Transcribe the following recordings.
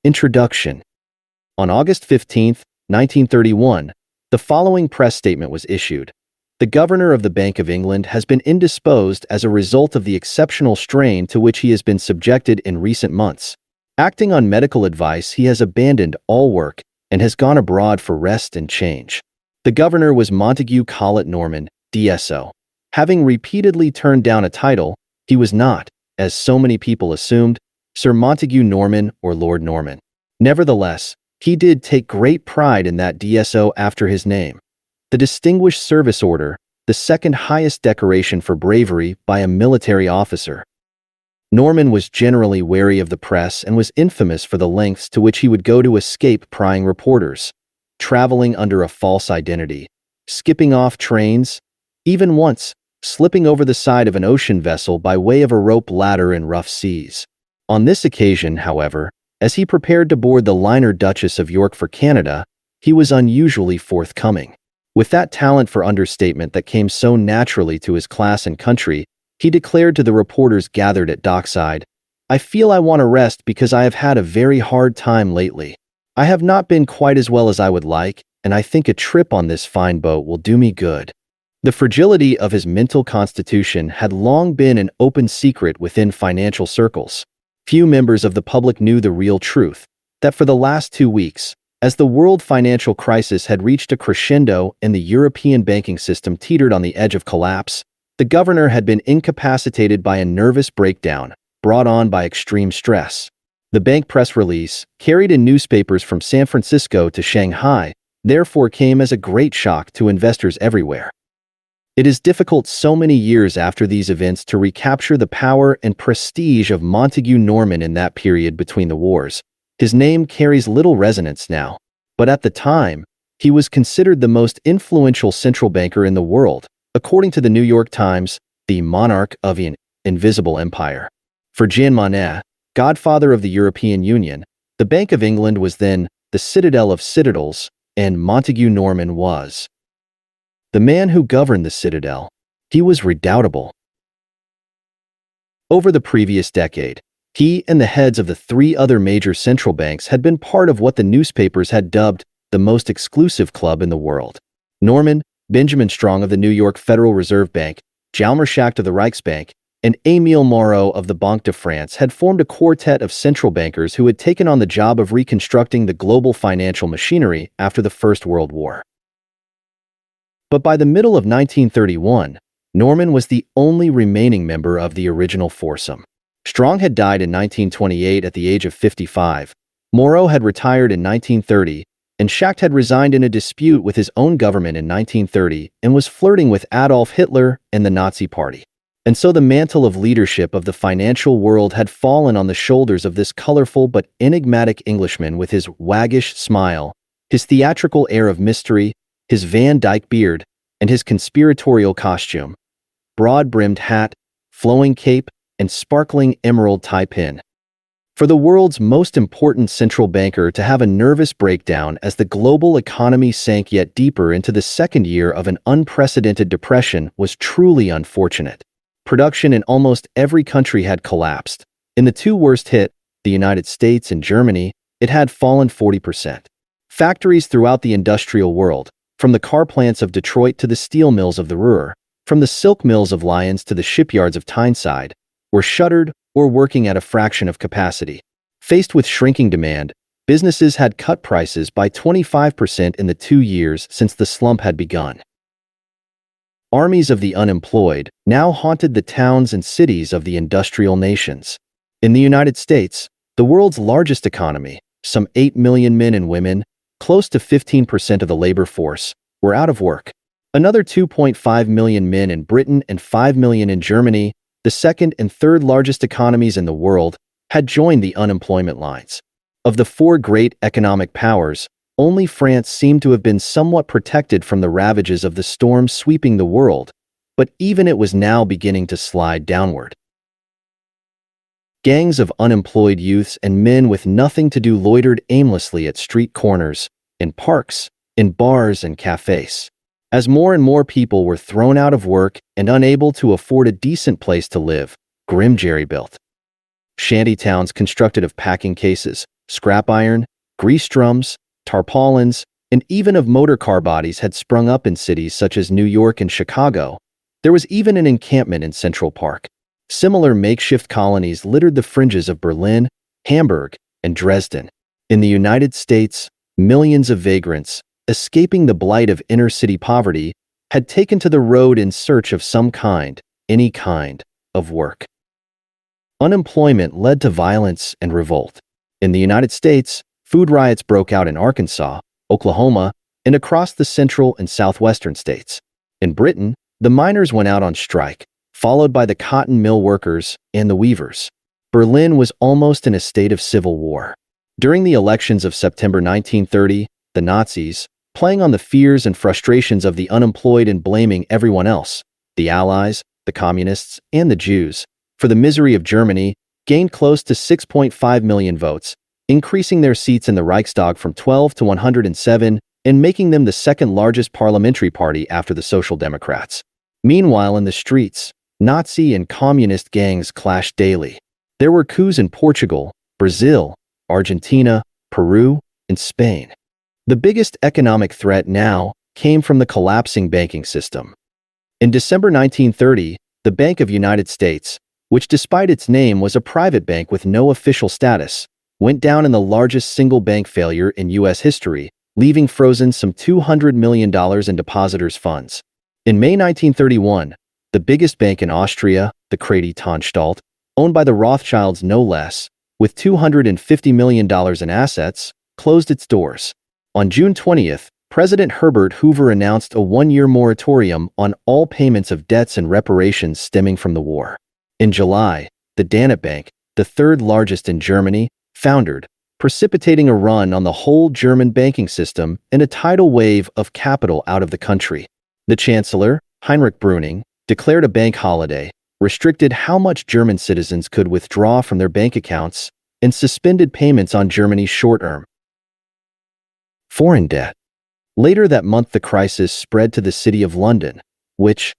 Introduction. On August 15, 1931, the following press statement was issued. The Governor of the Bank of England has been indisposed as a result of the exceptional strain to which he has been subjected in recent months. Acting on medical advice, he has abandoned all work and has gone abroad for rest and change. The Governor was Montague Collett Norman, DSO. Having repeatedly turned down a title, he was not, as so many people assumed, Sir Montague Norman or Lord Norman. Nevertheless, he did take great pride in that DSO after his name. The Distinguished Service Order, the second highest decoration for bravery by a military officer. Norman was generally wary of the press and was infamous for the lengths to which he would go to escape prying reporters, traveling under a false identity, skipping off trains, even once slipping over the side of an ocean vessel by way of a rope ladder in rough seas. On this occasion, however, as he prepared to board the liner Duchess of York for Canada, he was unusually forthcoming. With that talent for understatement that came so naturally to his class and country, he declared to the reporters gathered at dockside, "I feel I want to rest because I have had a very hard time lately. I have not been quite as well as I would like, and I think a trip on this fine boat will do me good." The fragility of his mental constitution had long been an open secret within financial circles. Few members of the public knew the real truth, that for the last 2 weeks, as the world financial crisis had reached a crescendo and the European banking system teetered on the edge of collapse, the governor had been incapacitated by a nervous breakdown brought on by extreme stress. The bank press release, carried in newspapers from San Francisco to Shanghai, therefore came as a great shock to investors everywhere. It is difficult so many years after these events to recapture the power and prestige of Montague Norman in that period between the wars. His name carries little resonance now, but at the time, he was considered the most influential central banker in the world, according to the New York Times, the monarch of an invisible empire. For Jean Monnet, godfather of the European Union, the Bank of England was then the citadel of citadels, and Montague Norman was the man who governed the citadel. He was redoubtable. Over the previous decade, he and the heads of the 3 other major central banks had been part of what the newspapers had dubbed the most exclusive club in the world. Norman, Benjamin Strong of the New York Federal Reserve Bank, Hjalmar Schacht of the Reichsbank, and Émile Moreau of the Banque de France had formed a quartet of central bankers who had taken on the job of reconstructing the global financial machinery after the First World War. But by the middle of 1931, Norman was the only remaining member of the original foursome. Strong had died in 1928 at the age of 55, Moreau had retired in 1930, and Schacht had resigned in a dispute with his own government in 1930 and was flirting with Adolf Hitler and the Nazi Party. And so the mantle of leadership of the financial world had fallen on the shoulders of this colorful but enigmatic Englishman with his waggish smile, his theatrical air of mystery, his Van Dyke beard, and his conspiratorial costume, broad-brimmed hat, flowing cape, and sparkling emerald tie pin. For the world's most important central banker to have a nervous breakdown as the global economy sank yet deeper into the second year of an unprecedented depression was truly unfortunate. Production in almost every country had collapsed. In the 2 worst hit, the United States and Germany, it had fallen 40%. Factories throughout the industrial world, from the car plants of Detroit to the steel mills of the Ruhr, from the silk mills of Lyons to the shipyards of Tyneside, were shuttered or working at a fraction of capacity. Faced with shrinking demand, businesses had cut prices by 25% in the 2 years since the slump had begun. Armies of the unemployed now haunted the towns and cities of the industrial nations. In the United States, the world's largest economy, some 8 million men and women, close to 15% of the labor force, were out of work. Another 2.5 million men in Britain and 5 million in Germany, the second and third largest economies in the world, had joined the unemployment lines. Of the 4 great economic powers, only France seemed to have been somewhat protected from the ravages of the storm sweeping the world, but even it was now beginning to slide downward. Gangs of unemployed youths and men with nothing to do loitered aimlessly at street corners, in parks, in bars and cafes. As more and more people were thrown out of work and unable to afford a decent place to live, grim jerry built shanty towns constructed of packing cases, Scrap iron, grease drums, tarpaulins, and even of motor car bodies had sprung up in cities such as New York and Chicago. There was even an encampment in Central Park. Similar makeshift colonies littered the fringes of Berlin, Hamburg, and Dresden. In the United States, millions of vagrants, escaping the blight of inner-city poverty, had taken to the road in search of some kind, any kind, of work. Unemployment led to violence and revolt. In the United States, food riots broke out in Arkansas, Oklahoma, and across the central and southwestern states. In Britain, the miners went out on strike, followed by the cotton mill workers and the weavers. Berlin was almost in a state of civil war. During the elections of September 1930, the Nazis, playing on the fears and frustrations of the unemployed and blaming everyone else, the Allies, the Communists, and the Jews, for the misery of Germany, gained close to 6.5 million votes, increasing their seats in the Reichstag from 12 to 107 and making them the second largest parliamentary party after the Social Democrats. Meanwhile, in the streets, Nazi and communist gangs clashed daily. There were coups in Portugal, Brazil, Argentina, Peru, and Spain. The biggest economic threat now came from the collapsing banking system. In December 1930, the Bank of United States, which despite its name was a private bank with no official status, went down in the largest single bank failure in U.S. history, leaving frozen some $200 million in depositors' funds. In May 1931, the biggest bank in Austria, the Kreditanstalt, owned by the Rothschilds no less, with $250 million in assets, closed its doors. On June 20th, President Herbert Hoover announced a one-year moratorium on all payments of debts and reparations stemming from the war. In July, the Danube Bank, the third largest in Germany, foundered, precipitating a run on the whole German banking system and a tidal wave of capital out of the country. The Chancellor, Heinrich Brüning, declared a bank holiday, restricted how much German citizens could withdraw from their bank accounts, and suspended payments on Germany's short-term foreign debt. Later that month, the crisis spread to the city of London, which,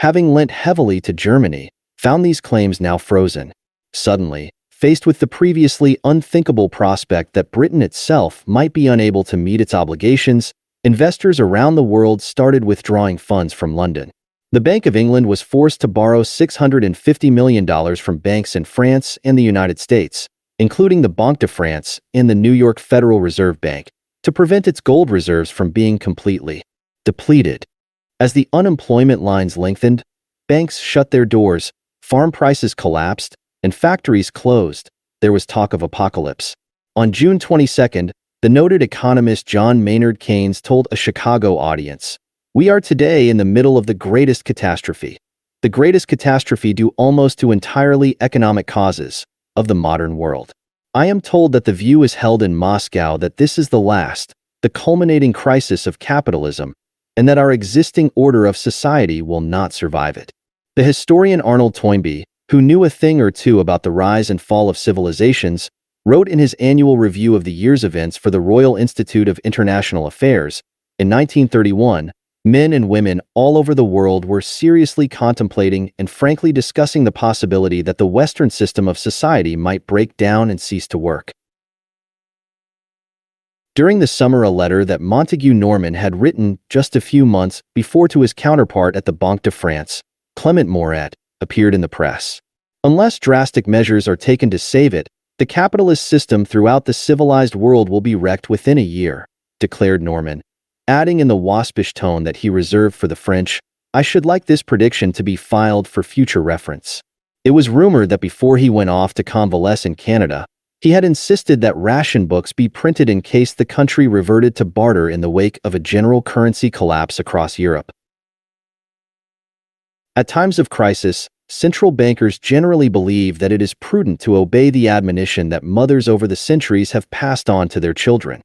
having lent heavily to Germany, found these claims now frozen. Suddenly, faced with the previously unthinkable prospect that Britain itself might be unable to meet its obligations, investors around the world started withdrawing funds from London. The Bank of England was forced to borrow $650 million from banks in France and the United States, including the Banque de France and the New York Federal Reserve Bank, to prevent its gold reserves from being completely depleted. As the unemployment lines lengthened, banks shut their doors, farm prices collapsed, and factories closed. There was talk of apocalypse. On June 22nd, the noted economist John Maynard Keynes told a Chicago audience, "We are today in the middle of the greatest catastrophe. The greatest catastrophe due almost to entirely economic causes of the modern world. I am told that the view is held in Moscow that this is the last, the culminating crisis of capitalism, and that our existing order of society will not survive it." The historian Arnold Toynbee, who knew a thing or two about the rise and fall of civilizations, wrote in his annual review of the year's events for the Royal Institute of International Affairs, in 1931, men and women all over the world were seriously contemplating and frankly discussing the possibility that the Western system of society might break down and cease to work. During the summer, a letter that Montague Norman had written just a few months before to his counterpart at the Banque de France, Clement Moret, appeared in the press. Unless drastic measures are taken to save it, the capitalist system throughout the civilized world will be wrecked within a year, declared Norman, adding in the waspish tone that he reserved for the French, "I should like this prediction to be filed for future reference." It was rumored that before he went off to convalesce in Canada, he had insisted that ration books be printed in case the country reverted to barter in the wake of a general currency collapse across Europe. At times of crisis, central bankers generally believe that it is prudent to obey the admonition that mothers over the centuries have passed on to their children.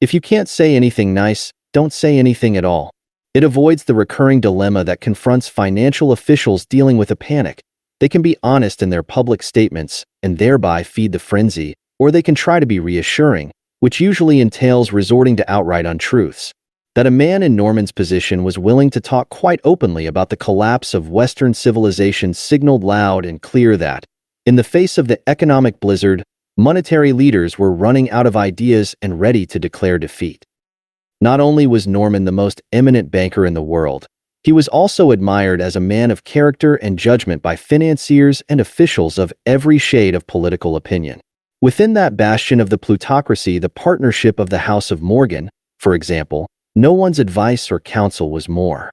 If you can't say anything nice, don't say anything at all. It avoids the recurring dilemma that confronts financial officials dealing with a panic. They can be honest in their public statements and thereby feed the frenzy, or they can try to be reassuring, which usually entails resorting to outright untruths. That a man in Norman's position was willing to talk quite openly about the collapse of Western civilization signaled loud and clear that, in the face of the economic blizzard, Monetary leaders were running out of ideas and ready to declare defeat. Not only was Norman the most eminent banker in the world, he was also admired as a man of character and judgment by financiers and officials of every shade of political opinion. Within that bastion of the plutocracy, the partnership of the House of Morgan, for example, no one's advice or counsel was more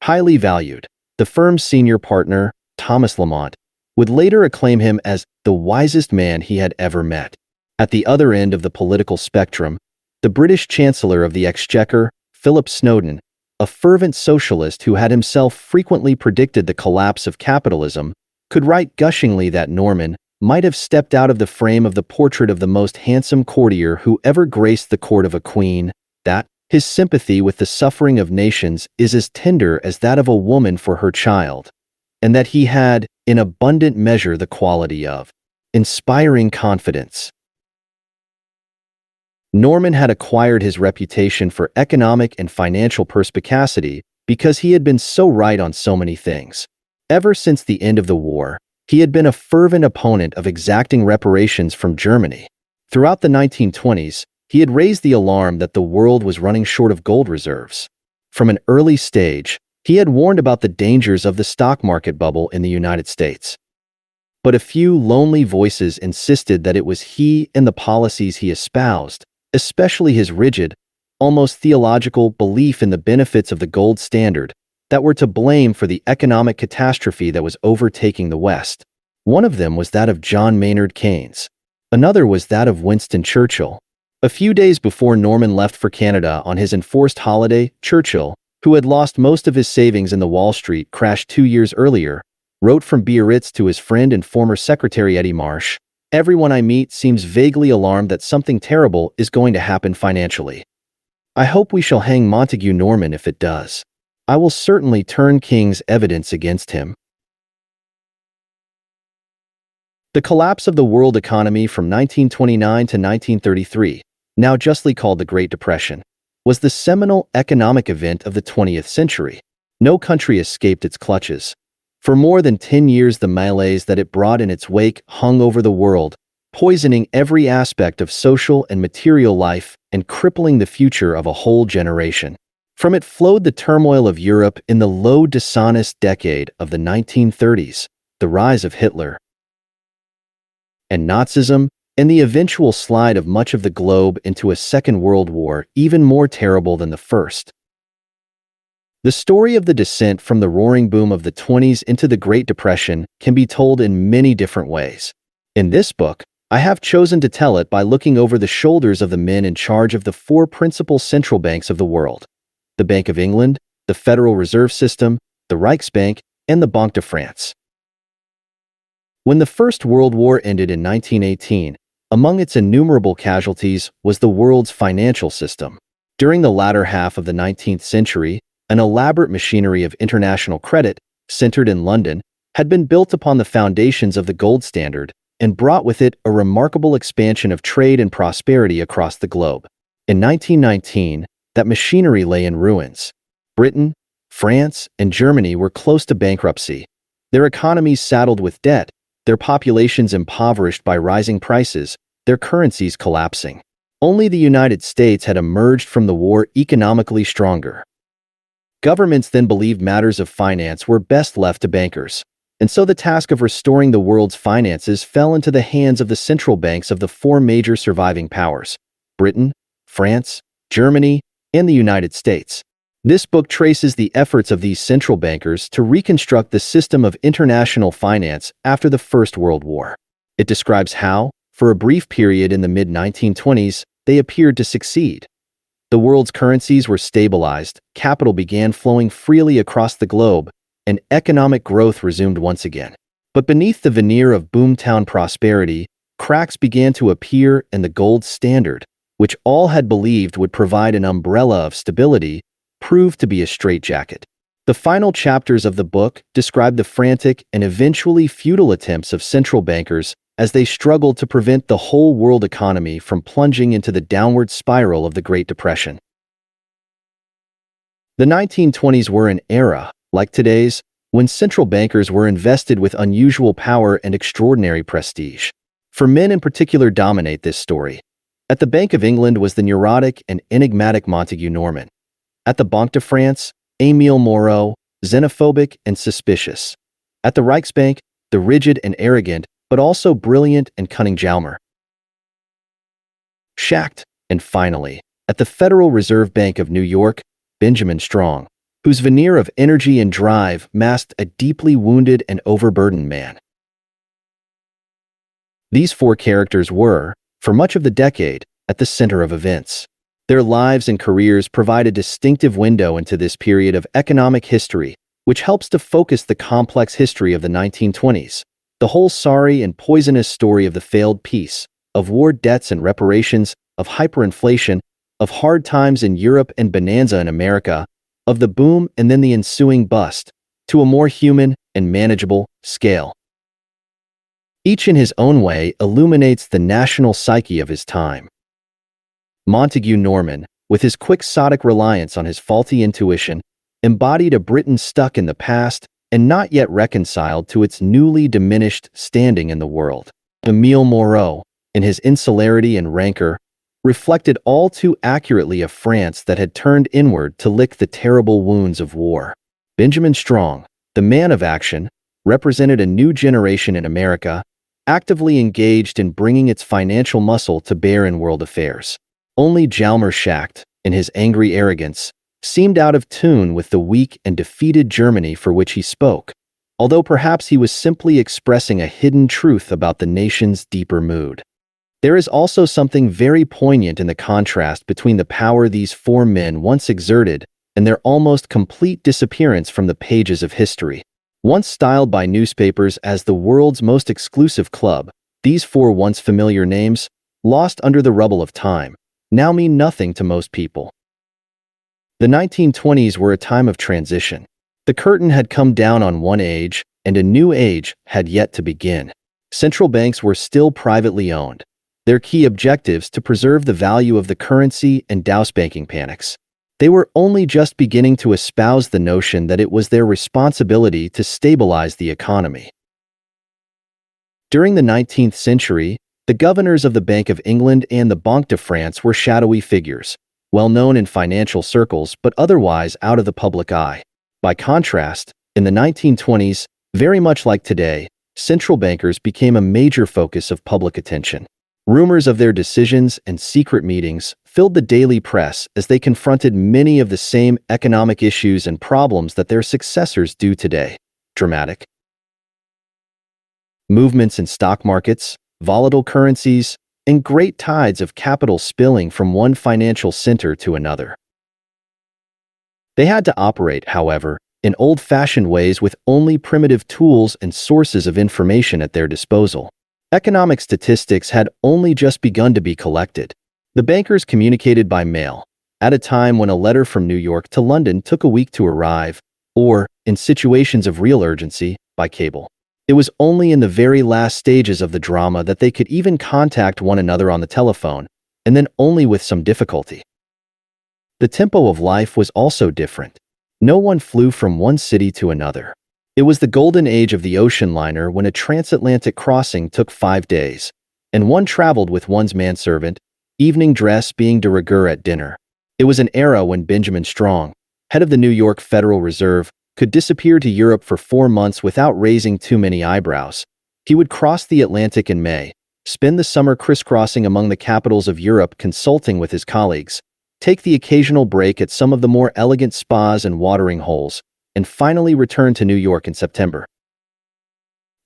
highly valued. The firm's senior partner, Thomas Lamont, would later acclaim him as the wisest man he had ever met. At the other end of the political spectrum, the British Chancellor of the Exchequer, Philip Snowden, a fervent socialist who had himself frequently predicted the collapse of capitalism, could write gushingly that Norman might have stepped out of the frame of the portrait of the most handsome courtier who ever graced the court of a queen, that his sympathy with the suffering of nations is as tender as that of a woman for her child, and that he had, in abundant measure, the quality of inspiring confidence. Norman had acquired his reputation for economic and financial perspicacity because he had been so right on so many things. Ever since the end of the war, he had been a fervent opponent of exacting reparations from Germany. Throughout the 1920s, he had raised the alarm that the world was running short of gold reserves. From an early stage, he had warned about the dangers of the stock market bubble in the United States. But a few lonely voices insisted that it was he and the policies he espoused, especially his rigid, almost theological belief in the benefits of the gold standard, that were to blame for the economic catastrophe that was overtaking the West. One of them was that of John Maynard Keynes. Another was that of Winston Churchill. A few days before Norman left for Canada on his enforced holiday, Churchill, who had lost most of his savings in the Wall Street crash 2 years earlier, wrote from Biarritz to his friend and former secretary Eddie Marsh, "Everyone I meet seems vaguely alarmed that something terrible is going to happen financially. I hope we shall hang Montague Norman if it does. I will certainly turn King's evidence against him." The collapse of the world economy from 1929 to 1933, now justly called the Great Depression, was the seminal economic event of the 20th century. No country escaped its clutches. For more than 10 years, the malaise that it brought in its wake hung over the world, poisoning every aspect of social and material life and crippling the future of a whole generation. From it flowed the turmoil of Europe in the low, dishonest decade of the 1930s, the rise of Hitler and Nazism, and the eventual slide of much of the globe into a Second World War even more terrible than the First. The story of the descent from the roaring boom of the 20s into the Great Depression can be told in many different ways. In this book, I have chosen to tell it by looking over the shoulders of the men in charge of the four principal central banks of the world: the Bank of England, the Federal Reserve System, the Reichsbank, and the Banque de France. When the First World War ended in 1918, among its innumerable casualties was the world's financial system. During the latter half of the 19th century, an elaborate machinery of international credit, centered in London, had been built upon the foundations of the gold standard and brought with it a remarkable expansion of trade and prosperity across the globe. In 1919, that machinery lay in ruins. Britain, France, and Germany were close to bankruptcy, their economies saddled with debt, their populations impoverished by rising prices, their currencies collapsing. Only the United States had emerged from the war economically stronger. Governments then believed matters of finance were best left to bankers, and so the task of restoring the world's finances fell into the hands of the central banks of the four major surviving powers: Britain, France, Germany, and the United States. This book traces the efforts of these central bankers to reconstruct the system of international finance after the First World War. It describes how, for a brief period in the mid-1920s, they appeared to succeed. The world's currencies were stabilized, capital began flowing freely across the globe, and economic growth resumed once again. But beneath the veneer of boomtown prosperity, cracks began to appear, and the gold standard, which all had believed would provide an umbrella of stability, proved to be a straitjacket. The final chapters of the book describe the frantic and eventually futile attempts of central bankers as they struggled to prevent the whole world economy from plunging into the downward spiral of the Great Depression. The 1920s were an era, like today's, when central bankers were invested with unusual power and extraordinary prestige. For men in particular dominate this story. At the Bank of England was the neurotic and enigmatic Montague Norman. At the Banque de France, Émile Moreau, xenophobic and suspicious. At the Reichsbank, the rigid and arrogant, but also brilliant and cunning Jalmer Schacht. And finally, at the Federal Reserve Bank of New York, Benjamin Strong, whose veneer of energy and drive masked a deeply wounded and overburdened man. These four characters were, for much of the decade, at the center of events. Their lives and careers provide a distinctive window into this period of economic history, which helps to focus the complex history of the 1920s, the whole sorry and poisonous story of the failed peace, of war debts and reparations, of hyperinflation, of hard times in Europe and bonanza in America, of the boom and then the ensuing bust, to a more human and manageable scale. Each in his own way illuminates the national psyche of his time. Montague Norman, with his quixotic reliance on his faulty intuition, embodied a Britain stuck in the past and not yet reconciled to its newly diminished standing in the world. Émile Moreau, in his insularity and rancor, reflected all too accurately a France that had turned inward to lick the terrible wounds of war. Benjamin Strong, the man of action, represented a new generation in America, actively engaged in bringing its financial muscle to bear in world affairs. Only Jalmer Schacht, in his angry arrogance, seemed out of tune with the weak and defeated Germany for which he spoke, although perhaps he was simply expressing a hidden truth about the nation's deeper mood. There is also something very poignant in the contrast between the power these four men once exerted and their almost complete disappearance from the pages of history. Once styled by newspapers as the world's most exclusive club, these four once familiar names, lost under the rubble of time, now mean nothing to most people. The 1920s were a time of transition. The curtain had come down on one age, and a new age had yet to begin. Central banks were still privately owned, their key objectives to preserve the value of the currency and douse banking panics. They were only just beginning to espouse the notion that it was their responsibility to stabilize the economy. During the 19th century, the governors of the Bank of England and the Banque de France were shadowy figures, well known in financial circles but otherwise out of the public eye. By contrast, in the 1920s, very much like today, central bankers became a major focus of public attention. Rumors of their decisions and secret meetings filled the daily press as they confronted many of the same economic issues and problems that their successors do today. Dramatic movements in stock markets, volatile currencies, and great tides of capital spilling from one financial center to another. They had to operate, however, in old-fashioned ways with only primitive tools and sources of information at their disposal. Economic statistics had only just begun to be collected. The bankers communicated by mail, at a time when a letter from New York to London took a week to arrive, or, in situations of real urgency, by cable. It was only in the very last stages of the drama that they could even contact one another on the telephone, and then only with some difficulty. The tempo of life was also different. No one flew from one city to another. It was the golden age of the ocean liner when a transatlantic crossing took 5 days, and one traveled with one's manservant, evening dress being de rigueur at dinner. It was an era when Benjamin Strong, head of the New York Federal Reserve, could disappear to Europe for 4 months without raising too many eyebrows. He would cross the Atlantic in May, spend the summer crisscrossing among the capitals of Europe consulting with his colleagues, take the occasional break at some of the more elegant spas and watering holes, and finally return to New York in September.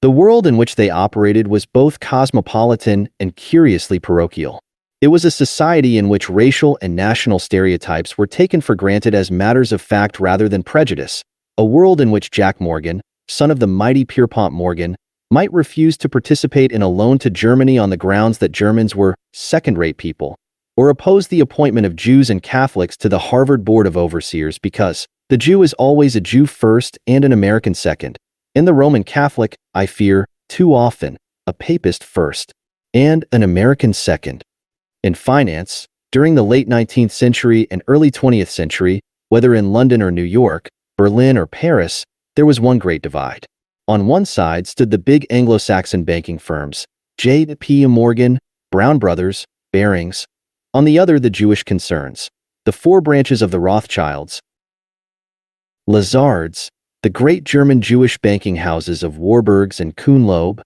The world in which they operated was both cosmopolitan and curiously parochial. It was a society in which racial and national stereotypes were taken for granted as matters of fact rather than prejudice, a world in which Jack Morgan, son of the mighty Pierpont Morgan, might refuse to participate in a loan to Germany on the grounds that Germans were second-rate people, or oppose the appointment of Jews and Catholics to the Harvard Board of Overseers because the Jew is always a Jew first and an American second, and the Roman Catholic, I fear, too often, a papist first and an American second. In finance, during the late 19th century and early 20th century, whether in London or New York, Berlin or Paris, there was one great divide. On one side stood the big Anglo-Saxon banking firms, J.P. Morgan, Brown Brothers, Barings. On the other, the Jewish concerns, the four branches of the Rothschilds, Lazards, the great German Jewish banking houses of Warburgs and Kuhnloeb,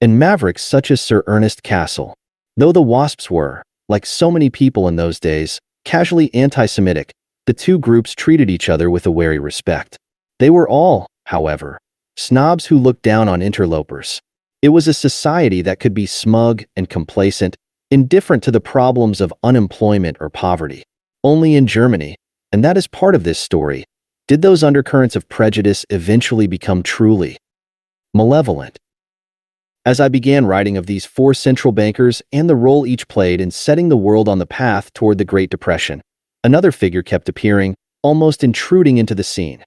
and mavericks such as Sir Ernest Cassel. Though the WASPs were, like so many people in those days, casually anti-Semitic, the two groups treated each other with a wary respect. They were all, however, snobs who looked down on interlopers. It was a society that could be smug and complacent, indifferent to the problems of unemployment or poverty. Only in Germany, and that is part of this story, did those undercurrents of prejudice eventually become truly malevolent. As I began writing of these four central bankers and the role each played in setting the world on the path toward the Great Depression, another figure kept appearing, almost intruding into the scene.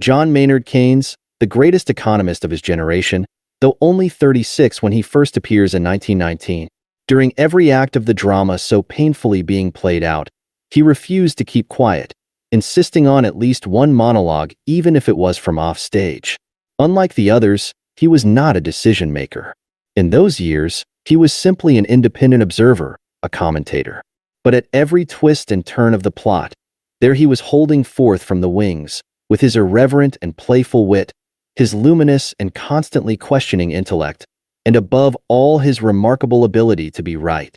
John Maynard Keynes, the greatest economist of his generation, though only 36 when he first appears in 1919. During every act of the drama so painfully being played out, he refused to keep quiet, insisting on at least one monologue even if it was from off stage. Unlike the others, he was not a decision maker. In those years, he was simply an independent observer, a commentator. But at every twist and turn of the plot, there he was holding forth from the wings, with his irreverent and playful wit, his luminous and constantly questioning intellect, and above all his remarkable ability to be right.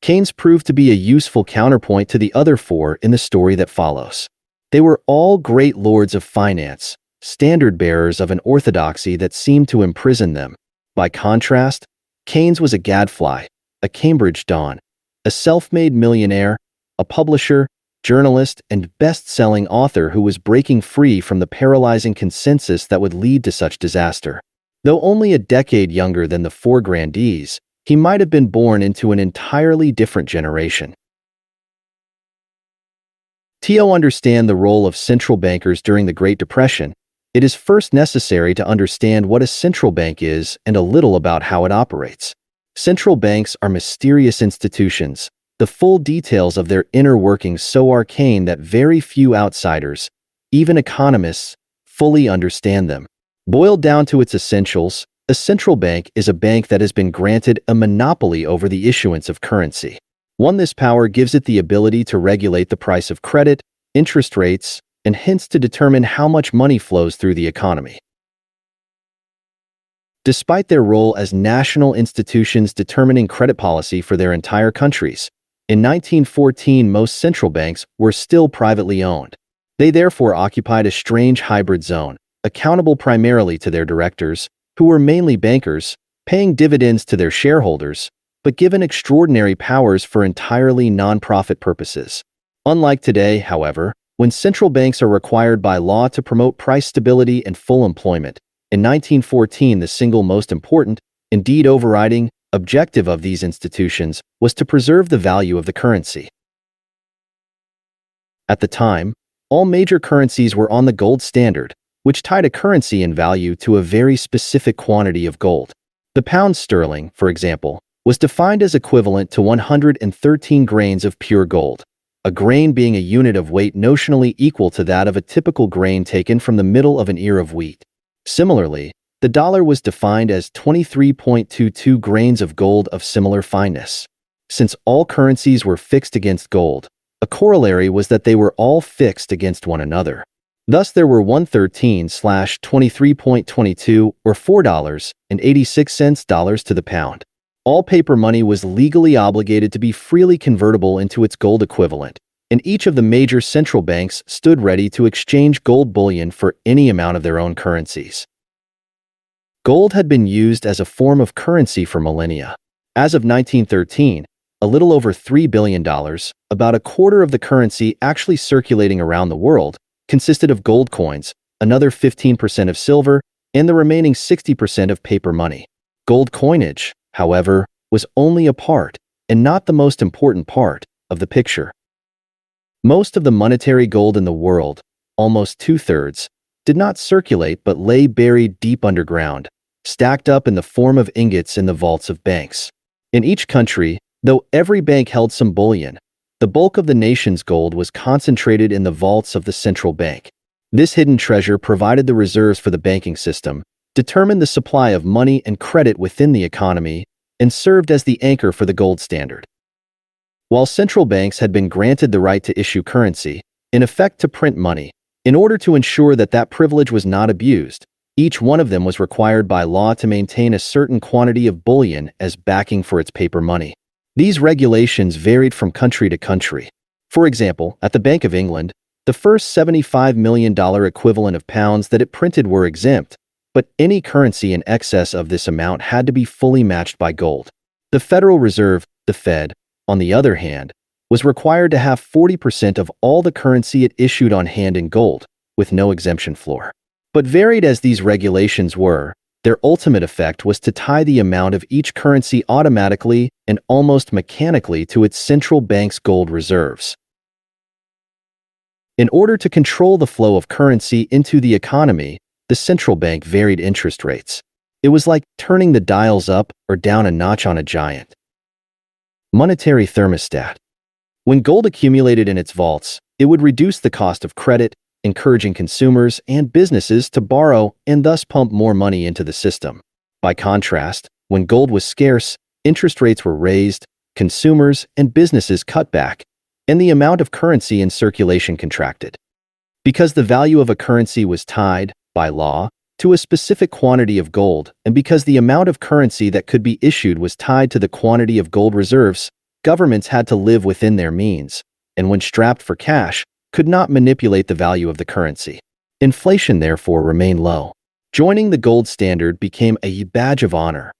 Keynes proved to be a useful counterpoint to the other four in the story that follows. They were all great lords of finance, standard-bearers of an orthodoxy that seemed to imprison them. By contrast, Keynes was a gadfly, a Cambridge don, a self-made millionaire, a publisher, journalist, and best-selling author who was breaking free from the paralyzing consensus that would lead to such disaster. Though only a decade younger than the four grandees, he might have been born into an entirely different generation. To understand the role of central bankers during the Great Depression, it is first necessary to understand what a central bank is and a little about how it operates. Central banks are mysterious institutions, the full details of their inner workings so arcane that very few outsiders, even economists, fully understand them. Boiled down to its essentials, a central bank is a bank that has been granted a monopoly over the issuance of currency. This power gives it the ability to regulate the price of credit, interest rates, and hence to determine how much money flows through the economy. Despite their role as national institutions determining credit policy for their entire countries, in 1914 most central banks were still privately owned. They therefore occupied a strange hybrid zone, accountable primarily to their directors, who were mainly bankers, paying dividends to their shareholders, but given extraordinary powers for entirely non-profit purposes. Unlike today, however, when central banks are required by law to promote price stability and full employment, in 1914 the single most important, indeed overriding, objective of these institutions was to preserve the value of the currency. At the time, all major currencies were on the gold standard, which tied a currency in value to a very specific quantity of gold. The pound sterling, for example, was defined as equivalent to 113 grains of pure gold, a grain being a unit of weight notionally equal to that of a typical grain taken from the middle of an ear of wheat. Similarly, the dollar was defined as 23.22 grains of gold of similar fineness. Since all currencies were fixed against gold, a corollary was that they were all fixed against one another. Thus there were 113/23.22 or $4.86 to the pound. All paper money was legally obligated to be freely convertible into its gold equivalent, and each of the major central banks stood ready to exchange gold bullion for any amount of their own currencies. Gold had been used as a form of currency for millennia. As of 1913, a little over $3 billion, about a quarter of the currency actually circulating around the world, consisted of gold coins, another 15% of silver, and the remaining 60% of paper money. Gold coinage, however, was only a part, and not the most important part, of the picture. Most of the monetary gold in the world, almost two-thirds, did not circulate but lay buried deep underground, stacked up in the form of ingots in the vaults of banks. In each country, though every bank held some bullion, the bulk of the nation's gold was concentrated in the vaults of the central bank. This hidden treasure provided the reserves for the banking system, determined the supply of money and credit within the economy, and served as the anchor for the gold standard. While central banks had been granted the right to issue currency, in effect to print money, in order to ensure that that privilege was not abused, each one of them was required by law to maintain a certain quantity of bullion as backing for its paper money. These regulations varied from country to country. For example, at the Bank of England, the first $75 million equivalent of pounds that it printed were exempt, but any currency in excess of this amount had to be fully matched by gold. The Federal Reserve, the Fed, on the other hand, was required to have 40% of all the currency it issued on hand in gold, with no exemption floor. But varied as these regulations were, their ultimate effect was to tie the amount of each currency automatically and almost mechanically to its central bank's gold reserves. In order to control the flow of currency into the economy, the central bank varied interest rates. It was like turning the dials up or down a notch on a giant monetary thermostat. When gold accumulated in its vaults, it would reduce the cost of credit, encouraging consumers and businesses to borrow and thus pump more money into the system. By contrast, when gold was scarce, interest rates were raised, consumers and businesses cut back, and the amount of currency in circulation contracted. Because the value of a currency was tied, by law, to a specific quantity of gold, and because the amount of currency that could be issued was tied to the quantity of gold reserves, governments had to live within their means, and when strapped for cash, could not manipulate the value of the currency. Inflation therefore remained low. Joining the gold standard became a badge of honor,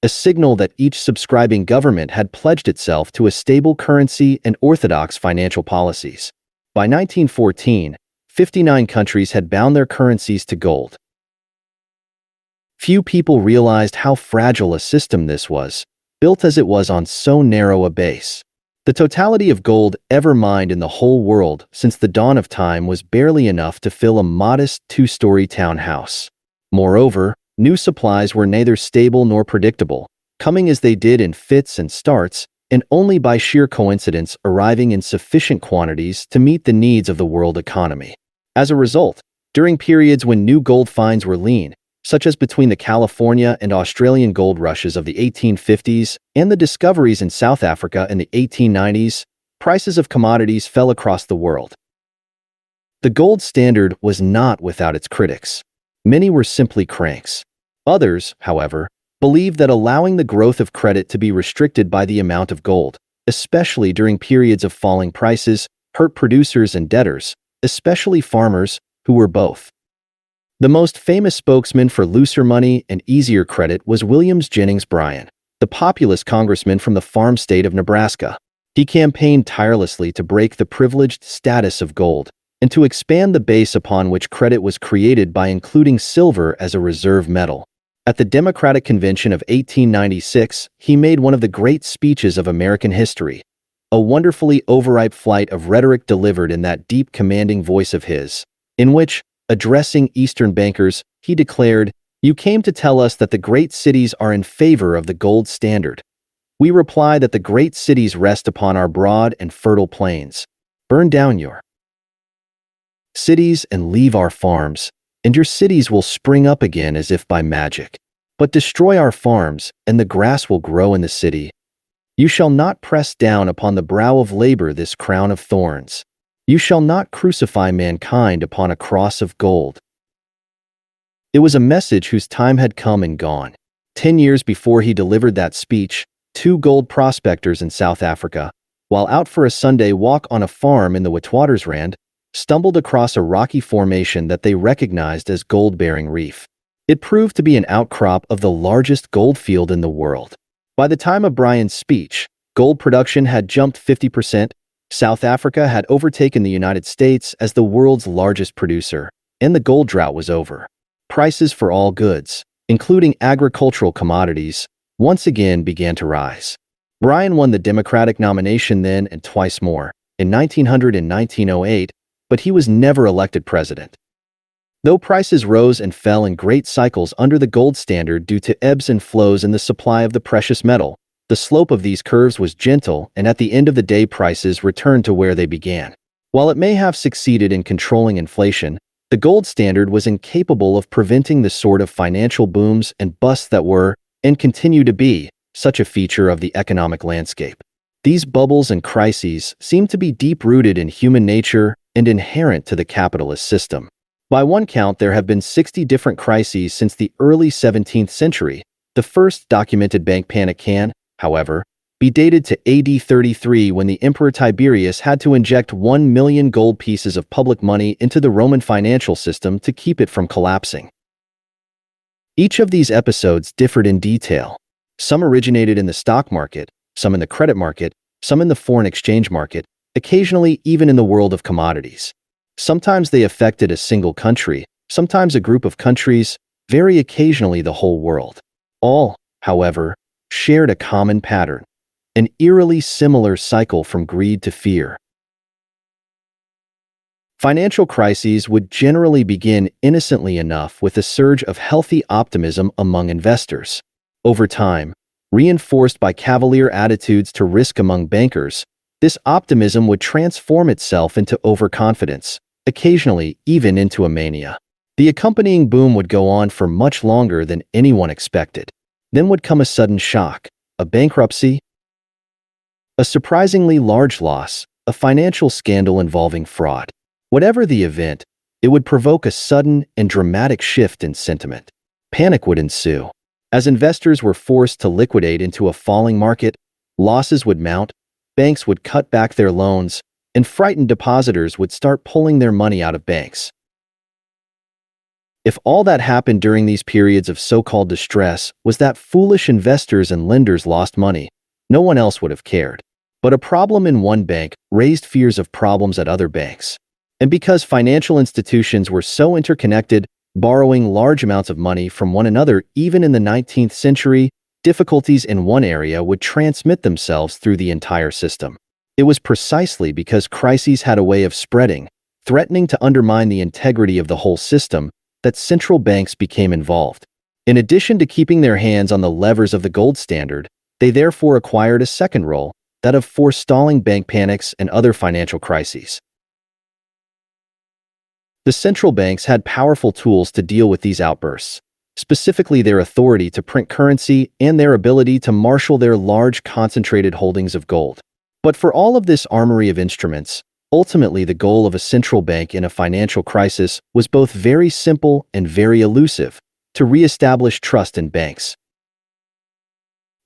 a signal that each subscribing government had pledged itself to a stable currency and orthodox financial policies. By 1914, 59 countries had bound their currencies to gold. Few people realized how fragile a system this was, built as it was on so narrow a base. The totality of gold ever mined in the whole world since the dawn of time was barely enough to fill a modest two-story townhouse. Moreover, new supplies were neither stable nor predictable, coming as they did in fits and starts, and only by sheer coincidence arriving in sufficient quantities to meet the needs of the world economy. As a result, during periods when new gold finds were lean, such as between the California and Australian gold rushes of the 1850s and the discoveries in South Africa in the 1890s, prices of commodities fell across the world. The gold standard was not without its critics. Many were simply cranks. Others, however, believed that allowing the growth of credit to be restricted by the amount of gold, especially during periods of falling prices, hurt producers and debtors, especially farmers, who were both. The most famous spokesman for looser money and easier credit was William Jennings Bryan, the populist congressman from the farm state of Nebraska. He campaigned tirelessly to break the privileged status of gold and to expand the base upon which credit was created by including silver as a reserve metal. At the Democratic Convention of 1896, he made one of the great speeches of American history, a wonderfully overripe flight of rhetoric delivered in that deep, commanding voice of his, in which, addressing Eastern bankers, he declared, "You came to tell us that the great cities are in favor of the gold standard. We reply that the great cities rest upon our broad and fertile plains. Burn down your cities and leave our farms, and your cities will spring up again as if by magic. But destroy our farms, and the grass will grow in the city. You shall not press down upon the brow of labor this crown of thorns. You shall not crucify mankind upon a cross of gold." It was a message whose time had come and gone. 10 years before he delivered that speech, two gold prospectors in South Africa, while out for a Sunday walk on a farm in the Witwatersrand, stumbled across a rocky formation that they recognized as Gold-Bearing Reef. It proved to be an outcrop of the largest gold field in the world. By the time of Bryan's speech, gold production had jumped 50%, South Africa had overtaken the United States as the world's largest producer, and the gold drought was over. Prices for all goods, including agricultural commodities, once again began to rise. Bryan won the Democratic nomination then and twice more, in 1900 and 1908, but he was never elected president. Though prices rose and fell in great cycles under the gold standard due to ebbs and flows in the supply of the precious metal, the slope of these curves was gentle, and at the end of the day prices returned to where they began. While it may have succeeded in controlling inflation, The gold standard was incapable of preventing the sort of financial booms and busts that were, and continue to be, such a feature of the economic landscape. These bubbles and crises seem to be deep-rooted in human nature and inherent to the capitalist system. By one count, there have been 60 different crises since the early 17th century. The first documented bank panic can, however, be dated to AD 33 when the Emperor Tiberius had to inject 1 million gold pieces of public money into the Roman financial system to keep it from collapsing. Each of these episodes differed in detail. Some originated in the stock market, some in the credit market, some in the foreign exchange market, occasionally even in the world of commodities. Sometimes they affected a single country, sometimes a group of countries, very occasionally the whole world. All, however, shared a common pattern, an eerily similar cycle from greed to fear. Financial crises would generally begin innocently enough with a surge of healthy optimism among investors. Over time, reinforced by cavalier attitudes to risk among bankers, this optimism would transform itself into overconfidence, occasionally even into a mania. The accompanying boom would go on for much longer than anyone expected. Then would come a sudden shock, a bankruptcy, a surprisingly large loss, a financial scandal involving fraud. Whatever the event, it would provoke a sudden and dramatic shift in sentiment. Panic would ensue. As investors were forced to liquidate into a falling market, losses would mount, banks would cut back their loans, and frightened depositors would start pulling their money out of banks. If all that happened during these periods of so-called distress was that foolish investors and lenders lost money, no one else would have cared. But a problem in one bank raised fears of problems at other banks. And because financial institutions were so interconnected, borrowing large amounts of money from one another even in the 19th century, difficulties in one area would transmit themselves through the entire system. It was precisely because crises had a way of spreading, threatening to undermine the integrity of the whole system, that central banks became involved. In addition to keeping their hands on the levers of the gold standard, they therefore acquired a second role, that of forestalling bank panics and other financial crises. The central banks had powerful tools to deal with these outbursts, specifically their authority to print currency and their ability to marshal their large concentrated holdings of gold. But for all of this armory of instruments, ultimately the goal of a central bank in a financial crisis was both very simple and very elusive: to re-establish trust in banks.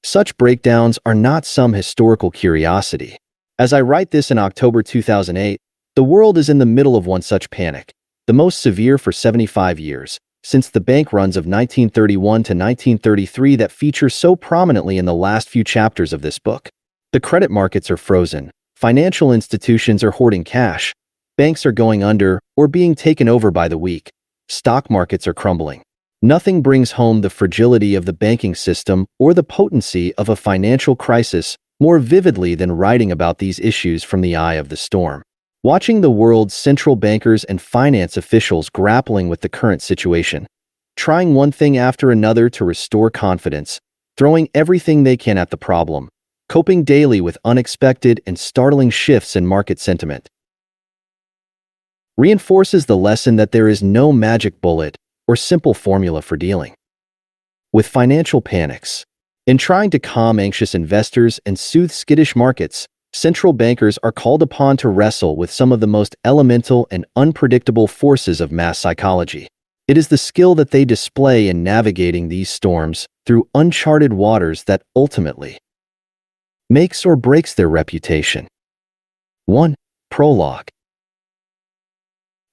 Such breakdowns are not some historical curiosity. As I write this in October 2008, the world is in the middle of one such panic, the most severe for 75 years, since the bank runs of 1931 to 1933 that feature so prominently in the last few chapters of this book. The credit markets are frozen, financial institutions are hoarding cash, banks are going under or being taken over by the weak, stock markets are crumbling. Nothing brings home the fragility of the banking system or the potency of a financial crisis more vividly than writing about these issues from the eye of the storm. Watching the world's central bankers and finance officials grappling with the current situation, trying one thing after another to restore confidence, throwing everything they can at the problem, coping daily with unexpected and startling shifts in market sentiment, reinforces the lesson that there is no magic bullet or simple formula for dealing with financial panics. In trying to calm anxious investors and soothe skittish markets, central bankers are called upon to wrestle with some of the most elemental and unpredictable forces of mass psychology. It is the skill that they display in navigating these storms through uncharted waters that ultimately makes or breaks their reputation. 1. Prologue.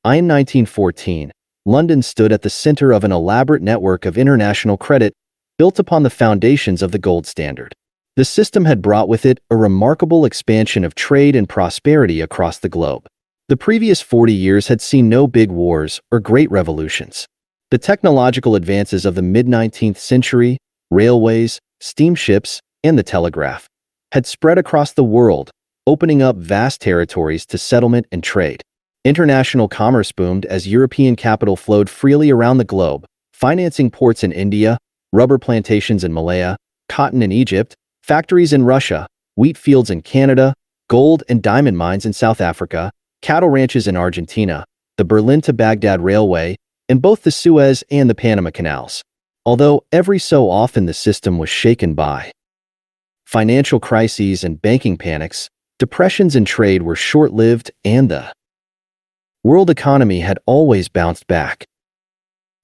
In 1914, London stood at the center of an elaborate network of international credit built upon the foundations of the gold standard. The system had brought with it a remarkable expansion of trade and prosperity across the globe. The previous 40 years had seen no big wars or great revolutions. The technological advances of the mid-19th century, railways, steamships, and the telegraph, had spread across the world, opening up vast territories to settlement and trade. International commerce boomed as European capital flowed freely around the globe, financing ports in India, rubber plantations in Malaya, cotton in Egypt, factories in Russia, wheat fields in Canada, gold and diamond mines in South Africa, cattle ranches in Argentina, the Berlin to Baghdad Railway, and both the Suez and the Panama Canals, although every so often the system was shaken by financial crises and banking panics. Depressions in trade were short-lived, and the world economy had always bounced back.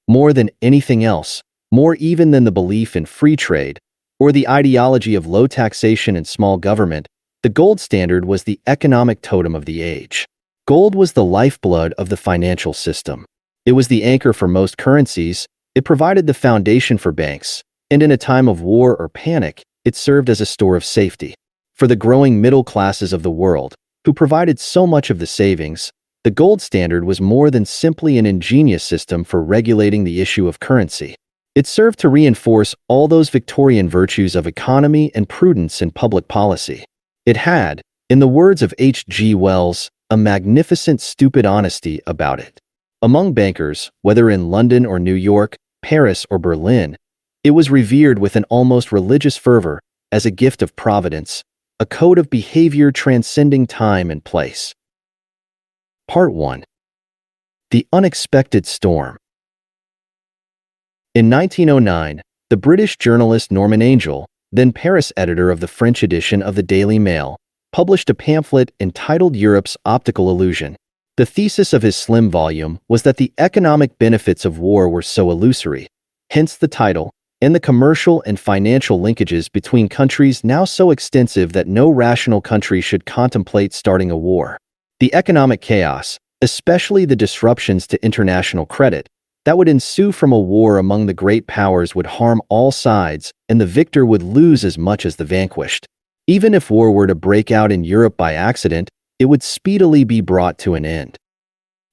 More than anything else, more even than the belief in free trade, or the ideology of low taxation and small government, the gold standard was the economic totem of the age. Gold was the lifeblood of the financial system. It was the anchor for most currencies, it provided the foundation for banks, and in a time of war or panic, it served as a store of safety. For the growing middle classes of the world, who provided so much of the savings, the gold standard was more than simply an ingenious system for regulating the issue of currency. It served to reinforce all those Victorian virtues of economy and prudence in public policy. It had, in the words of H.G. Wells, a magnificent stupid honesty about it. Among bankers, whether in London or New York, Paris or Berlin, it was revered with an almost religious fervor as a gift of providence, a code of behavior transcending time and place. Part 1. The Unexpected Storm. In 1909, the British journalist Norman Angell, then Paris editor of the French edition of the Daily Mail, published a pamphlet entitled Europe's Optical Illusion. The thesis of his slim volume was that the economic benefits of war were so illusory, hence the title, and the commercial and financial linkages between countries now so extensive that no rational country should contemplate starting a war. The economic chaos, especially the disruptions to international credit, that would ensue from a war among the great powers would harm all sides, and the victor would lose as much as the vanquished. Even if war were to break out in Europe by accident, it would speedily be brought to an end.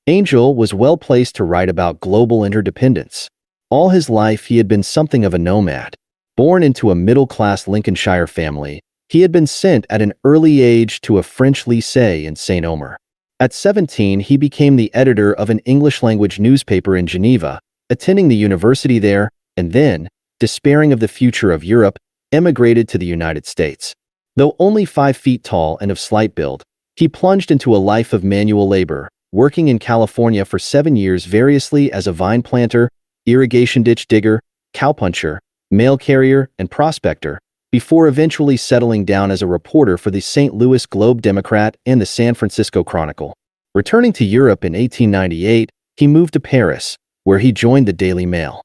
Angell was well placed to write about global interdependence. All his life he had been something of a nomad. Born into a middle-class Lincolnshire family, he had been sent at an early age to a French lycée in St. Omer. At 17, he became the editor of an English-language newspaper in Geneva, attending the university there, and then, despairing of the future of Europe, emigrated to the United States. Though only 5 feet tall and of slight build, he plunged into a life of manual labor, working in California for 7 years variously as a vine planter, irrigation ditch digger, cowpuncher, mail carrier, and prospector, before eventually settling down as a reporter for the St. Louis Globe-Democrat and the San Francisco Chronicle. Returning to Europe in 1898, he moved to Paris, where he joined the Daily Mail.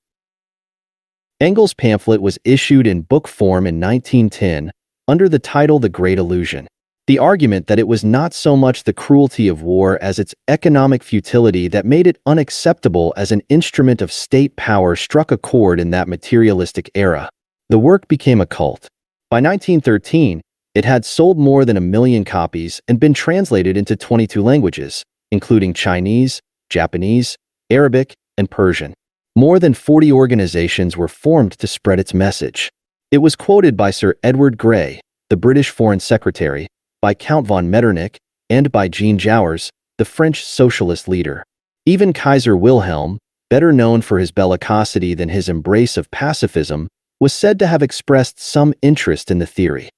Engell's pamphlet was issued in book form in 1910 under the title The Great Illusion. The argument that it was not so much the cruelty of war as its economic futility that made it unacceptable as an instrument of state power struck a chord in that materialistic era. The work became a cult. By 1913, it had sold more than 1 million copies and been translated into 22 languages, including Chinese, Japanese, Arabic, and Persian. More than 40 organizations were formed to spread its message. It was quoted by Sir Edward Grey, the British Foreign Secretary, by Count von Metternich, and by Jean Jouers, the French socialist leader. Even Kaiser Wilhelm, better known for his bellicosity than his embrace of pacifism, was said to have expressed some interest in the theory.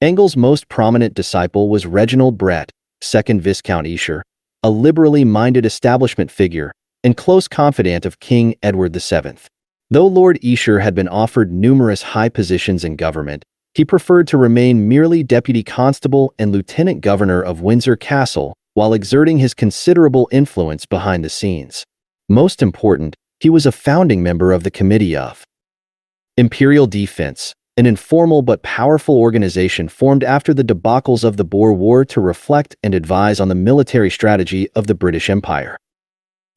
Engell's most prominent disciple was Reginald Brett, 2nd Viscount Esher, a liberally minded establishment figure and close confidant of King Edward VII. Though Lord Esher had been offered numerous high positions in government, he preferred to remain merely deputy constable and lieutenant governor of Windsor Castle while exerting his considerable influence behind the scenes. Most important, he was a founding member of the Committee of Imperial Defense, an informal but powerful organization formed after the debacles of the Boer War to reflect and advise on the military strategy of the British Empire.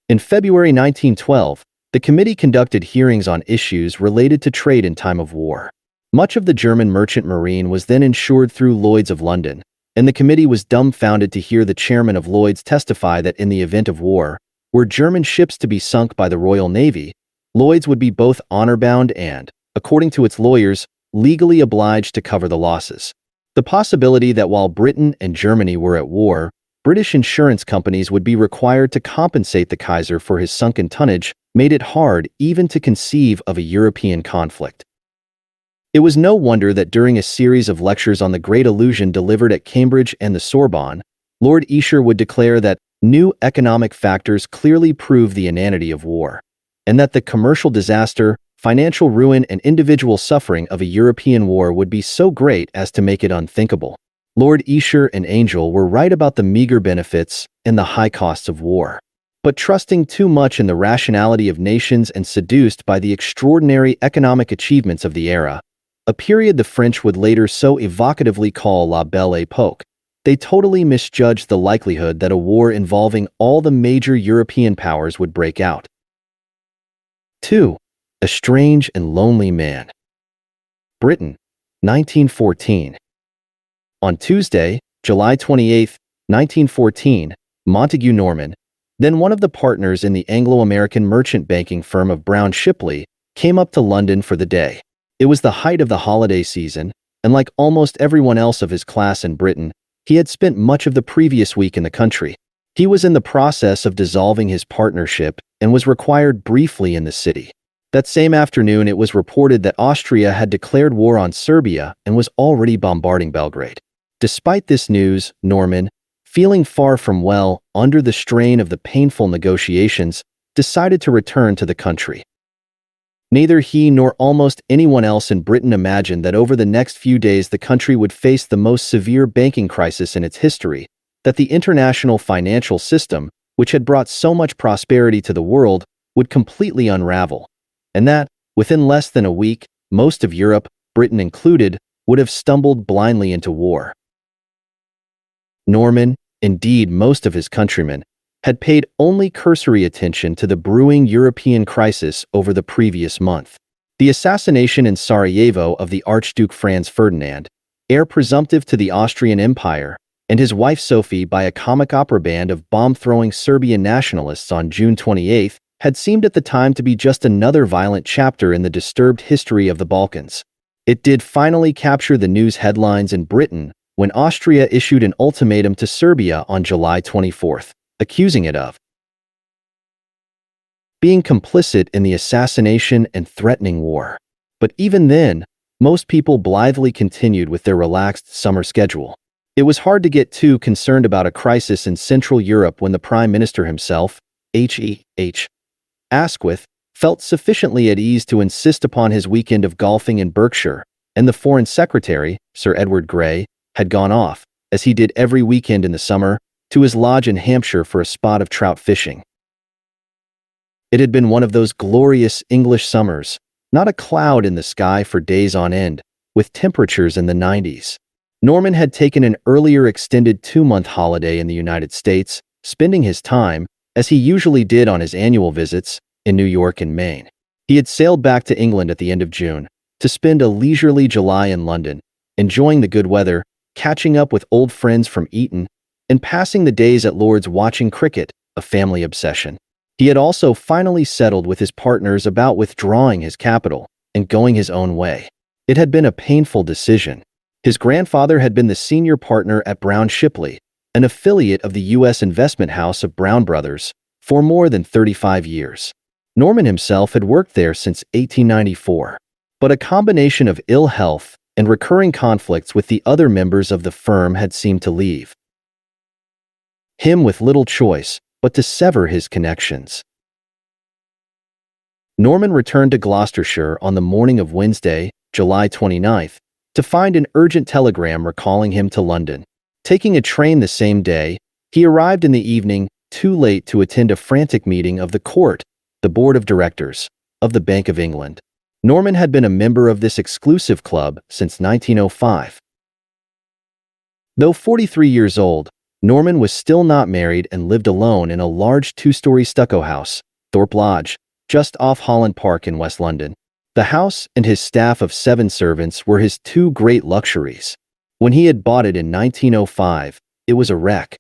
In February 1912, the committee conducted hearings on issues related to trade in time of war. Much of the German merchant marine was then insured through Lloyd's of London, and the committee was dumbfounded to hear the chairman of Lloyd's testify that in the event of war, were German ships to be sunk by the Royal Navy, Lloyd's would be both honor-bound and, according to its lawyers, legally obliged to cover the losses. The possibility that while Britain and Germany were at war, British insurance companies would be required to compensate the Kaiser for his sunken tonnage made it hard even to conceive of a European conflict. It was no wonder that during a series of lectures on the Great Illusion delivered at Cambridge and the Sorbonne, Lord Esher would declare that new economic factors clearly prove the inanity of war, and that the commercial disaster, financial ruin, and individual suffering of a European war would be so great as to make it unthinkable. Lord Esher and Angel were right about the meager benefits and the high costs of war. But trusting too much in the rationality of nations and seduced by the extraordinary economic achievements of the era, a period the French would later so evocatively call La Belle Époque, they totally misjudged the likelihood that a war involving all the major European powers would break out. 2. A strange and lonely man. Britain, 1914. On Tuesday, July 28, 1914, Montague Norman, then one of the partners in the Anglo-American merchant banking firm of Brown Shipley, came up to London for the day. It was the height of the holiday season, and like almost everyone else of his class in Britain, he had spent much of the previous week in the country. He was in the process of dissolving his partnership and was required briefly in the city. That same afternoon, it was reported that Austria had declared war on Serbia and was already bombarding Belgrade. Despite this news, Norman, feeling far from well under the strain of the painful negotiations, decided to return to the country. Neither he nor almost anyone else in Britain imagined that over the next few days the country would face the most severe banking crisis in its history, that the international financial system, which had brought so much prosperity to the world, would completely unravel, and that, within less than a week, most of Europe, Britain included, would have stumbled blindly into war. Norman, indeed most of his countrymen, had paid only cursory attention to the brewing European crisis over the previous month. The assassination in Sarajevo of the Archduke Franz Ferdinand, heir presumptive to the Austrian Empire, and his wife Sophie by a comic opera band of bomb-throwing Serbian nationalists on June 28, had seemed at the time to be just another violent chapter in the disturbed history of the Balkans. It did finally capture the news headlines in Britain when Austria issued an ultimatum to Serbia on July 24, accusing it of being complicit in the assassination and threatening war. But even then, most people blithely continued with their relaxed summer schedule. It was hard to get too concerned about a crisis in Central Europe when the Prime Minister himself, H.E.H. Asquith, felt sufficiently at ease to insist upon his weekend of golfing in Berkshire, and the Foreign Secretary, Sir Edward Grey, had gone off, as he did every weekend in the summer, to his lodge in Hampshire for a spot of trout fishing. It had been one of those glorious English summers, not a cloud in the sky for days on end, with temperatures in the 90s. Norman had taken an earlier extended 2-month holiday in the United States, spending his time, as he usually did on his annual visits, in New York and Maine. He had sailed back to England at the end of June, to spend a leisurely July in London, enjoying the good weather, catching up with old friends from Eton, and passing the days at Lord's watching cricket, a family obsession. He had also finally settled with his partners about withdrawing his capital and going his own way. It had been a painful decision. His grandfather had been the senior partner at Brown Shipley, an affiliate of the U.S. investment house of Brown Brothers, for more than 35 years. Norman himself had worked there since 1894. But a combination of ill health and recurring conflicts with the other members of the firm had seemed to leave him with little choice but to sever his connections. Norman returned to Gloucestershire on the morning of Wednesday, July 29, to find an urgent telegram recalling him to London. Taking a train the same day, he arrived in the evening, too late to attend a frantic meeting of the court, the board of directors, of the Bank of England. Norman had been a member of this exclusive club since 1905. Though 43 years old, Norman was still not married and lived alone in a large 2-story stucco house, Thorpe Lodge, just off Holland Park in West London. The house and his staff of 7 servants were his 2 great luxuries. When he had bought it in 1905, it was a wreck.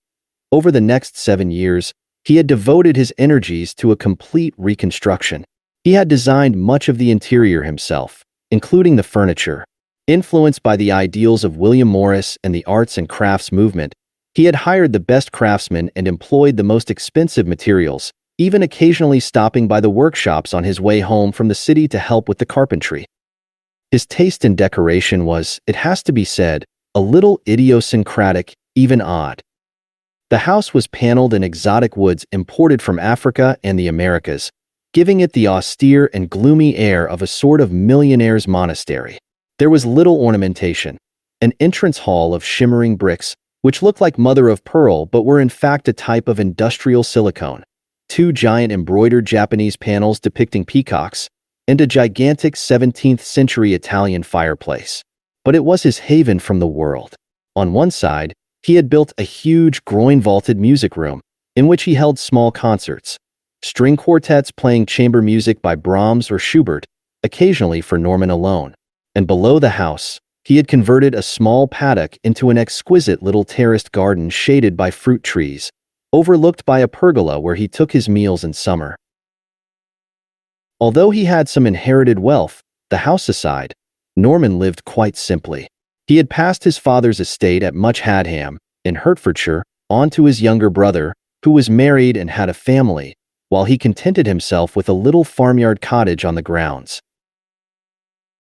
Over the next 7 years, he had devoted his energies to a complete reconstruction. He had designed much of the interior himself, including the furniture. Influenced by the ideals of William Morris and the arts and crafts movement, he had hired the best craftsmen and employed the most expensive materials, even occasionally stopping by the workshops on his way home from the city to help with the carpentry. His taste in decoration was, it has to be said, a little idiosyncratic, even odd. The house was paneled in exotic woods imported from Africa and the Americas, giving it the austere and gloomy air of a sort of millionaire's monastery. There was little ornamentation. An entrance hall of shimmering bricks, which looked like mother-of-pearl but were in fact a type of industrial silicone, 2 giant embroidered Japanese panels depicting peacocks, and a gigantic 17th-century Italian fireplace. But it was his haven from the world. On one side, he had built a huge groin-vaulted music room, in which he held small concerts, string quartets playing chamber music by Brahms or Schubert, occasionally for Norman alone. And below the house, he had converted a small paddock into an exquisite little terraced garden shaded by fruit trees, overlooked by a pergola where he took his meals in summer. Although he had some inherited wealth, the house aside, Norman lived quite simply. He had passed his father's estate at Much Hadham, in Hertfordshire, on to his younger brother, who was married and had a family, while he contented himself with a little farmyard cottage on the grounds.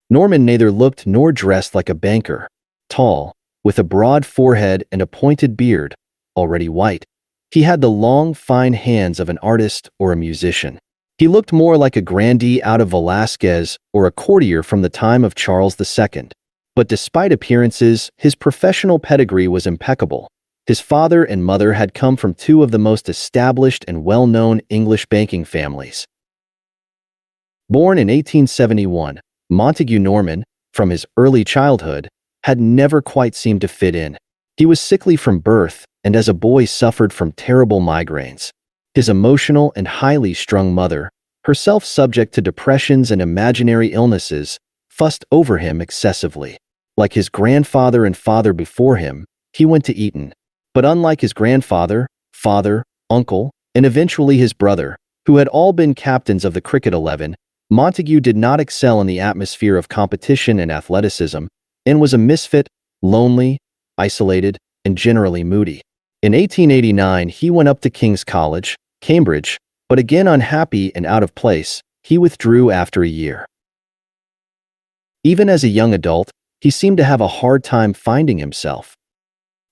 Norman neither looked nor dressed like a banker. Tall, with a broad forehead and a pointed beard, already white, he had the long, fine hands of an artist or a musician. He looked more like a grandee out of Velázquez or a courtier from the time of Charles II. But despite appearances, his professional pedigree was impeccable. His father and mother had come from 2 of the most established and well-known English banking families. Born in 1871, Montague Norman, from his early childhood, had never quite seemed to fit in. He was sickly from birth, and as a boy suffered from terrible migraines. His emotional and highly strung mother, herself subject to depressions and imaginary illnesses, fussed over him excessively. Like his grandfather and father before him, he went to Eton. But unlike his grandfather, father, uncle, and eventually his brother, who had all been captains of the cricket 11, Montague did not excel in the atmosphere of competition and athleticism, and was a misfit, lonely, isolated, and generally moody. In 1889, he went up to King's College, Cambridge, but again unhappy and out of place, he withdrew after a year. Even as a young adult, he seemed to have a hard time finding himself.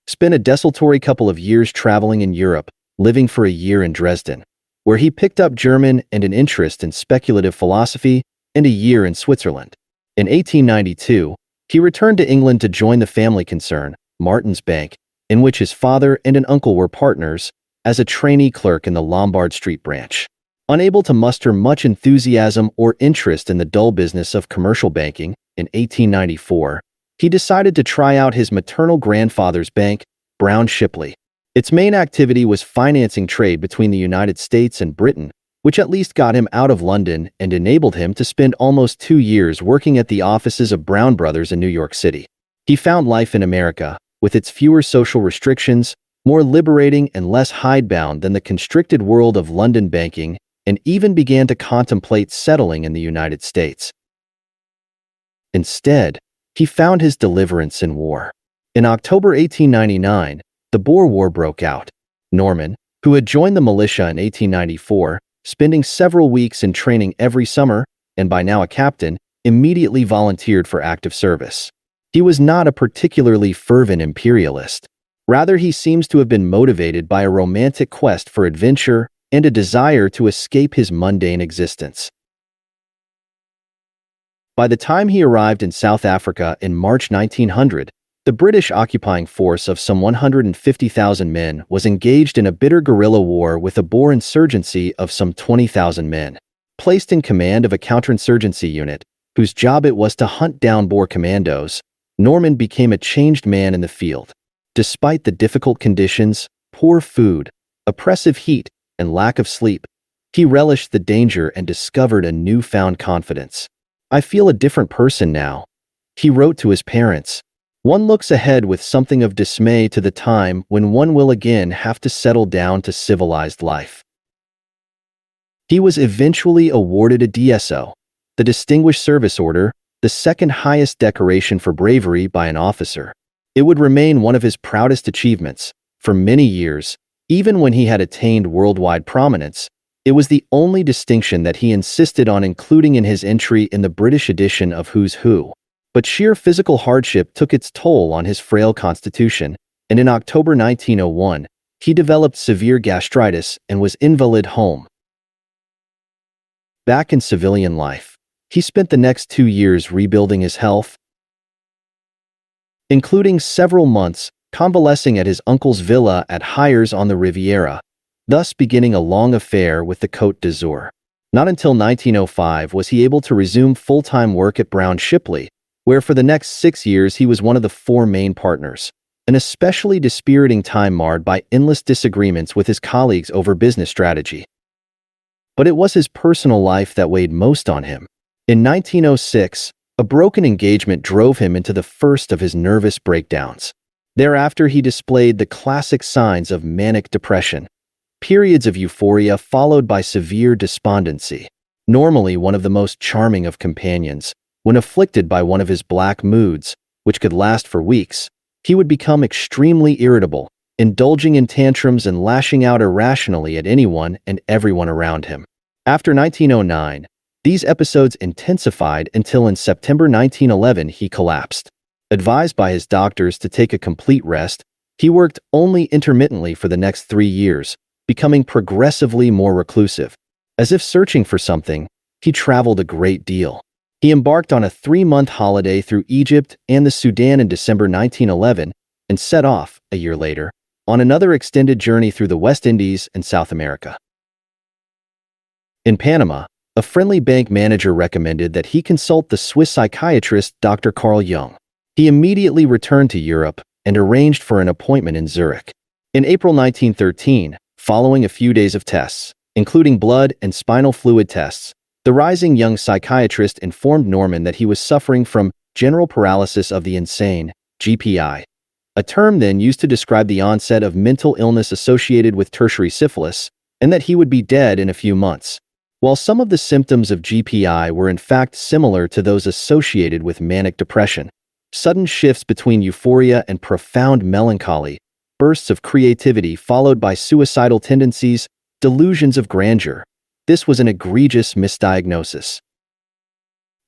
Spent a desultory couple of years traveling in Europe, living for a year in Dresden, where he picked up German and an interest in speculative philosophy, and a year in Switzerland. In 1892, he returned to England to join the family concern, Martin's Bank, in which his father and an uncle were partners, as a trainee clerk in the Lombard Street branch. Unable to muster much enthusiasm or interest in the dull business of commercial banking, in 1894, he decided to try out his maternal grandfather's bank, Brown Shipley. Its main activity was financing trade between the United States and Britain, which at least got him out of London and enabled him to spend almost 2 years working at the offices of Brown Brothers in New York City. He found life in America, with its fewer social restrictions, more liberating and less hidebound than the constricted world of London banking, and even began to contemplate settling in the United States. Instead, he found his deliverance in war. In October 1899, the Boer War broke out. Norman, who had joined the militia in 1894, spending several weeks in training every summer, and by now a captain, immediately volunteered for active service. He was not a particularly fervent imperialist. Rather, he seems to have been motivated by a romantic quest for adventure and a desire to escape his mundane existence. By the time he arrived in South Africa in March 1900, the British occupying force of some 150,000 men was engaged in a bitter guerrilla war with a Boer insurgency of some 20,000 men. Placed in command of a counterinsurgency unit, whose job it was to hunt down Boer commandos, Norman became a changed man in the field. Despite the difficult conditions, poor food, oppressive heat, and lack of sleep, he relished the danger and discovered a newfound confidence. "I feel a different person now," he wrote to his parents. "One looks ahead with something of dismay to the time when one will again have to settle down to civilized life." He was eventually awarded a DSO, the Distinguished Service Order, the second highest decoration for bravery by an officer. It would remain one of his proudest achievements. For many years, even when he had attained worldwide prominence, it was the only distinction that he insisted on including in his entry in the British edition of Who's Who. But sheer physical hardship took its toll on his frail constitution, and in October 1901, he developed severe gastritis and was invalid home. Back in civilian life, he spent the next 2 years rebuilding his health, including several months convalescing at his uncle's villa at Hyères on the Riviera, thus beginning a long affair with the Côte d'Azur. Not until 1905 was he able to resume full-time work at Brown Shipley, where for the next 6 years he was one of the 4 main partners, an especially dispiriting time marred by endless disagreements with his colleagues over business strategy. But it was his personal life that weighed most on him. In 1906, a broken engagement drove him into the first of his nervous breakdowns. Thereafter, he displayed the classic signs of manic depression, periods of euphoria followed by severe despondency. Normally one of the most charming of companions, when afflicted by one of his black moods, which could last for weeks, he would become extremely irritable, indulging in tantrums and lashing out irrationally at anyone and everyone around him. After 1909, these episodes intensified until in September 1911 he collapsed. Advised by his doctors to take a complete rest, he worked only intermittently for the next 3 years, becoming progressively more reclusive. As if searching for something, he traveled a great deal. He embarked on a 3-month holiday through Egypt and the Sudan in December 1911 and set off, a year later, on another extended journey through the West Indies and South America. In Panama, a friendly bank manager recommended that he consult the Swiss psychiatrist Dr. Carl Jung. He immediately returned to Europe and arranged for an appointment in Zurich. In April 1913, following a few days of tests, including blood and spinal fluid tests, the rising young psychiatrist informed Norman that he was suffering from general paralysis of the insane, GPI, a term then used to describe the onset of mental illness associated with tertiary syphilis, and that he would be dead in a few months. While some of the symptoms of GPI were in fact similar to those associated with manic depression, sudden shifts between euphoria and profound melancholy, bursts of creativity followed by suicidal tendencies, delusions of grandeur. This was an egregious misdiagnosis.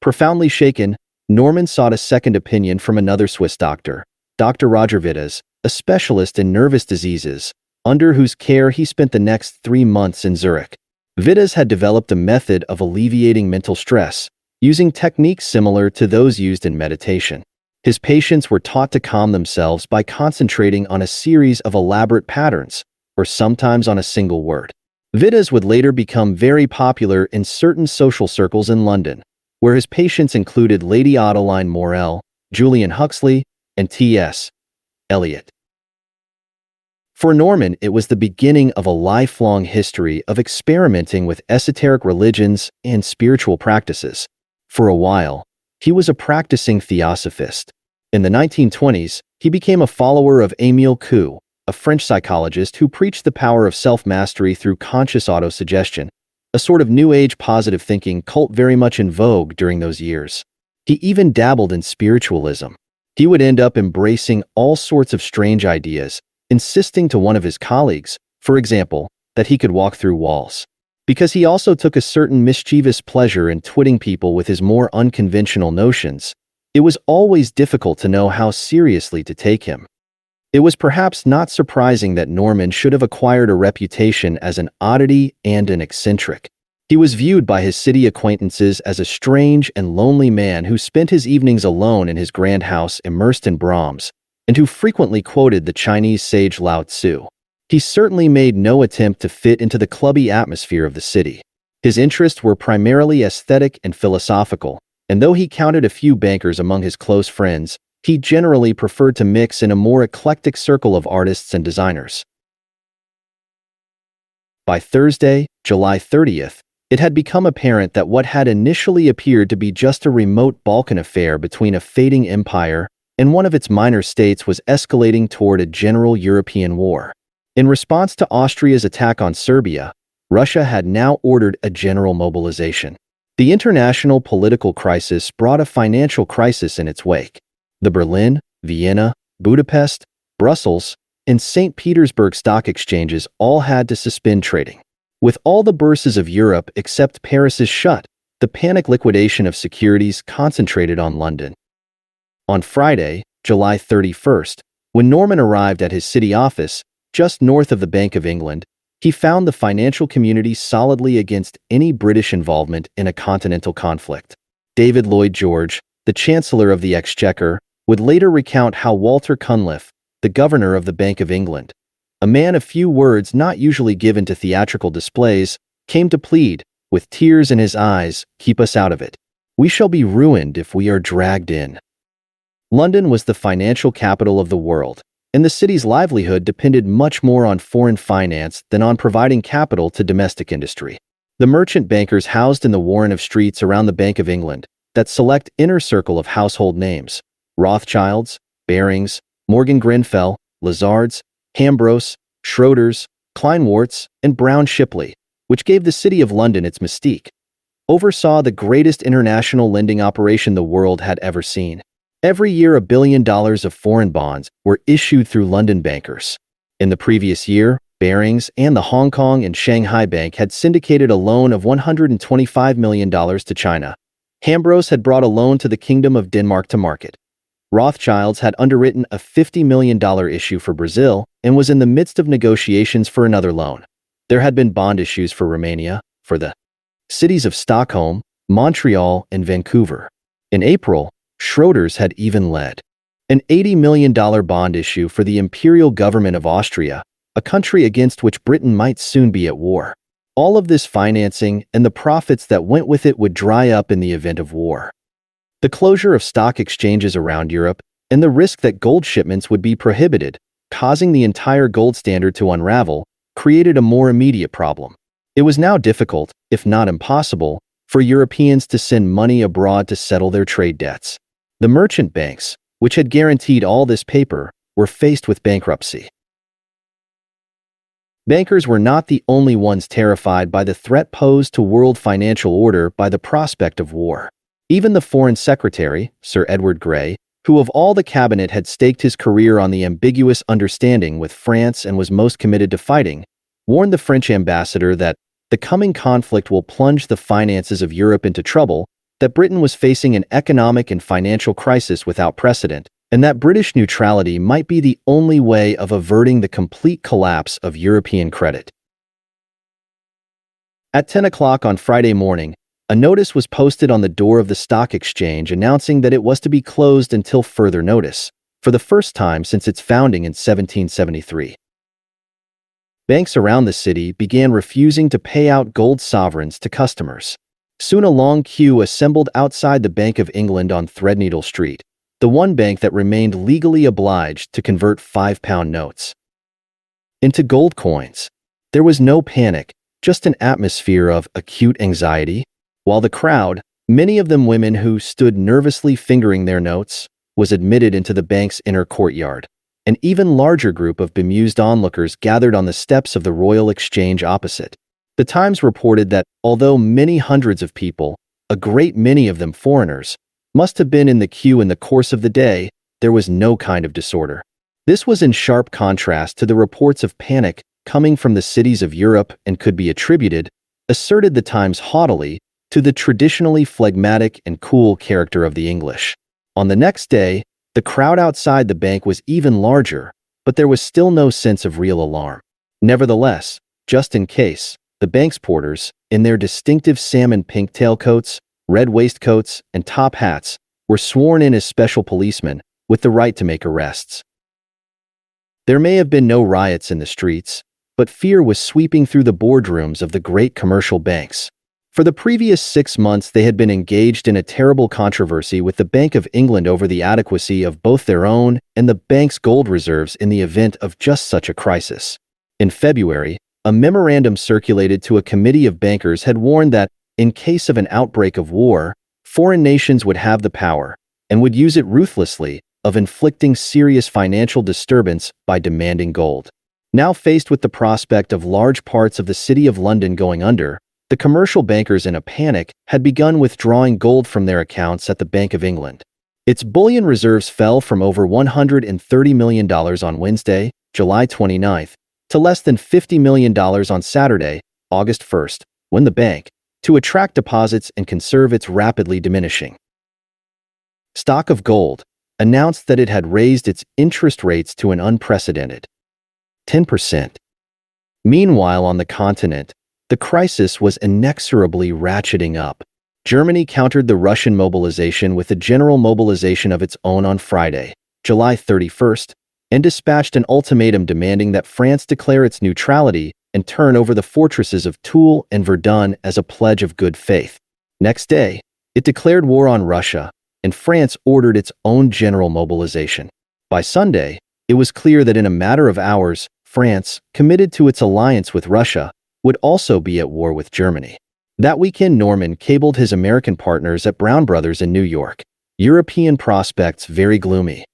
Profoundly shaken, Norman sought a second opinion from another Swiss doctor, Dr. Roger Vittes, a specialist in nervous diseases, under whose care he spent the next 3 months in Zurich. Vittes had developed a method of alleviating mental stress, using techniques similar to those used in meditation. His patients were taught to calm themselves by concentrating on a series of elaborate patterns, or sometimes on a single word. Vittes would later become very popular in certain social circles in London, where his patients included Lady Adeline Morel, Julian Huxley, and T.S. Eliot. For Norman, it was the beginning of a lifelong history of experimenting with esoteric religions and spiritual practices. For a while, he was a practicing theosophist. In the 1920s, he became a follower of Émile Coué, a French psychologist who preached the power of self-mastery through conscious autosuggestion, a sort of New Age positive thinking cult very much in vogue during those years. He even dabbled in spiritualism. He would end up embracing all sorts of strange ideas, insisting to one of his colleagues, for example, that he could walk through walls. Because he also took a certain mischievous pleasure in twitting people with his more unconventional notions, it was always difficult to know how seriously to take him. It was perhaps not surprising that Norman should have acquired a reputation as an oddity and an eccentric. He was viewed by his city acquaintances as a strange and lonely man who spent his evenings alone in his grand house immersed in Brahms, and who frequently quoted the Chinese sage Lao Tzu. He certainly made no attempt to fit into the clubby atmosphere of the city. His interests were primarily aesthetic and philosophical, and though he counted a few bankers among his close friends, he generally preferred to mix in a more eclectic circle of artists and designers. By Thursday, July 30th, it had become apparent that what had initially appeared to be just a remote Balkan affair between a fading empire and one of its minor states was escalating toward a general European war. In response to Austria's attack on Serbia, Russia had now ordered a general mobilization. The international political crisis brought a financial crisis in its wake. The Berlin, Vienna, Budapest, Brussels, and St. Petersburg stock exchanges all had to suspend trading. With all the bourses of Europe except Paris's shut, the panic liquidation of securities concentrated on London. On Friday, July 31st, when Norman arrived at his city office, just north of the Bank of England, he found the financial community solidly against any British involvement in a continental conflict. David Lloyd George, the Chancellor of the Exchequer, would later recount how Walter Cunliffe, the Governor of the Bank of England, a man of few words not usually given to theatrical displays, came to plead, with tears in his eyes, "Keep us out of it. We shall be ruined if we are dragged in." London was the financial capital of the world, and the city's livelihood depended much more on foreign finance than on providing capital to domestic industry. The merchant bankers housed in the warren of streets around the Bank of England, that select inner circle of household names, Rothschilds, Barings, Morgan Grenfell, Lazards, Hambros, Schroders, Kleinwarts, and Brown Shipley, which gave the City of London its mystique, oversaw the greatest international lending operation the world had ever seen. Every year $1 billion of foreign bonds were issued through London bankers. In the previous year, Barings and the Hong Kong and Shanghai Bank had syndicated a loan of $125 million to China. Hambros had brought a loan to the Kingdom of Denmark to market. Rothschilds had underwritten a $50 million issue for Brazil and was in the midst of negotiations for another loan. There had been bond issues for Romania, for the cities of Stockholm, Montreal, and Vancouver. In April, Schroders had even led an $80 million bond issue for the imperial government of Austria, a country against which Britain might soon be at war. All of this financing and the profits that went with it would dry up in the event of war. The closure of stock exchanges around Europe and the risk that gold shipments would be prohibited, causing the entire gold standard to unravel, created a more immediate problem. It was now difficult, if not impossible, for Europeans to send money abroad to settle their trade debts. The merchant banks, which had guaranteed all this paper, were faced with bankruptcy. Bankers were not the only ones terrified by the threat posed to world financial order by the prospect of war. Even the Foreign Secretary, Sir Edward Grey, who of all the cabinet had staked his career on the ambiguous understanding with France and was most committed to fighting, warned the French ambassador that the coming conflict will plunge the finances of Europe into trouble, that Britain was facing an economic and financial crisis without precedent, and that British neutrality might be the only way of averting the complete collapse of European credit. At 10 o'clock on Friday morning, a notice was posted on the door of the stock exchange announcing that it was to be closed until further notice, for the first time since its founding in 1773. Banks around the city began refusing to pay out gold sovereigns to customers. Soon a long queue assembled outside the Bank of England on Threadneedle Street, the one bank that remained legally obliged to convert £5 notes into gold coins. There was no panic, just an atmosphere of acute anxiety, while the crowd, many of them women who stood nervously fingering their notes, was admitted into the bank's inner courtyard. An even larger group of bemused onlookers gathered on the steps of the Royal Exchange opposite. The Times reported that, although many hundreds of people, a great many of them foreigners, must have been in the queue in the course of the day, there was no kind of disorder. This was in sharp contrast to the reports of panic coming from the cities of Europe and could be attributed, asserted the Times haughtily, to the traditionally phlegmatic and cool character of the English. On the next day, the crowd outside the bank was even larger, but there was still no sense of real alarm. Nevertheless, just in case, the bank's porters, in their distinctive salmon pink tailcoats, red waistcoats, and top hats, were sworn in as special policemen with the right to make arrests. There may have been no riots in the streets, but fear was sweeping through the boardrooms of the great commercial banks. For the previous 6 months, they had been engaged in a terrible controversy with the Bank of England over the adequacy of both their own and the bank's gold reserves in the event of just such a crisis. In February, a memorandum circulated to a committee of bankers had warned that, in case of an outbreak of war, foreign nations would have the power, and would use it ruthlessly, of inflicting serious financial disturbance by demanding gold. Now faced with the prospect of large parts of the City of London going under, the commercial bankers, in a panic, had begun withdrawing gold from their accounts at the Bank of England. Its bullion reserves fell from over $130 million on Wednesday, July 29th, to less than $50 million on Saturday, August 1st, when the bank, to attract deposits and conserve its rapidly diminishing stock of gold, announced that it had raised its interest rates to an unprecedented 10%. Meanwhile, on the continent, the crisis was inexorably ratcheting up. Germany countered the Russian mobilization with a general mobilization of its own on Friday, July 31st, and dispatched an ultimatum demanding that France declare its neutrality and turn over the fortresses of Toul and Verdun as a pledge of good faith. Next day, it declared war on Russia, and France ordered its own general mobilization. By Sunday, it was clear that in a matter of hours, France, committed to its alliance with Russia, would also be at war with Germany. That weekend, Norman cabled his American partners at Brown Brothers in New York. European prospects very gloomy.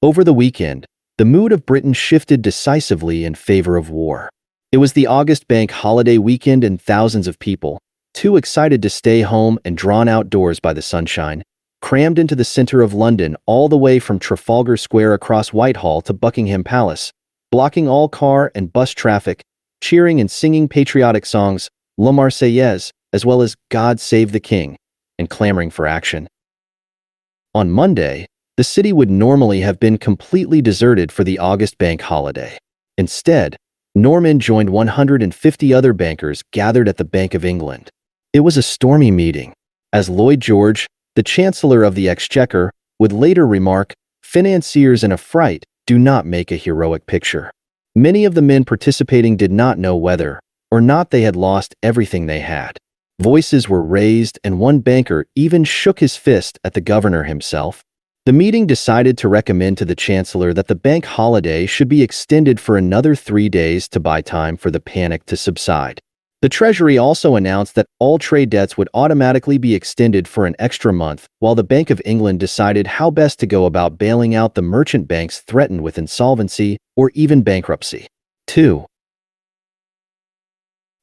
Over the weekend, the mood of Britain shifted decisively in favor of war. It was the August bank holiday weekend, and thousands of people, too excited to stay home and drawn outdoors by the sunshine, crammed into the center of London, all the way from Trafalgar Square across Whitehall to Buckingham Palace, blocking all car and bus traffic, cheering and singing patriotic songs, La Marseillaise, as well as God Save the King, and clamoring for action. On Monday, the city would normally have been completely deserted for the August bank holiday. Instead, Norman joined 150 other bankers gathered at the Bank of England. It was a stormy meeting. As Lloyd George, the Chancellor of the Exchequer, would later remark, "Financiers in a fright do not make a heroic picture." Many of the men participating did not know whether or not they had lost everything they had. Voices were raised, and one banker even shook his fist at the governor himself. The meeting decided to recommend to the Chancellor that the bank holiday should be extended for another 3 days to buy time for the panic to subside. The Treasury also announced that all trade debts would automatically be extended for an extra month, while the Bank of England decided how best to go about bailing out the merchant banks threatened with insolvency or even bankruptcy. 2.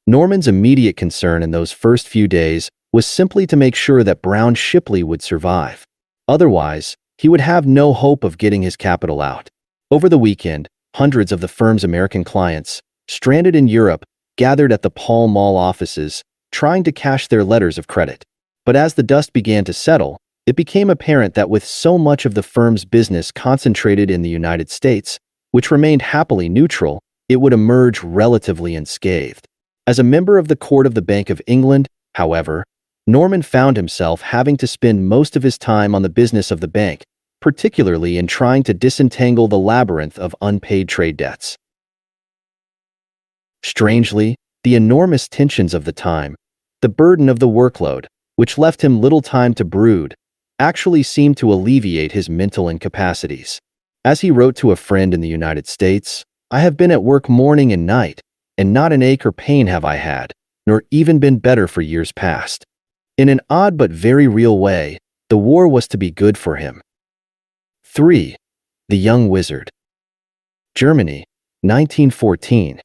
Norman's immediate concern in those first few days was simply to make sure that Brown Shipley would survive. Otherwise, he would have no hope of getting his capital out. Over the weekend, hundreds of the firm's American clients, stranded in Europe, gathered at the Pall Mall offices, trying to cash their letters of credit. But as the dust began to settle, it became apparent that with so much of the firm's business concentrated in the United States, which remained happily neutral, it would emerge relatively unscathed. As a member of the Court of the Bank of England, however, Norman found himself having to spend most of his time on the business of the bank, particularly in trying to disentangle the labyrinth of unpaid trade debts. Strangely, the enormous tensions of the time, the burden of the workload, which left him little time to brood, actually seemed to alleviate his mental incapacities. As he wrote to a friend in the United States, "I have been at work morning and night, and not an ache or pain have I had, nor even been better for years past." In an odd but very real way, the war was to be good for him. 3. The Young Wizard. Germany, 1914.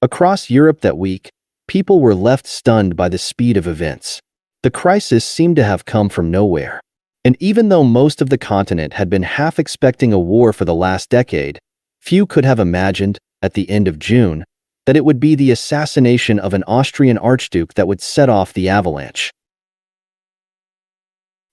Across Europe that week, people were left stunned by the speed of events. The crisis seemed to have come from nowhere. And even though most of the continent had been half expecting a war for the last decade, few could have imagined, at the end of June, that it would be the assassination of an Austrian archduke that would set off the avalanche.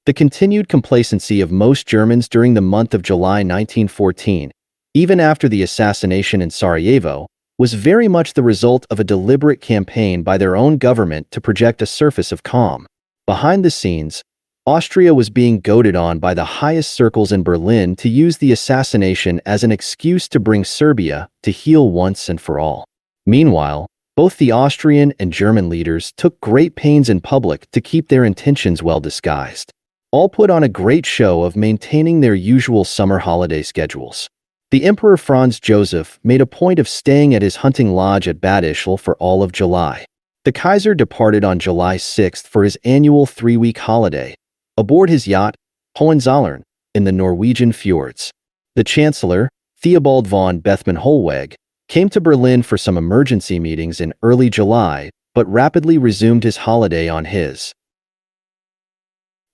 The continued complacency of most Germans during the month of July 1914, even after the assassination in Sarajevo, was very much the result of a deliberate campaign by their own government to project a surface of calm. Behind the scenes, Austria was being goaded on by the highest circles in Berlin to use the assassination as an excuse to bring Serbia to heel once and for all. Meanwhile, both the Austrian and German leaders took great pains in public to keep their intentions well disguised. All put on a great show of maintaining their usual summer holiday schedules. The Emperor Franz Joseph made a point of staying at his hunting lodge at Bad Ischl for all of July. The Kaiser departed on July 6th for his annual 3-week holiday, aboard his yacht, Hohenzollern, in the Norwegian fjords. The Chancellor, Theobald von Bethmann-Hollweg, came to Berlin for some emergency meetings in early July, but rapidly resumed his holiday on his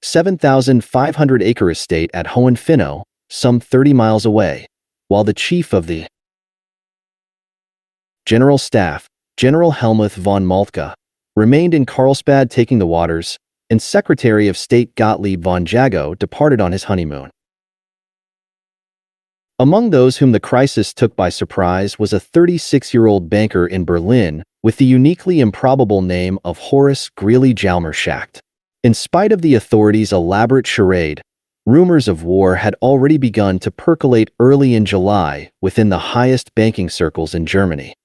7,500-acre estate at Hohenfinau, some 30 miles away, while the Chief of the General Staff, General Helmuth von Moltke, remained in Carlsbad taking the waters, and Secretary of State Gottlieb von Jagow departed on his honeymoon. Among those whom the crisis took by surprise was a 36-year-old banker in Berlin with the uniquely improbable name of Horace Greeley Schacht. In spite of the authorities' elaborate charade, rumors of war had already begun to percolate early in July within the highest banking circles in Germany.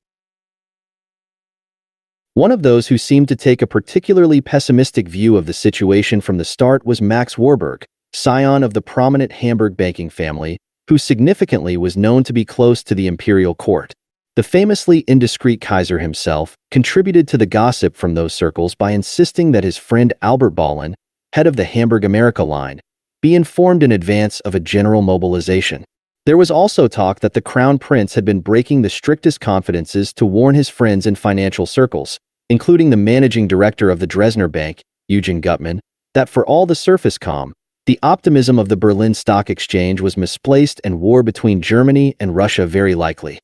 One of those who seemed to take a particularly pessimistic view of the situation from the start was Max Warburg, scion of the prominent Hamburg banking family, who significantly was known to be close to the imperial court. The famously indiscreet Kaiser himself contributed to the gossip from those circles by insisting that his friend Albert Bohlen, head of the Hamburg America line, be informed in advance of a general mobilization. There was also talk that the Crown Prince had been breaking the strictest confidences to warn his friends in financial circles, including the managing director of the Dresdner Bank, Eugen Gutmann, that for all the surface calm, the optimism of the Berlin Stock Exchange was misplaced and war between Germany and Russia very likely.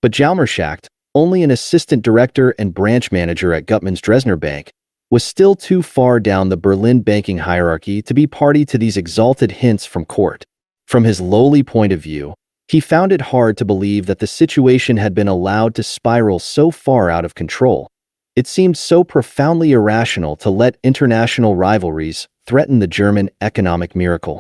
But Schacht, only an assistant director and branch manager at Gutmann's Dresdner Bank, was still too far down the Berlin banking hierarchy to be party to these exalted hints from court. From his lowly point of view, he found it hard to believe that the situation had been allowed to spiral so far out of control. It seemed so profoundly irrational to let international rivalries threaten the German economic miracle.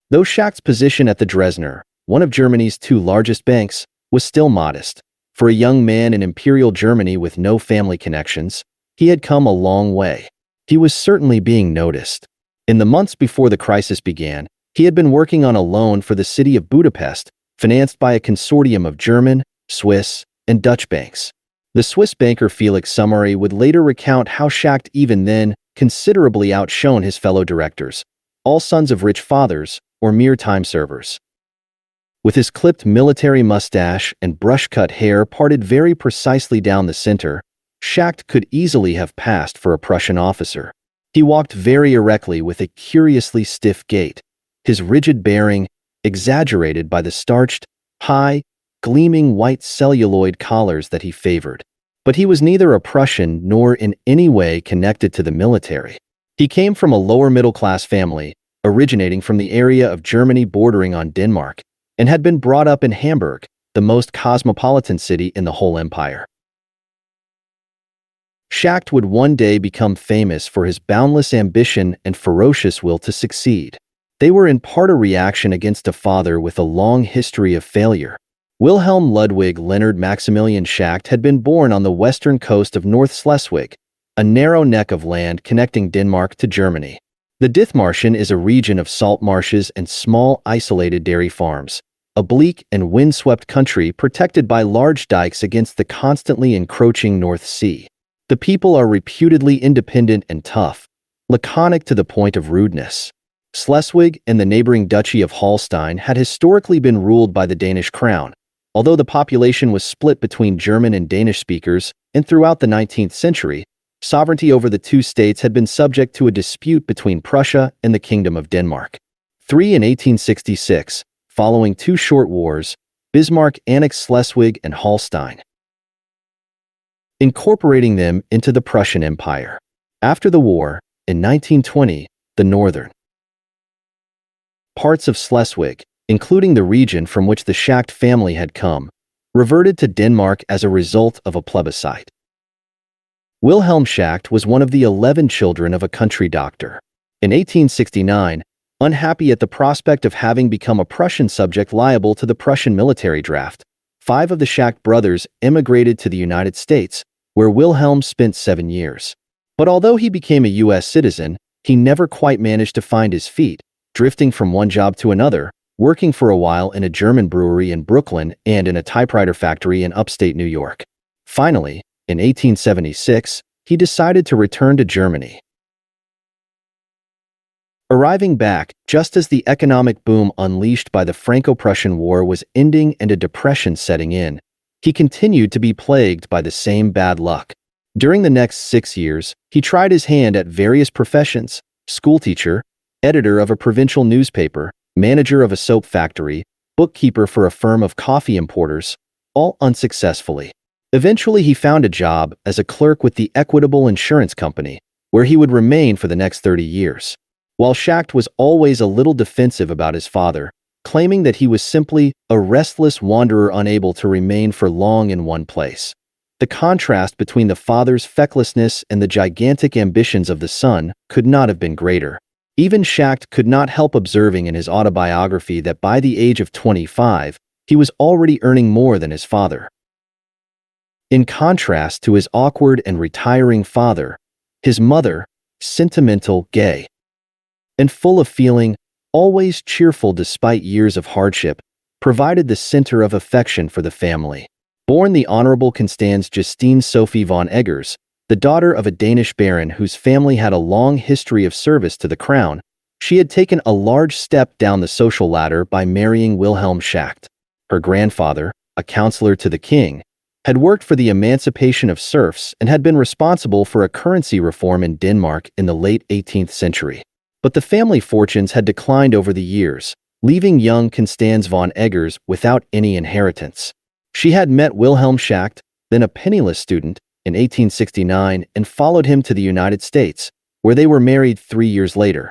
Though Schacht's position at the Dresdner, one of Germany's two largest banks, was still modest, for a young man in Imperial Germany with no family connections, he had come a long way. He was certainly being noticed. In the months before the crisis began, he had been working on a loan for the city of Budapest, financed by a consortium of German, Swiss, and Dutch banks. The Swiss banker Felix Summary would later recount how Schacht even then considerably outshone his fellow directors, all sons of rich fathers or mere time servers. With his clipped military mustache and brush-cut hair parted very precisely down the center, Schacht could easily have passed for a Prussian officer. He walked very erectly with a curiously stiff gait, his rigid bearing exaggerated by the starched, high, gleaming white celluloid collars that he favored. But he was neither a Prussian nor in any way connected to the military. He came from a lower middle-class family, originating from the area of Germany bordering on Denmark, and had been brought up in Hamburg, the most cosmopolitan city in the whole empire. Schacht would one day become famous for his boundless ambition and ferocious will to succeed. They were in part a reaction against a father with a long history of failure. Wilhelm Ludwig Leonard Maximilian Schacht had been born on the western coast of North Schleswig, a narrow neck of land connecting Denmark to Germany. The Dithmarschen is a region of salt marshes and small isolated dairy farms, a bleak and windswept country protected by large dikes against the constantly encroaching North Sea. The people are reputedly independent and tough, laconic to the point of rudeness. Schleswig and the neighboring Duchy of Holstein had historically been ruled by the Danish crown, although the population was split between German and Danish speakers, and throughout the 19th century, sovereignty over the two states had been subject to a dispute between Prussia and the Kingdom of Denmark. In 1866, following two short wars, Bismarck annexed Schleswig and Holstein, incorporating them into the Prussian Empire. After the war, in 1920, the northern parts of Schleswig, including the region from which the Schacht family had come, reverted to Denmark as a result of a plebiscite. Wilhelm Schacht was one of the 11 children of a country doctor. In 1869, unhappy at the prospect of having become a Prussian subject liable to the Prussian military draft, 5 of the Schacht brothers emigrated to the United States, where Wilhelm spent 7 years. But although he became a U.S. citizen, he never quite managed to find his feet, drifting from one job to another, working for a while in a German brewery in Brooklyn and in a typewriter factory in upstate New York. Finally, in 1876, he decided to return to Germany. Arriving back just as the economic boom unleashed by the Franco-Prussian War was ending and a depression setting in, he continued to be plagued by the same bad luck. During the next 6 years, he tried his hand at various professions: schoolteacher, editor of a provincial newspaper, manager of a soap factory, bookkeeper for a firm of coffee importers, all unsuccessfully. Eventually, he found a job as a clerk with the Equitable Insurance Company, where he would remain for the next 30 years. While Schacht was always a little defensive about his father, claiming that he was simply a restless wanderer unable to remain for long in one place. The contrast between the father's fecklessness and the gigantic ambitions of the son could not have been greater. Even Schacht could not help observing in his autobiography that by the age of 25, he was already earning more than his father. In contrast to his awkward and retiring father, his mother, sentimental, gay, and full of feeling, always cheerful despite years of hardship, provided the center of affection for the family. Born the Honorable Constance Justine Sophie von Eggers, the daughter of a Danish baron whose family had a long history of service to the crown, she had taken a large step down the social ladder by marrying Wilhelm Schacht. Her grandfather, a counselor to the king, had worked for the emancipation of serfs and had been responsible for a currency reform in Denmark in the late 18th century. But the family fortunes had declined over the years, leaving young Constance von Eggers without any inheritance. She had met Wilhelm Schacht, then a penniless student, in 1869 and followed him to the United States, where they were married 3 years later.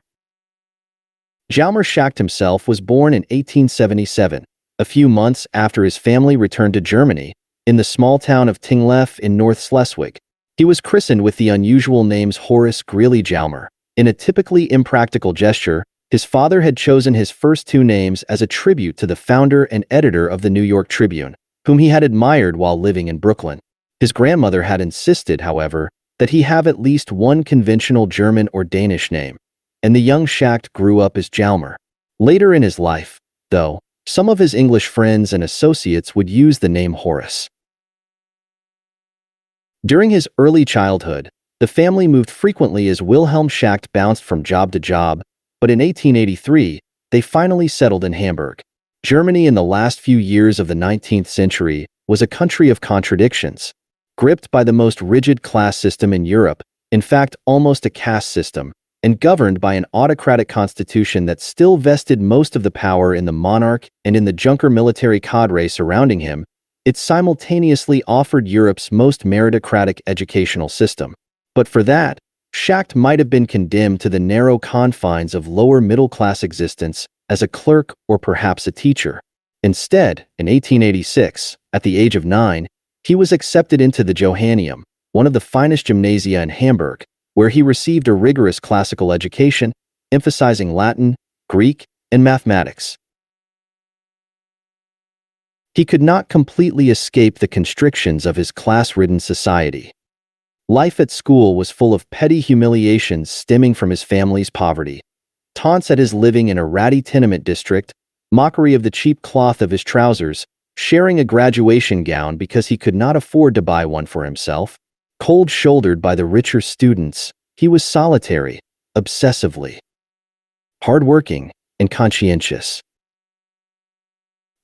Hjalmar Schacht himself was born in 1877, a few months after his family returned to Germany, in the small town of Tinglev in North Schleswig. He was christened with the unusual names Horace Greeley Hjalmar. In a typically impractical gesture, his father had chosen his first two names as a tribute to the founder and editor of the New York Tribune, whom he had admired while living in Brooklyn. His grandmother had insisted, however, that he have at least one conventional German or Danish name, and the young Schacht grew up as Hjalmar. Later in his life, though, some of his English friends and associates would use the name Horace. During his early childhood, the family moved frequently as Wilhelm Schacht bounced from job to job, but in 1883, they finally settled in Hamburg. Germany in the last few years of the 19th century was a country of contradictions. Gripped by the most rigid class system in Europe, in fact almost a caste system, and governed by an autocratic constitution that still vested most of the power in the monarch and in the Junker military cadre surrounding him, it simultaneously offered Europe's most meritocratic educational system. But for that, Schacht might have been condemned to the narrow confines of lower middle-class existence as a clerk or perhaps a teacher. Instead, in 1886, at the age of 9, he was accepted into the Johanneum, one of the finest gymnasia in Hamburg, where he received a rigorous classical education, emphasizing Latin, Greek, and mathematics. He could not completely escape the constrictions of his class-ridden society. Life at school was full of petty humiliations stemming from his family's poverty, taunts at his living in a ratty tenement district, mockery of the cheap cloth of his trousers, sharing a graduation gown because he could not afford to buy one for himself. Cold-shouldered by the richer students, he was solitary, obsessively hard-working, and conscientious.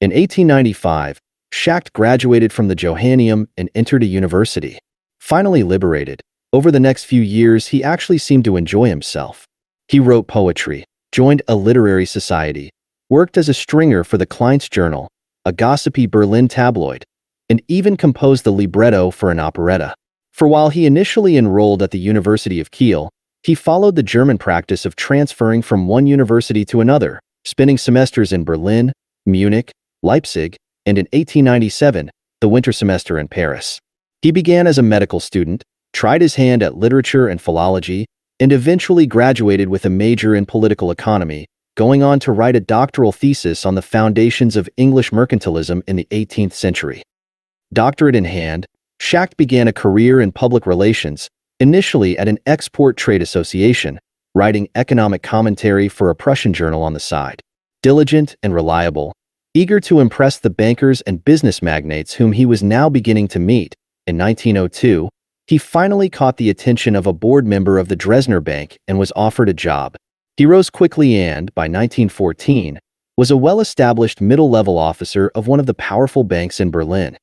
In 1895, Schacht graduated from the Johanneum and entered a university. Finally liberated, over the next few years he actually seemed to enjoy himself. He wrote poetry, joined a literary society, worked as a stringer for the Kleinst Journal, a gossipy Berlin tabloid, and even composed the libretto for an operetta. For while he initially enrolled at the University of Kiel, he followed the German practice of transferring from one university to another, spending semesters in Berlin, Munich, Leipzig, and in 1897, the winter semester in Paris. He began as a medical student, tried his hand at literature and philology, and eventually graduated with a major in political economy, going on to write a doctoral thesis on the foundations of English mercantilism in the 18th century. Doctorate in hand, Schacht began a career in public relations, initially at an export trade association, writing economic commentary for a Prussian journal on the side. Diligent and reliable, eager to impress the bankers and business magnates whom he was now beginning to meet, in 1902, he finally caught the attention of a board member of the Dresdner Bank and was offered a job. He rose quickly and, by 1914, was a well-established middle-level officer of one of the powerful banks in Berlin.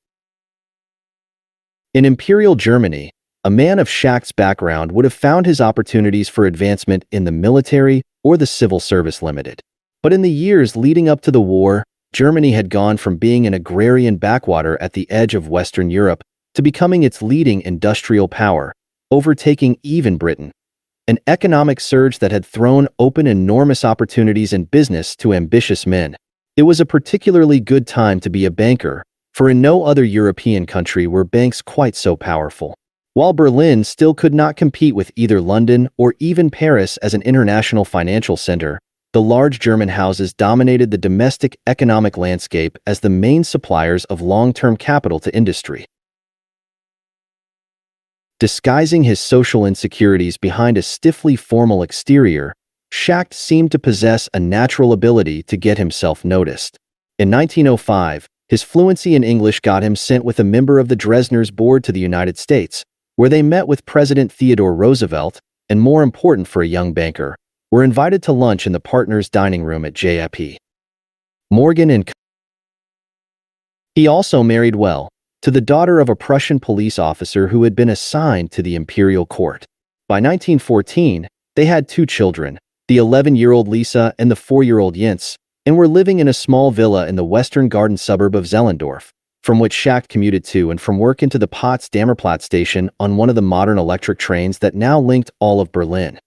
In Imperial Germany, a man of Schacht's background would have found his opportunities for advancement in the military or the civil service limited. But in the years leading up to the war, Germany had gone from being an agrarian backwater at the edge of Western Europe to becoming its leading industrial power, overtaking even Britain. An economic surge that had thrown open enormous opportunities in business to ambitious men. It was a particularly good time to be a banker, for in no other European country were banks quite so powerful. While Berlin still could not compete with either London or even Paris as an international financial center, the large German houses dominated the domestic economic landscape as the main suppliers of long-term capital to industry. Disguising his social insecurities behind a stiffly formal exterior, Schacht seemed to possess a natural ability to get himself noticed. In 1905, his fluency in English got him sent with a member of the Dresdner's board to the United States, where they met with President Theodore Roosevelt, and more important for a young banker, were invited to lunch in the partners' dining room at J.P. Morgan and Co. He also married well, to the daughter of a Prussian police officer who had been assigned to the imperial court. By 1914, they had 2 children, the 11-year-old Lisa and the 4-year-old Jens, and were living in a small villa in the western garden suburb of Zehlendorf, from which Schacht commuted to and from work into the Potsdamerplatz station on one of the modern electric trains that now linked all of Berlin.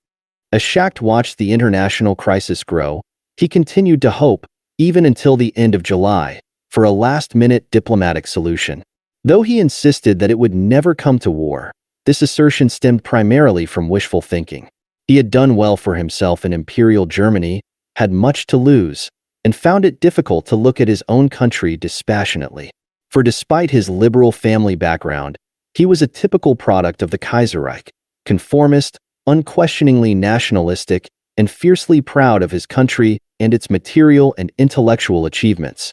As Schacht watched the international crisis grow, he continued to hope, even until the end of July, for a last-minute diplomatic solution. Though he insisted that it would never come to war, this assertion stemmed primarily from wishful thinking. He had done well for himself in Imperial Germany, had much to lose, and found it difficult to look at his own country dispassionately. For despite his liberal family background, he was a typical product of the Kaiserreich, conformist, unquestioningly nationalistic, and fiercely proud of his country and its material and intellectual achievements.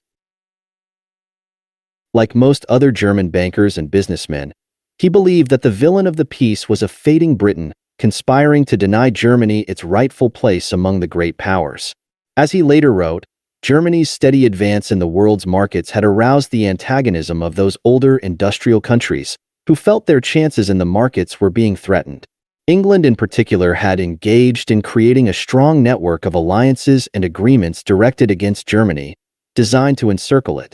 Like most other German bankers and businessmen, he believed that the villain of the piece was a fading Britain, conspiring to deny Germany its rightful place among the great powers. As he later wrote, Germany's steady advance in the world's markets had aroused the antagonism of those older industrial countries, who felt their chances in the markets were being threatened. England in particular had engaged in creating a strong network of alliances and agreements directed against Germany, designed to encircle it.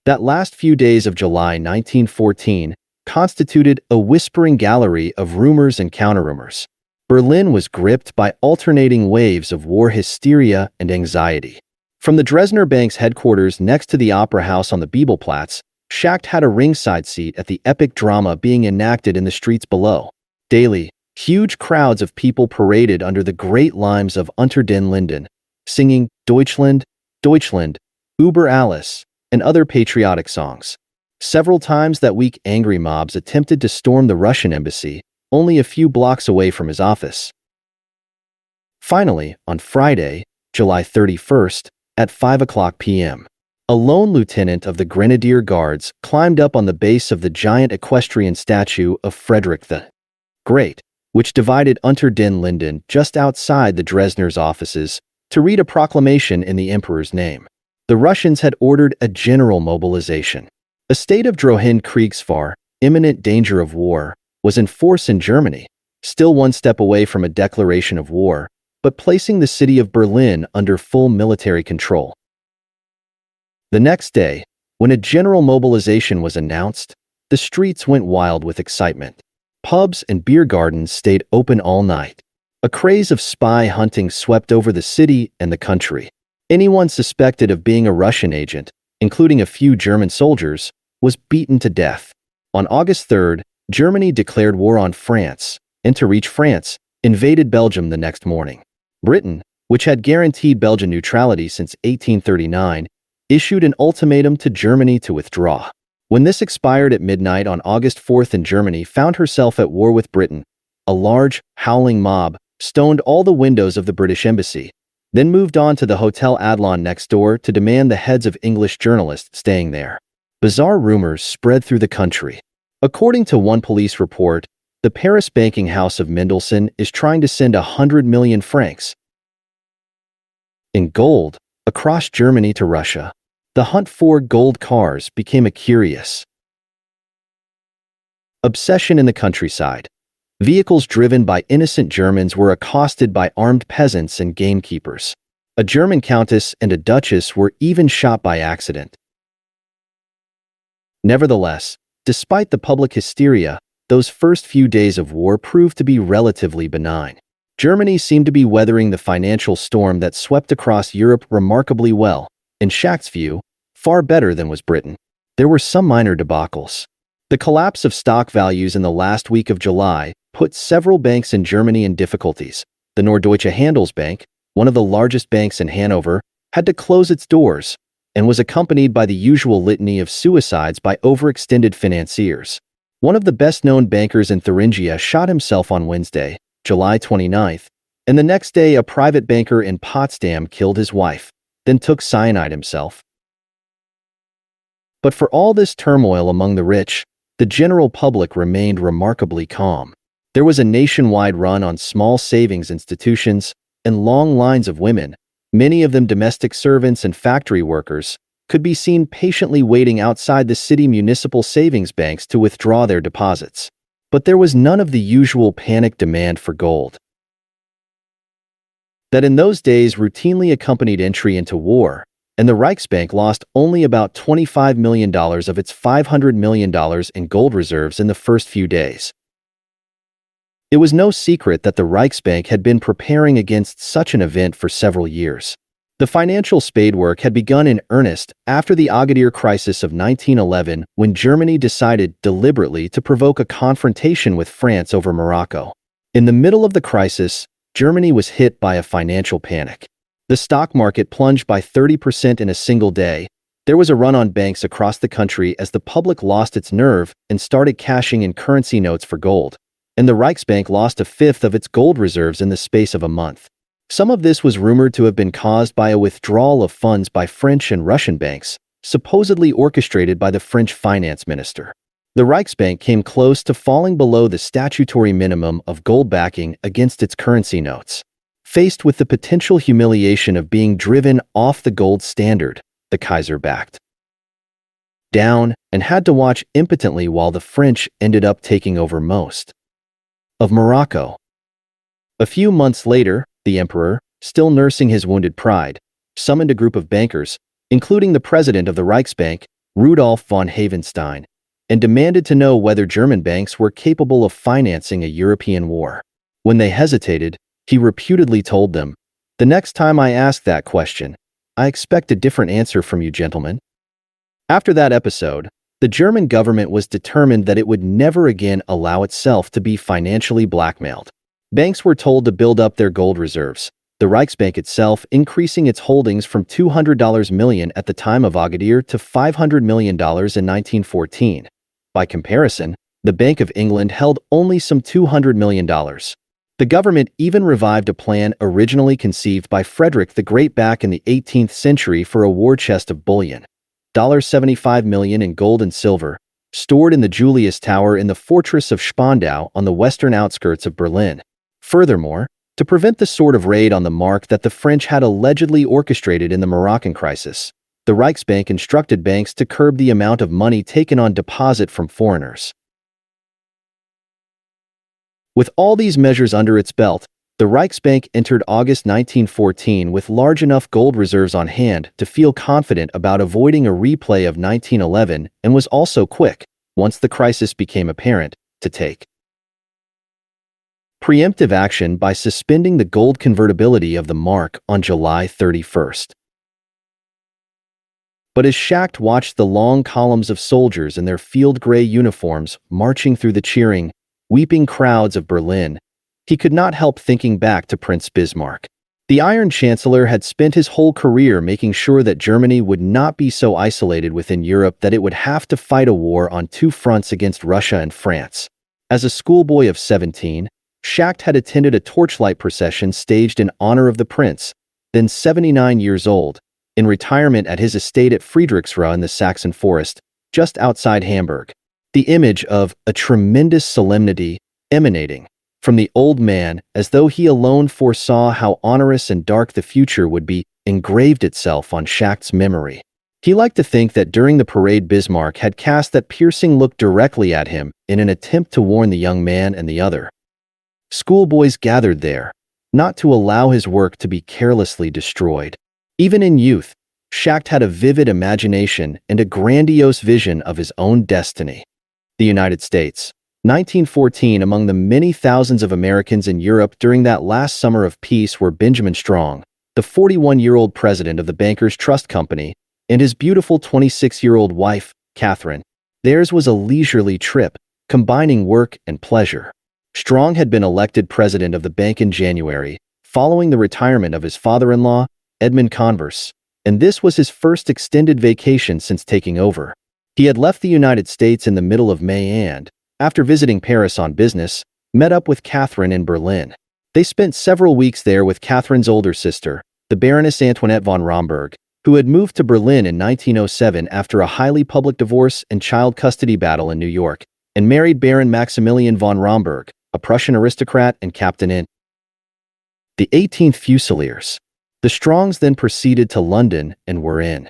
That last few days of July 1914 constituted a whispering gallery of rumors and counterrumors. Berlin was gripped by alternating waves of war hysteria and anxiety. From the Dresdner Bank's headquarters next to the Opera House on the Bibelplatz, Schacht had a ringside seat at the epic drama being enacted in the streets below. Daily, huge crowds of people paraded under the great limes of Unter den Linden, singing Deutschland, Deutschland, Über alles, and other patriotic songs. Several times that week, angry mobs attempted to storm the Russian embassy, only a few blocks away from his office. Finally, on Friday, July 31st, at 5:00 p.m., a lone lieutenant of the Grenadier Guards climbed up on the base of the giant equestrian statue of Frederick the Great, which divided Unter den Linden just outside the Dresdner's offices, to read a proclamation in the emperor's name. The Russians had ordered a general mobilization. A state of drohende Kriegsgefahr, imminent danger of war, was in force in Germany, still one step away from a declaration of war, but placing the city of Berlin under full military control. The next day, when a general mobilization was announced, the streets went wild with excitement. Pubs and beer gardens stayed open all night. A craze of spy hunting swept over the city and the country. Anyone suspected of being a Russian agent, including a few German soldiers, was beaten to death. On August 3rd, Germany declared war on France, and to reach France, invaded Belgium the next morning. Britain, which had guaranteed Belgian neutrality since 1839, issued an ultimatum to Germany to withdraw. When this expired at midnight on August 4th and Germany found herself at war with Britain, a large, howling mob stoned all the windows of the British embassy, then moved on to the Hotel Adlon next door to demand the heads of English journalists staying there. Bizarre rumors spread through the country. According to one police report, the Paris banking house of Mendelssohn is trying to send 100 million francs in gold across Germany to Russia. The hunt for gold cars became a curious obsession in the countryside. Vehicles driven by innocent Germans were accosted by armed peasants and gamekeepers. A German countess and a duchess were even shot by accident. Nevertheless, despite the public hysteria, those first few days of war proved to be relatively benign. Germany seemed to be weathering the financial storm that swept across Europe remarkably well. In Schacht's view, far better than was Britain. There were some minor debacles. The collapse of stock values in the last week of July put several banks in Germany in difficulties. The Norddeutsche Handelsbank, one of the largest banks in Hanover, had to close its doors and was accompanied by the usual litany of suicides by overextended financiers. One of the best-known bankers in Thuringia shot himself on Wednesday, July 29th, and the next day a private banker in Potsdam killed his wife, then took cyanide himself. But for all this turmoil among the rich, the general public remained remarkably calm. There was a nationwide run on small savings institutions, and long lines of women, many of them domestic servants and factory workers, could be seen patiently waiting outside the city municipal savings banks to withdraw their deposits. But there was none of the usual panic demand for gold that in those days routinely accompanied entry into war, and the Reichsbank lost only about $25 million of its $500 million in gold reserves in the first few days. It was no secret that the Reichsbank had been preparing against such an event for several years. The financial spadework had begun in earnest after the Agadir crisis of 1911, when Germany decided deliberately to provoke a confrontation with France over Morocco. In the middle of the crisis, Germany was hit by a financial panic. The stock market plunged by 30% in a single day. There was a run on banks across the country as the public lost its nerve and started cashing in currency notes for gold, and the Reichsbank lost a fifth of its gold reserves in the space of a month. Some of this was rumored to have been caused by a withdrawal of funds by French and Russian banks, supposedly orchestrated by the French finance minister. The Reichsbank came close to falling below the statutory minimum of gold backing against its currency notes. Faced with the potential humiliation of being driven off the gold standard, the Kaiser backed down and had to watch impotently while the French ended up taking over most of Morocco. A few months later, the emperor, still nursing his wounded pride, summoned a group of bankers, including the president of the Reichsbank, Rudolf von Havenstein, and demanded to know whether German banks were capable of financing a European war. When they hesitated, he reputedly told them, "The next time I ask that question, I expect a different answer from you gentlemen." After that episode, the German government was determined that it would never again allow itself to be financially blackmailed. Banks were told to build up their gold reserves, the Reichsbank itself increasing its holdings from $200 million at the time of Agadir to $500 million in 1914. By comparison, the Bank of England held only some $200 million. The government even revived a plan originally conceived by Frederick the Great back in the 18th century for a war chest of bullion, $75 million in gold and silver, stored in the Julius Tower in the fortress of Spandau on the western outskirts of Berlin. Furthermore, to prevent the sort of raid on the mark that the French had allegedly orchestrated in the Moroccan crisis, the Reichsbank instructed banks to curb the amount of money taken on deposit from foreigners. With all these measures under its belt, the Reichsbank entered August 1914 with large enough gold reserves on hand to feel confident about avoiding a replay of 1911, and was also quick, once the crisis became apparent, to take preemptive action by suspending the gold convertibility of the mark on July 31st. But as Schacht watched the long columns of soldiers in their field gray uniforms marching through the cheering, weeping crowds of Berlin, he could not help thinking back to Prince Bismarck. The Iron Chancellor had spent his whole career making sure that Germany would not be so isolated within Europe that it would have to fight a war on two fronts against Russia and France. As a schoolboy of 17, Schacht had attended a torchlight procession staged in honor of the prince, then 79 years old, in retirement at his estate at Friedrichsruh in the Saxon forest, just outside Hamburg. The image of a tremendous solemnity emanating from the old man, as though he alone foresaw how onerous and dark the future would be, engraved itself on Schacht's memory. He liked to think that during the parade Bismarck had cast that piercing look directly at him in an attempt to warn the young man and the other schoolboys gathered there, not to allow his work to be carelessly destroyed. Even in youth, Schacht had a vivid imagination and a grandiose vision of his own destiny. The United States, 1914. Among the many thousands of Americans in Europe during that last summer of peace were Benjamin Strong, the 41-year-old president of the Bankers Trust Company, and his beautiful 26-year-old wife, Catherine. Theirs was a leisurely trip, combining work and pleasure. Strong had been elected president of the bank in January, following the retirement of his father-in-law, Edmund Converse, and this was his first extended vacation since taking over. He had left the United States in the middle of May and, after visiting Paris on business, met up with Catherine in Berlin. They spent several weeks there with Catherine's older sister, the Baroness Antoinette von Romberg, who had moved to Berlin in 1907 after a highly public divorce and child custody battle in New York, and married Baron Maximilian von Romberg, a Prussian aristocrat and captain in the 18th Fusiliers. The Strongs then proceeded to London and were in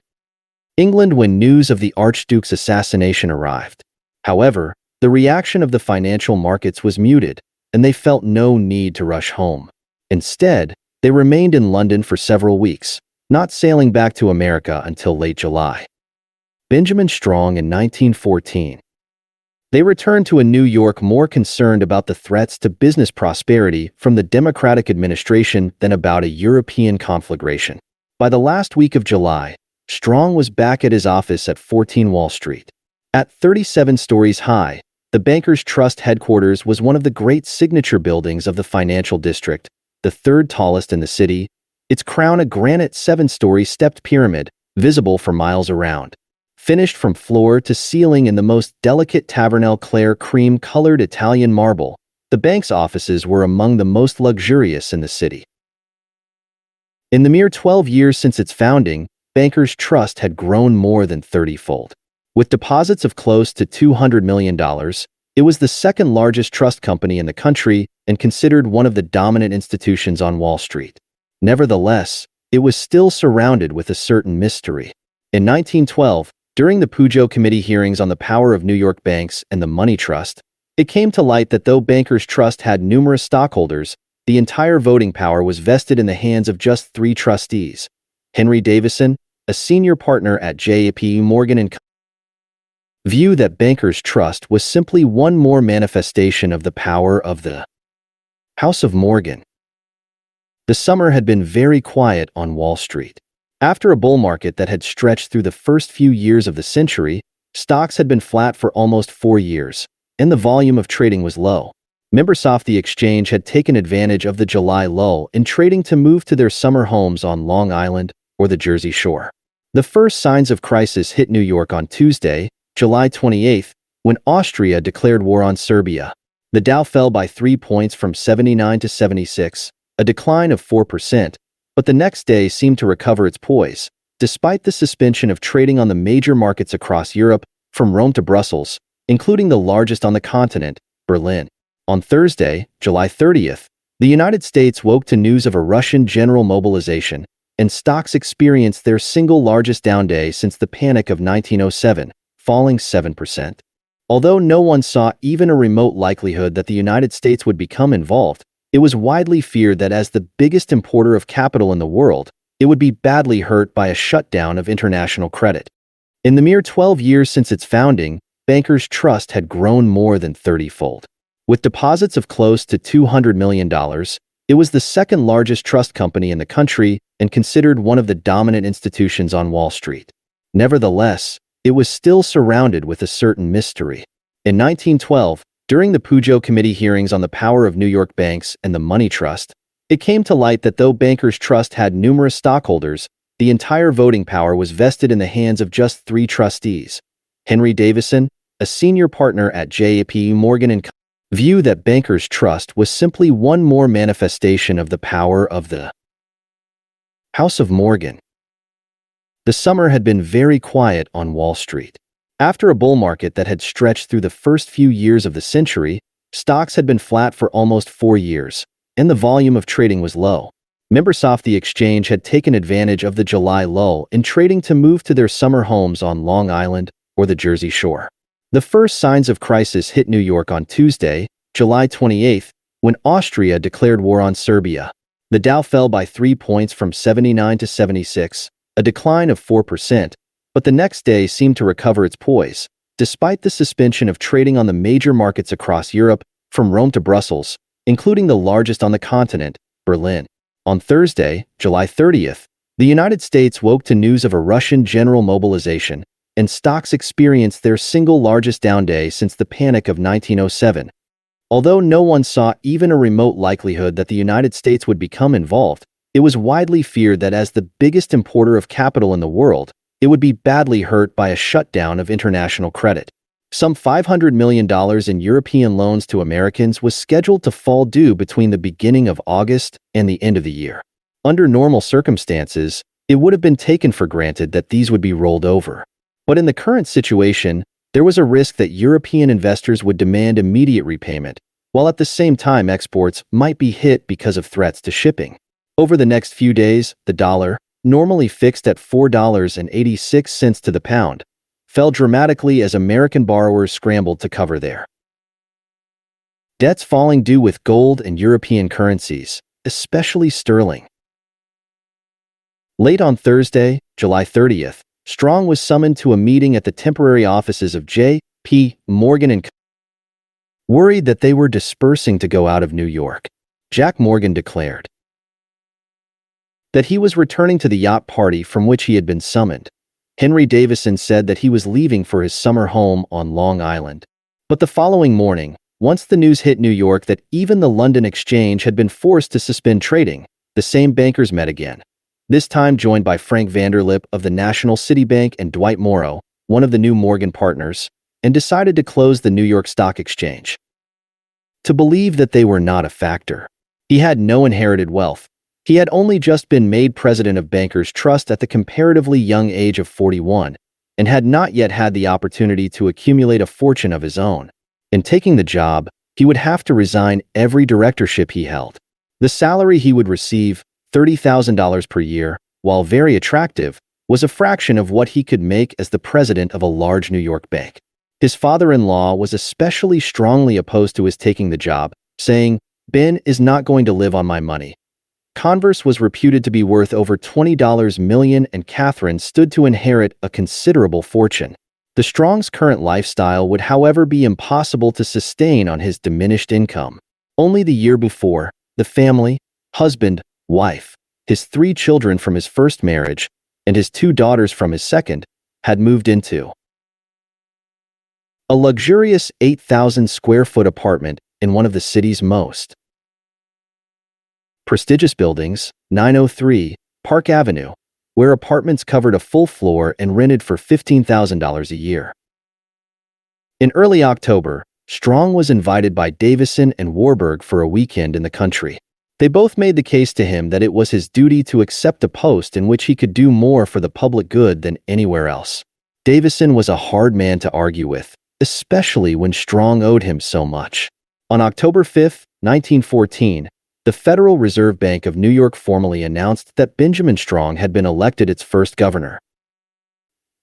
England when news of the Archduke's assassination arrived. However, the reaction of the financial markets was muted, and they felt no need to rush home. Instead, they remained in London for several weeks, not sailing back to America until late July. Benjamin Strong in 1914. They returned to New York more concerned about the threats to business prosperity from the Democratic administration than about a European conflagration. By the last week of July, Strong was back at his office at 14 Wall Street. At 37 stories high, the Bankers Trust headquarters was one of the great signature buildings of the financial district, the third tallest in the city, its crown a granite 7-story stepped pyramid, visible for miles around. Finished from floor to ceiling in the most delicate Tavernelle Claire cream-colored Italian marble, the bank's offices were among the most luxurious in the city. In the mere 12 years since its founding, Bankers Trust had grown more than 30-fold. With deposits of close to $200 million, it was the second largest trust company in the country and considered one of the dominant institutions on Wall Street. Nevertheless, it was still surrounded with a certain mystery. In 1912, during the Peugeot Committee hearings on the power of New York banks and the money trust, it came to light that though Bankers Trust had numerous stockholders, the entire voting power was vested in the hands of just 3 trustees. Henry Davison, a senior partner at J.P. Morgan & Co. View that Bankers Trust was simply one more manifestation of the power of the House of Morgan. The summer had been very quiet on Wall Street. After a bull market that had stretched through the first few years of the century, stocks had been flat for almost 4 years, and the volume of trading was low. Members of the exchange had taken advantage of the July lull in trading to move to their summer homes on Long Island or the Jersey Shore. The first signs of crisis hit New York on Tuesday, July 28, when Austria declared war on Serbia. The Dow fell by 3 points from 79 to 76, a decline of 4%, but the next day seemed to recover its poise, despite the suspension of trading on the major markets across Europe, from Rome to Brussels, including the largest on the continent, Berlin. On Thursday, July 30th, the United States woke to news of a Russian general mobilization, and stocks experienced their single largest down day since the Panic of 1907, falling 7%. Although no one saw even a remote likelihood that the United States would become involved, it was widely feared that as the biggest importer of capital in the world, it would be badly hurt by a shutdown of international credit. In the mere 12 years since its founding, Bankers Trust had grown more than 30-fold. With deposits of close to $200 million, it was the second largest trust company in the country and considered one of the dominant institutions on Wall Street. Nevertheless, it was still surrounded with a certain mystery. In 1912, during the Peugeot Committee hearings on the power of New York banks and the money trust, it came to light that though Bankers Trust had numerous stockholders, the entire voting power was vested in the hands of just 3 trustees. Henry Davison, a senior partner at J.P. Morgan & Co. View that Bankers Trust was simply one more manifestation of the power of the House of Morgan. The summer had been very quiet on Wall Street. After a bull market that had stretched through the first few years of the century, stocks had been flat for almost 4 years, and the volume of trading was low. Members of the exchange had taken advantage of the July lull in trading to move to their summer homes on Long Island or the Jersey Shore. The first signs of crisis hit New York on Tuesday, July 28, when Austria declared war on Serbia. The Dow fell by 3 points from 79 to 76, a decline of 4%, but the next day seemed to recover its poise, despite the suspension of trading on the major markets across Europe, from Rome to Brussels, including the largest on the continent, Berlin. On Thursday, July 30th, the United States woke to news of a Russian general mobilization, and stocks experienced their single largest down day since the Panic of 1907. Although no one saw even a remote likelihood that the United States would become involved, it was widely feared that as the biggest importer of capital in the world, it would be badly hurt by a shutdown of international credit. Some $500 million in European loans to Americans was scheduled to fall due between the beginning of August and the end of the year. Under normal circumstances, it would have been taken for granted that these would be rolled over. But in the current situation, there was a risk that European investors would demand immediate repayment, while at the same time exports might be hit because of threats to shipping. Over the next few days, the dollar, normally fixed at $4.86 to the pound, fell dramatically as American borrowers scrambled to cover their debts falling due with gold and European currencies, especially sterling. Late on Thursday, July 30th, Strong was summoned to a meeting at the temporary offices of J.P. Morgan & Co. Worried that they were dispersing to go out of New York, Jack Morgan declared that he was returning to the yacht party from which he had been summoned. Henry Davison said that he was leaving for his summer home on Long Island. But the following morning, once the news hit New York that even the London Exchange had been forced to suspend trading, the same bankers met again, this time joined by Frank Vanderlip of the National City Bank and Dwight Morrow, one of the new Morgan partners, and decided to close the New York Stock Exchange. To believe that they were not a factor. He had no inherited wealth. He had only just been made president of Bankers Trust at the comparatively young age of 41, and had not yet had the opportunity to accumulate a fortune of his own. In taking the job, he would have to resign every directorship he held. The salary he would receive, $30,000 per year, while very attractive, was a fraction of what he could make as the president of a large New York bank. His father-in-law was especially strongly opposed to his taking the job, saying, "Ben is not going to live on my money." Converse was reputed to be worth over $20 million, and Catherine stood to inherit a considerable fortune. The Strong's current lifestyle would, however, be impossible to sustain on his diminished income. Only the year before, the family, husband, wife, his 3 children from his first marriage, and his 2 daughters from his second, had moved into a luxurious 8,000-square-foot apartment in one of the city's most prestigious buildings, 903 Park Avenue, where apartments covered a full floor and rented for $15,000 a year. In early October, Strong was invited by Davison and Warburg for a weekend in the country. They both made the case to him that it was his duty to accept a post in which he could do more for the public good than anywhere else. Davison was a hard man to argue with, especially when Strong owed him so much. On October 5, 1914, the Federal Reserve Bank of New York formally announced that Benjamin Strong had been elected its first governor.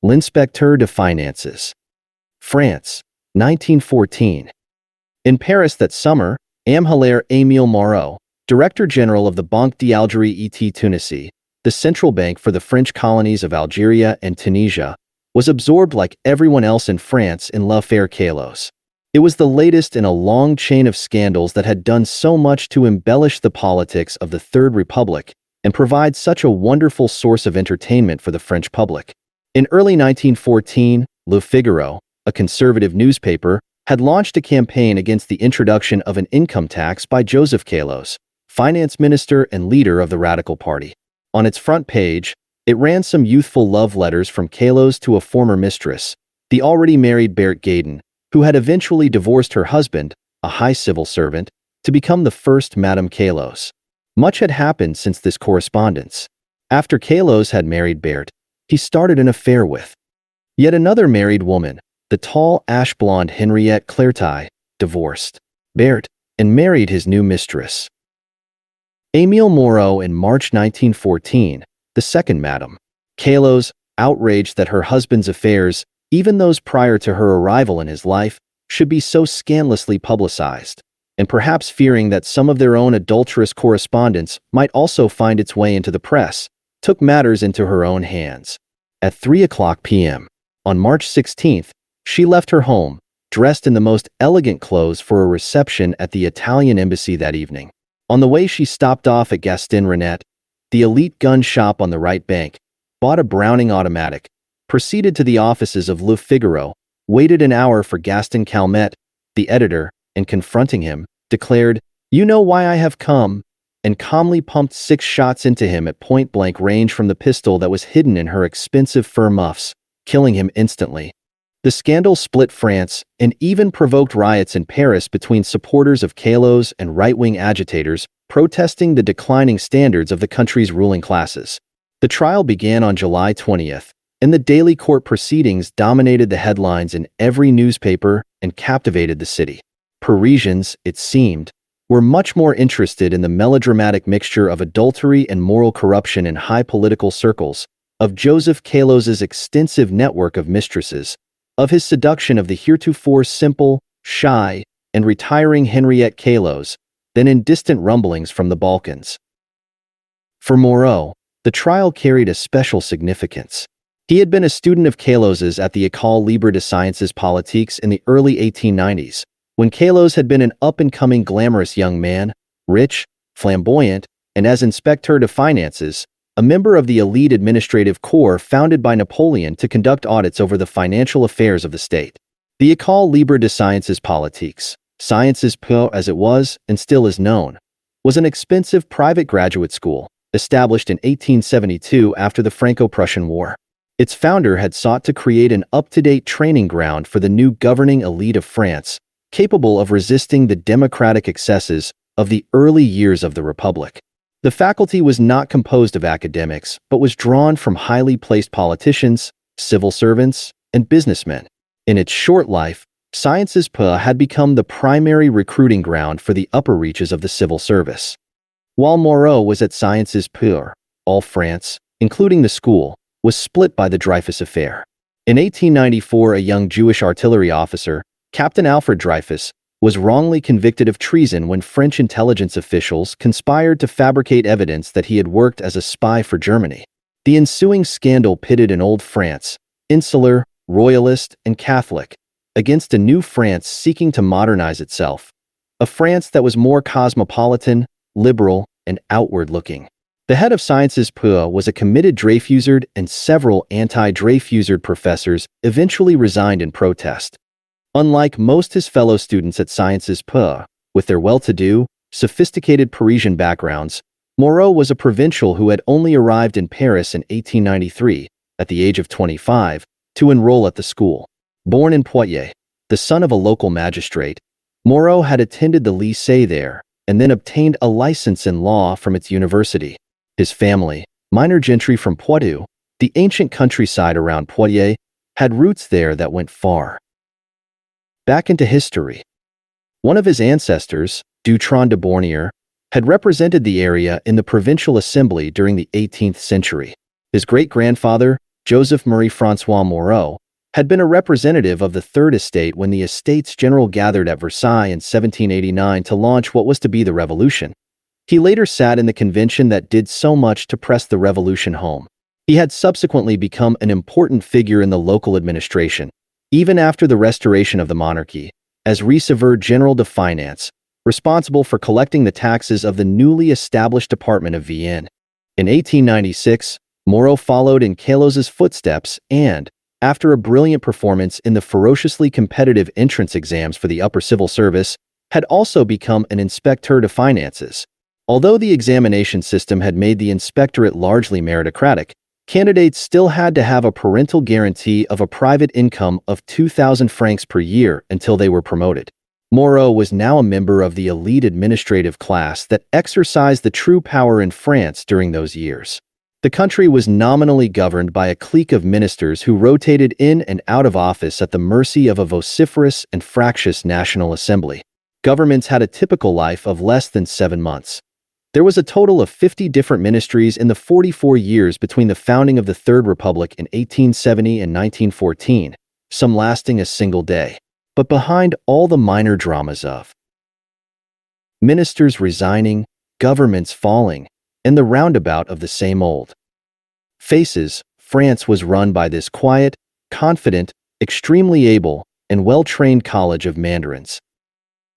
L'Inspecteur de Finances. France, 1914. In Paris that summer, Émile Moreau, Director General of the Banque d'Algérie et Tunisie, the central bank for the French colonies of Algeria and Tunisia, was absorbed like everyone else in France in l'affaire Calos. It was the latest in a long chain of scandals that had done so much to embellish the politics of the Third Republic and provide such a wonderful source of entertainment for the French public. In early 1914, Le Figaro, a conservative newspaper, had launched a campaign against the introduction of an income tax by Joseph Calos, finance minister and leader of the Radical Party. On its front page, it ran some youthful love letters from Calos to a former mistress, the already married Berthe Gaydon, who had eventually divorced her husband, a high civil servant, to become the first Madame Calos. Much had happened since this correspondence. After Calos had married Berthe, he started an affair with yet another married woman, the tall, ash-blonde Henriette Clertai, divorced Berthe, and married his new mistress, Émile Moreau, in March 1914, the second Madame Calos, outraged that her husband's affairs, even those prior to her arrival in his life, should be so scandalously publicized, and perhaps fearing that some of their own adulterous correspondence might also find its way into the press, took matters into her own hands. At 3:00 p.m. on March 16th, She left her home, dressed in the most elegant clothes for a reception at the Italian embassy that evening. On the way, she stopped off at Gaston Renet, the elite gun shop on the right bank, bought a Browning automatic, proceeded to the offices of Le Figaro, waited an hour for Gaston Calmet, the editor, and confronting him, declared, "You know why I have come," and calmly pumped 6 shots into him at point-blank range from the pistol that was hidden in her expensive fur muffs, killing him instantly. The scandal split France and even provoked riots in Paris between supporters of Calos and right-wing agitators protesting the declining standards of the country's ruling classes. The trial began on July 20th, and the daily court proceedings dominated the headlines in every newspaper and captivated the city. Parisians, it seemed, were much more interested in the melodramatic mixture of adultery and moral corruption in high political circles, of Joseph Calos's extensive network of mistresses, of his seduction of the heretofore simple, shy, and retiring Henriette Calos, than in distant rumblings from the Balkans. For Moreau, the trial carried a special significance. He had been a student of Calos's at the École Libre des Sciences Politiques in the early 1890s, when Calos had been an up-and-coming glamorous young man, rich, flamboyant, and as inspector de finances, a member of the elite administrative corps founded by Napoleon to conduct audits over the financial affairs of the state. The École Libre des Sciences Politiques, Sciences Po as it was and still is known, was an expensive private graduate school, established in 1872 after the Franco-Prussian War. Its founder had sought to create an up-to-date training ground for the new governing elite of France, capable of resisting the democratic excesses of the early years of the Republic. The faculty was not composed of academics, but was drawn from highly placed politicians, civil servants, and businessmen. In its short life, Sciences Po had become the primary recruiting ground for the upper reaches of the civil service. While Moreau was at Sciences Po, all France, including the school, was split by the Dreyfus affair. In 1894, a young Jewish artillery officer, Captain Alfred Dreyfus, was wrongly convicted of treason when French intelligence officials conspired to fabricate evidence that he had worked as a spy for Germany. The ensuing scandal pitted an old France, insular, royalist, and Catholic, against a new France seeking to modernize itself, a France that was more cosmopolitan, liberal, and outward-looking. The head of Sciences Po was a committed Dreyfusard, and several anti-Dreyfusard professors eventually resigned in protest. Unlike most his fellow students at Sciences Po, with their well-to-do, sophisticated Parisian backgrounds, Moreau was a provincial who had only arrived in Paris in 1893, at the age of 25, to enroll at the school. Born in Poitiers, the son of a local magistrate, Moreau had attended the lycée there and then obtained a license in law from its university. His family, minor gentry from Poitou, the ancient countryside around Poitiers, had roots there that went far back into history. One of his ancestors, Dutron de Bornier, had represented the area in the provincial assembly during the 18th century. His great-grandfather, Joseph Marie-François Moreau, had been a representative of the Third Estate when the Estates General gathered at Versailles in 1789 to launch what was to be the Revolution. He later sat in the convention that did so much to press the Revolution home. He had subsequently become an important figure in the local administration, even after the restoration of the monarchy, as Receveur General de Finance, responsible for collecting the taxes of the newly established Department of Vienne. In 1896, Moreau followed in Calos's footsteps and, after a brilliant performance in the ferociously competitive entrance exams for the upper civil service, had also become an inspecteur de finances. Although the examination system had made the inspectorate largely meritocratic, candidates still had to have a parental guarantee of a private income of 2,000 francs per year until they were promoted. Moreau was now a member of the elite administrative class that exercised the true power in France during those years. The country was nominally governed by a clique of ministers who rotated in and out of office at the mercy of a vociferous and fractious National Assembly. Governments had a typical life of less than 7 months. There was a total of 50 different ministries in the 44 years between the founding of the Third Republic in 1870 and 1914, some lasting a single day. But behind all the minor dramas of ministers resigning, governments falling, and the roundabout of the same old faces, France was run by this quiet, confident, extremely able, and well-trained college of mandarins.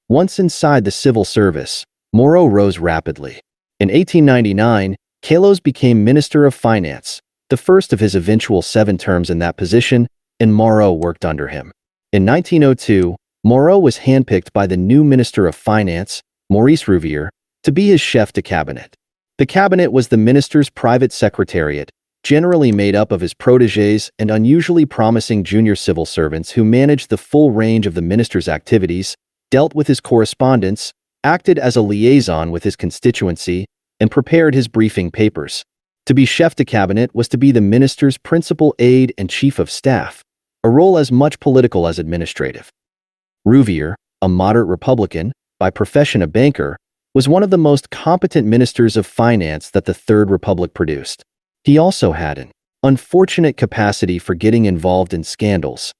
Once inside the civil service, Moreau rose rapidly. In 1899, Kalos became Minister of Finance, the first of his eventual 7 terms in that position, and Moreau worked under him. In 1902, Moreau was handpicked by the new Minister of Finance, Maurice Rouvier, to be his chef de cabinet. The cabinet was the minister's private secretariat, generally made up of his protégés and unusually promising junior civil servants who managed the full range of the minister's activities, dealt with his correspondence, acted as a liaison with his constituency, and prepared his briefing papers. To be chef de cabinet was to be the minister's principal aide and chief of staff, a role as much political as administrative. Rouvier, a moderate Republican, by profession a banker, was one of the most competent ministers of finance that the Third Republic produced. He also had an unfortunate capacity for getting involved in scandals.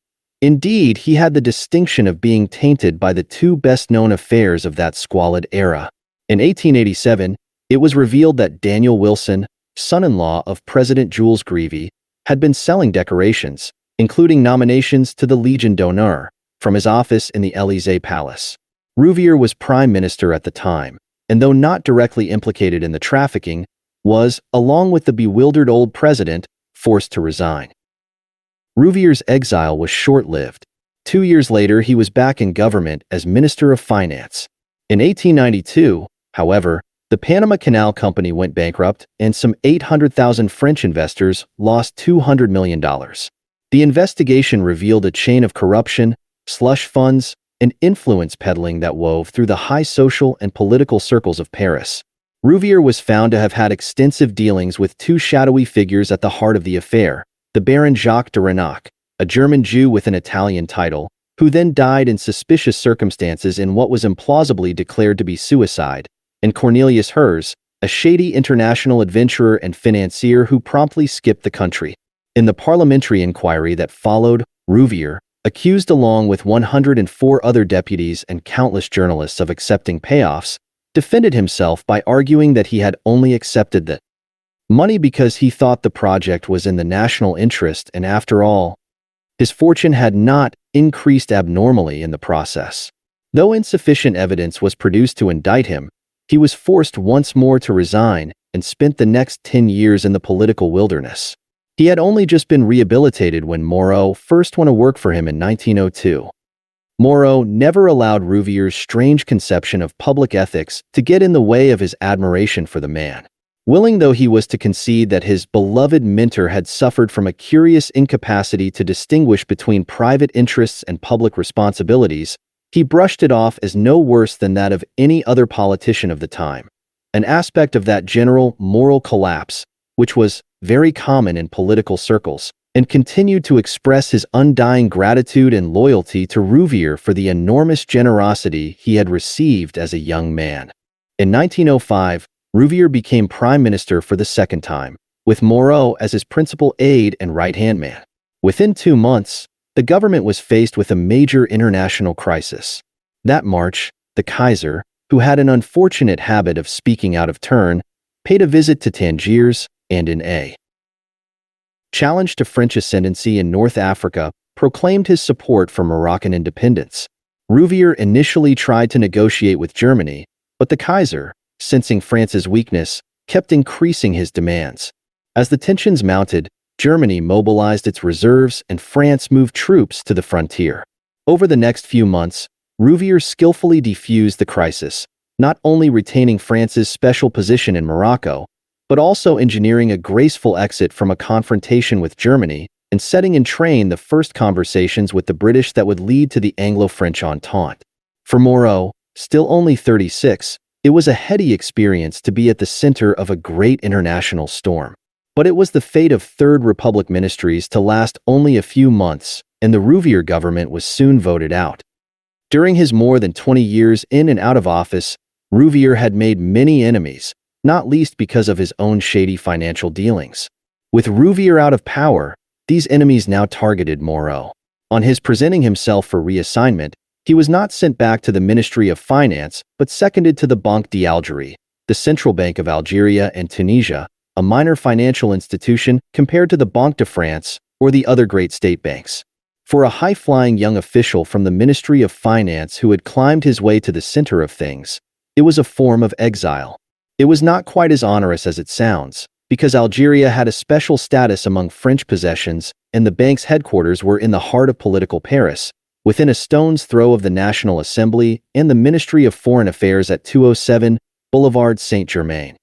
Indeed, he had the distinction of being tainted by the 2 best-known affairs of that squalid era. In 1887, it was revealed that Daniel Wilson, son-in-law of President Jules Grevy, had been selling decorations, including nominations to the Legion d'Honneur, from his office in the Élysée Palace. Rouvier was prime minister at the time, and though not directly implicated in the trafficking, was, along with the bewildered old president, forced to resign. Rouvier's exile was short-lived. 2 years later, he was back in government as Minister of Finance. In 1892, however, the Panama Canal Company went bankrupt and some 800,000 French investors lost $200 million. The investigation revealed a chain of corruption, slush funds, and influence peddling that wove through the high social and political circles of Paris. Rouvier was found to have had extensive dealings with 2 shadowy figures at the heart of the affair, the Baron Jacques de Renac, a German Jew with an Italian title, who then died in suspicious circumstances in what was implausibly declared to be suicide, and Cornelius Herz, a shady international adventurer and financier who promptly skipped the country. In the parliamentary inquiry that followed, Rouvier, accused along with 104 other deputies and countless journalists of accepting payoffs, defended himself by arguing that he had only accepted the money because he thought the project was in the national interest, and after all, his fortune had not increased abnormally in the process. Though insufficient evidence was produced to indict him, he was forced once more to resign and spent the next 10 years in the political wilderness. He had only just been rehabilitated when Moreau first went to work for him in 1902. Moreau never allowed Rouvier's strange conception of public ethics to get in the way of his admiration for the man. Willing though he was to concede that his beloved mentor had suffered from a curious incapacity to distinguish between private interests and public responsibilities, he brushed it off as no worse than that of any other politician of the time, an aspect of that general moral collapse, which was very common in political circles, and continued to express his undying gratitude and loyalty to Rouvier for the enormous generosity he had received as a young man. In 1905, Rouvier became prime minister for the second time, with Moreau as his principal aide and right-hand man. Within 2 months, the government was faced with a major international crisis. That March, the Kaiser, who had an unfortunate habit of speaking out of turn, paid a visit to Tangiers and in a challenge to French ascendancy in North Africa, proclaimed his support for Moroccan independence. Rouvier initially tried to negotiate with Germany, but the Kaiser, sensing France's weakness, kept increasing his demands. As the tensions mounted, Germany mobilized its reserves and France moved troops to the frontier. Over the next few months, Rouvier skillfully defused the crisis, not only retaining France's special position in Morocco, but also engineering a graceful exit from a confrontation with Germany and setting in train the first conversations with the British that would lead to the Anglo-French Entente. For Moreau, still only 36, it was a heady experience to be at the center of a great international storm. But it was the fate of Third Republic ministries to last only a few months, and the Rouvier government was soon voted out. During his more than 20 years in and out of office, Rouvier had made many enemies, not least because of his own shady financial dealings. With Rouvier out of power, these enemies now targeted Moreau. On his presenting himself for reassignment, he was not sent back to the Ministry of Finance, but seconded to the Banque d'Algérie, the Central Bank of Algeria and Tunisia, a minor financial institution compared to the Banque de France or the other great state banks. For a high-flying young official from the Ministry of Finance who had climbed his way to the center of things, it was a form of exile. It was not quite as onerous as it sounds, because Algeria had a special status among French possessions, and the bank's headquarters were in the heart of political Paris, within a stone's throw of the National Assembly and the Ministry of Foreign Affairs at 207 Boulevard Saint-Germain.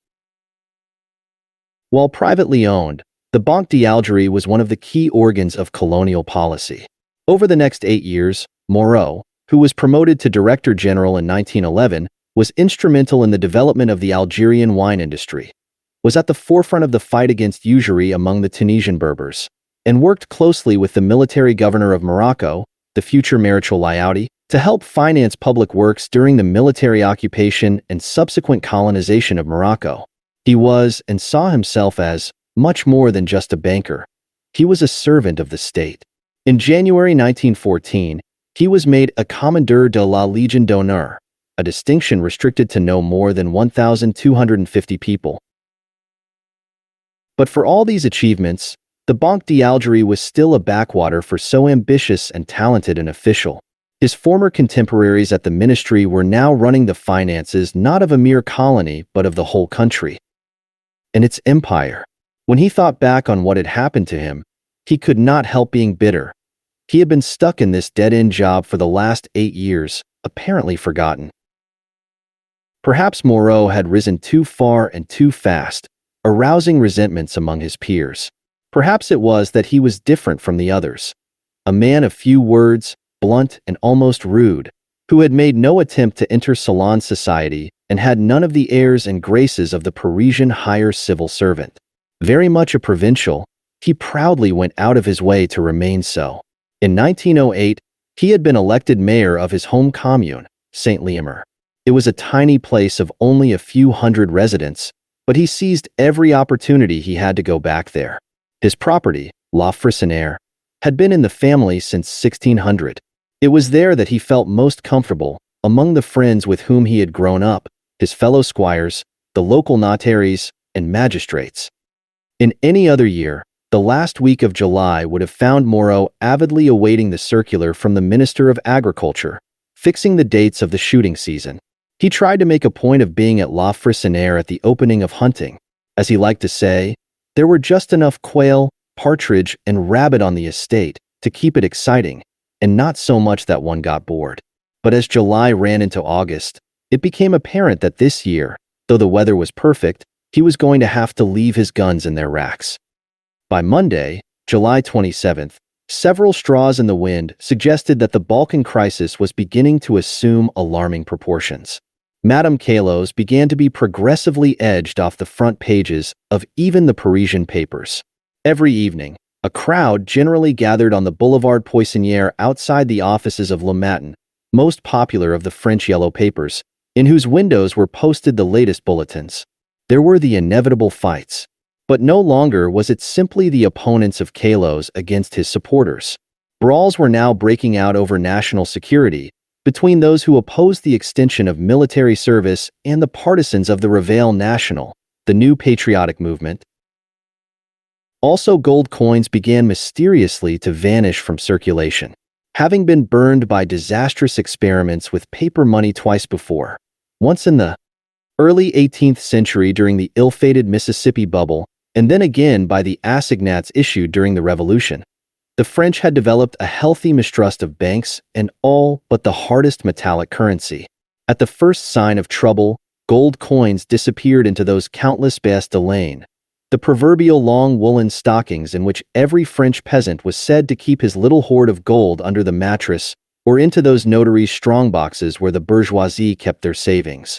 While privately owned, the Banque d'Algérie was one of the key organs of colonial policy. Over the next 8 years, Moreau, who was promoted to Director General in 1911, was instrumental in the development of the Algerian wine industry, was at the forefront of the fight against usury among the Tunisian Berbers, and worked closely with the military governor of Morocco, the future Maréchal Liaquat, to help finance public works during the military occupation and subsequent colonization of Morocco. He was, and saw himself as, much more than just a banker. He was a servant of the state. In January 1914, he was made a Commandeur de la Légion d'honneur, a distinction restricted to no more than 1,250 people. But for all these achievements, the Banque d'Algérie was still a backwater for so ambitious and talented an official. His former contemporaries at the ministry were now running the finances not of a mere colony but of the whole country and its empire. When he thought back on what had happened to him, he could not help being bitter. He had been stuck in this dead-end job for the last 8 years, apparently forgotten. Perhaps Moreau had risen too far and too fast, arousing resentments among his peers. Perhaps it was that he was different from the others, a man of few words, blunt and almost rude, who had made no attempt to enter salon society and had none of the airs and graces of the Parisian higher civil servant. Very much a provincial, he proudly went out of his way to remain so. In 1908, he had been elected mayor of his home commune, Saint-Léomer. It was a tiny place of only a few hundred residents, but he seized every opportunity he had to go back there. His property, La Frissonnière, had been in the family since 1600. It was there that he felt most comfortable, among the friends with whom he had grown up, his fellow squires, the local notaries, and magistrates. In any other year, the last week of July would have found Moreau avidly awaiting the circular from the Minister of Agriculture, fixing the dates of the shooting season. He tried to make a point of being at La Frissonnière at the opening of hunting. As he liked to say, there were just enough quail, partridge, and rabbit on the estate to keep it exciting, and not so much that one got bored. But as July ran into August, it became apparent that this year, though the weather was perfect, he was going to have to leave his guns in their racks. By Monday, July 27th, several straws in the wind suggested that the Balkan crisis was beginning to assume alarming proportions. Madame Calos began to be progressively edged off the front pages of even the Parisian papers. Every evening, a crowd generally gathered on the Boulevard Poissonnière outside the offices of Le Matin, most popular of the French yellow papers, in whose windows were posted the latest bulletins. There were the inevitable fights. But no longer was it simply the opponents of Calos against his supporters. Brawls were now breaking out over national security, between those who opposed the extension of military service and the partisans of the Réveil National, the new patriotic movement. Also, gold coins began mysteriously to vanish from circulation, having been burned by disastrous experiments with paper money twice before, once in the early 18th century during the ill-fated Mississippi bubble, and then again by the assignats issued during the Revolution. The French had developed a healthy mistrust of banks and all but the hardest metallic currency. At the first sign of trouble, gold coins disappeared into those countless pièces de laine, the proverbial long woolen stockings in which every French peasant was said to keep his little hoard of gold under the mattress, or into those notaries' strongboxes where the bourgeoisie kept their savings.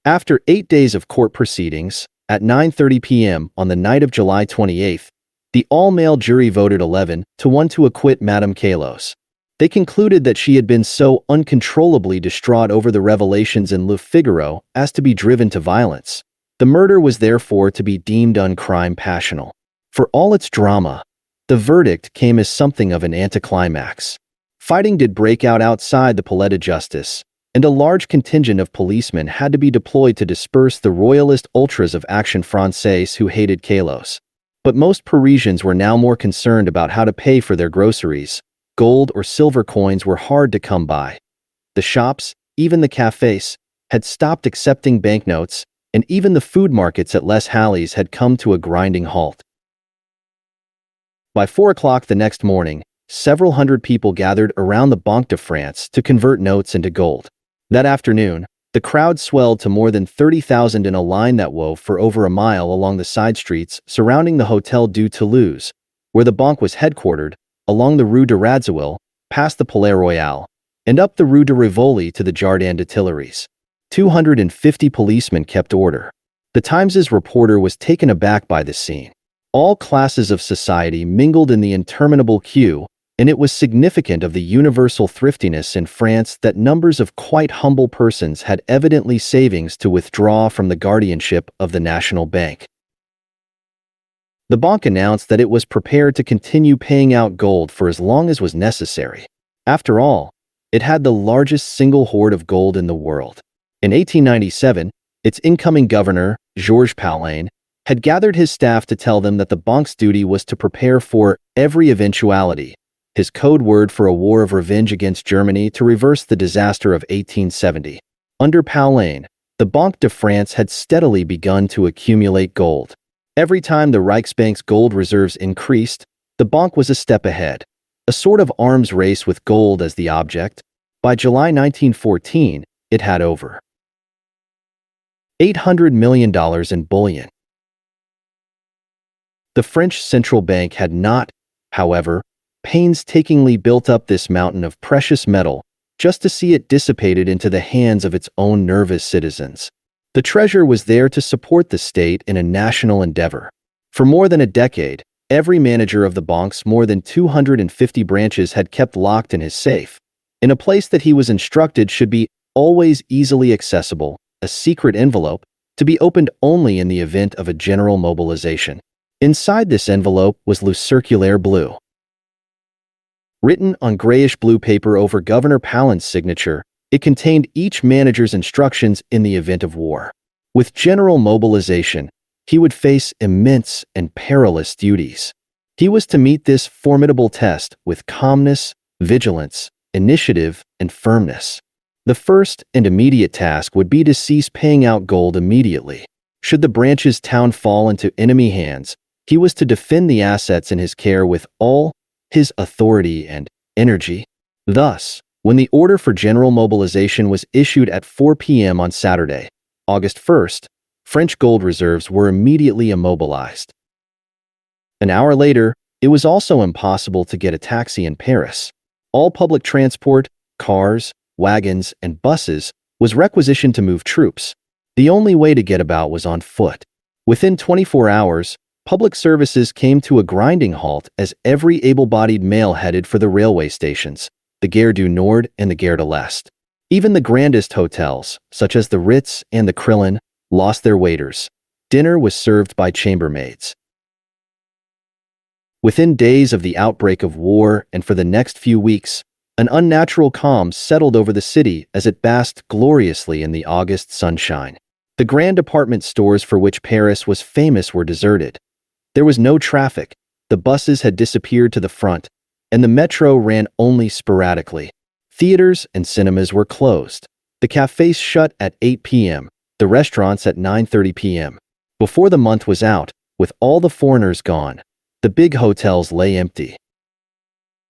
After 8 days of court proceedings, at 9:30 p.m. on the night of July 28th, the all-male jury voted 11-1 to acquit Madame Calos. They concluded that she had been so uncontrollably distraught over the revelations in Le Figaro as to be driven to violence. The murder was therefore to be deemed uncrime passional. For all its drama, the verdict came as something of an anticlimax. Fighting did break out outside the Palais de Justice, and a large contingent of policemen had to be deployed to disperse the royalist ultras of Action Française who hated Calos. But most Parisians were now more concerned about how to pay for their groceries. Gold or silver coins were hard to come by. The shops, even the cafes, had stopped accepting banknotes, and even the food markets at Les Halles had come to a grinding halt. By 4 o'clock the next morning, several hundred people gathered around the Banque de France to convert notes into gold. That afternoon, the crowd swelled to more than 30,000 in a line that wove for over a mile along the side streets surrounding the Hôtel du Toulouse, where the bank was headquartered, along the Rue de Radziwill, past the Palais Royal, and up the Rue de Rivoli to the Jardin des Tuileries. 250 policemen kept order. The Times's reporter was taken aback by this scene. All classes of society mingled in the interminable queue, and it was significant of the universal thriftiness in France that numbers of quite humble persons had evidently savings to withdraw from the guardianship of the National Bank. The bank announced that it was prepared to continue paying out gold for as long as was necessary. After all, it had the largest single hoard of gold in the world. In 1897, its incoming governor, Georges Paulin, had gathered his staff to tell them that the bank's duty was to prepare for every eventuality, his code word for a war of revenge against Germany to reverse the disaster of 1870. Under Paulin, the Banque de France had steadily begun to accumulate gold. Every time the Reichsbank's gold reserves increased, the bank was a step ahead, a sort of arms race with gold as the object. By July 1914, it had over $800 million in bullion. The French central bank had not, however, painstakingly built up this mountain of precious metal just to see it dissipated into the hands of its own nervous citizens. The treasure was there to support the state in a national endeavor. For more than a decade, every manager of the bank's more than 250 branches had kept locked in his safe, in a place that he was instructed should be always easily accessible, a secret envelope, to be opened only in the event of a general mobilization. Inside this envelope was Le Circulaire Bleu. Written on grayish-blue paper over Governor Paulin's signature, it contained each manager's instructions in the event of war. With general mobilization, he would face immense and perilous duties. He was to meet this formidable test with calmness, vigilance, initiative, and firmness. The first and immediate task would be to cease paying out gold immediately. Should the branch's town fall into enemy hands, he was to defend the assets in his care with all his authority and energy. Thus, when the order for general mobilization was issued at 4 p.m. on Saturday, August 1st, French gold reserves were immediately immobilized. An hour later, it was also impossible to get a taxi in Paris. All public transport, cars, wagons, and buses was requisitioned to move troops. The only way to get about was on foot. Within 24 hours, public services came to a grinding halt as every able-bodied male headed for the railway stations, the Gare du Nord and the Gare de l'Est. Even the grandest hotels, such as the Ritz and the Crillon, lost their waiters. Dinner was served by chambermaids. Within days of the outbreak of war and for the next few weeks, an unnatural calm settled over the city as it basked gloriously in the August sunshine. The grand department stores for which Paris was famous were deserted. There was no traffic, the buses had disappeared to the front, and the metro ran only sporadically. Theaters and cinemas were closed. The cafes shut at 8 p.m., the restaurants at 9:30 p.m. Before the month was out, with all the foreigners gone, the big hotels lay empty.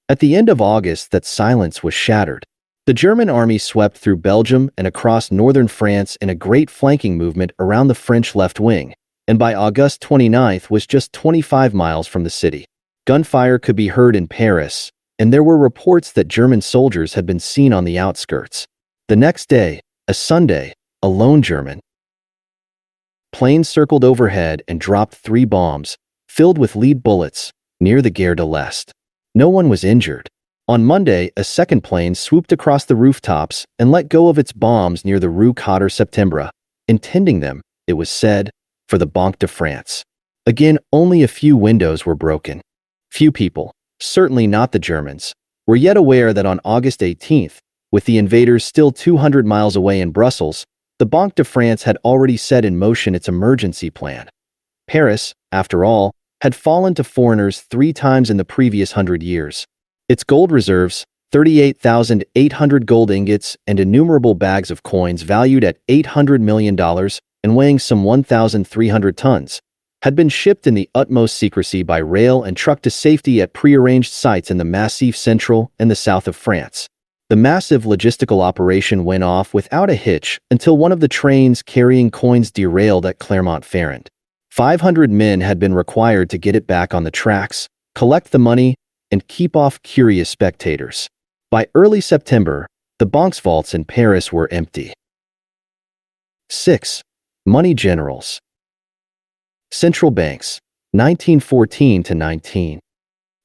At the end of August, that silence was shattered. The German army swept through Belgium and across northern France in a great flanking movement around the French left wing, and by August 29th was just 25 miles from the city. Gunfire could be heard in Paris, and there were reports that German soldiers had been seen on the outskirts. The next day, a Sunday, a lone German plane circled overhead and dropped 3 bombs, filled with lead bullets, near the Gare de l'Est. No one was injured. On Monday, a second plane swooped across the rooftops and let go of its bombs near the Rue 4 Septembre, intending them, it was said, for the Banque de France. Again, only a few windows were broken. Few people, certainly not the Germans, were yet aware that on August 18th, with the invaders still 200 miles away in Brussels, the Banque de France had already set in motion its emergency plan. Paris, after all, had fallen to foreigners 3 times in the previous 100 years. Its gold reserves, 38,800 gold ingots and innumerable bags of coins valued at $800 million and weighing some 1,300 tons, had been shipped in the utmost secrecy by rail and truck to safety at prearranged sites in the Massif Central and the south of France. The massive logistical operation went off without a hitch until one of the trains carrying coins derailed at Clermont-Ferrand. 500 men had been required to get it back on the tracks, collect the money, and keep off curious spectators. By early September, the banks vaults in Paris were empty. 6. Money generals. Central banks, 1914 to 19.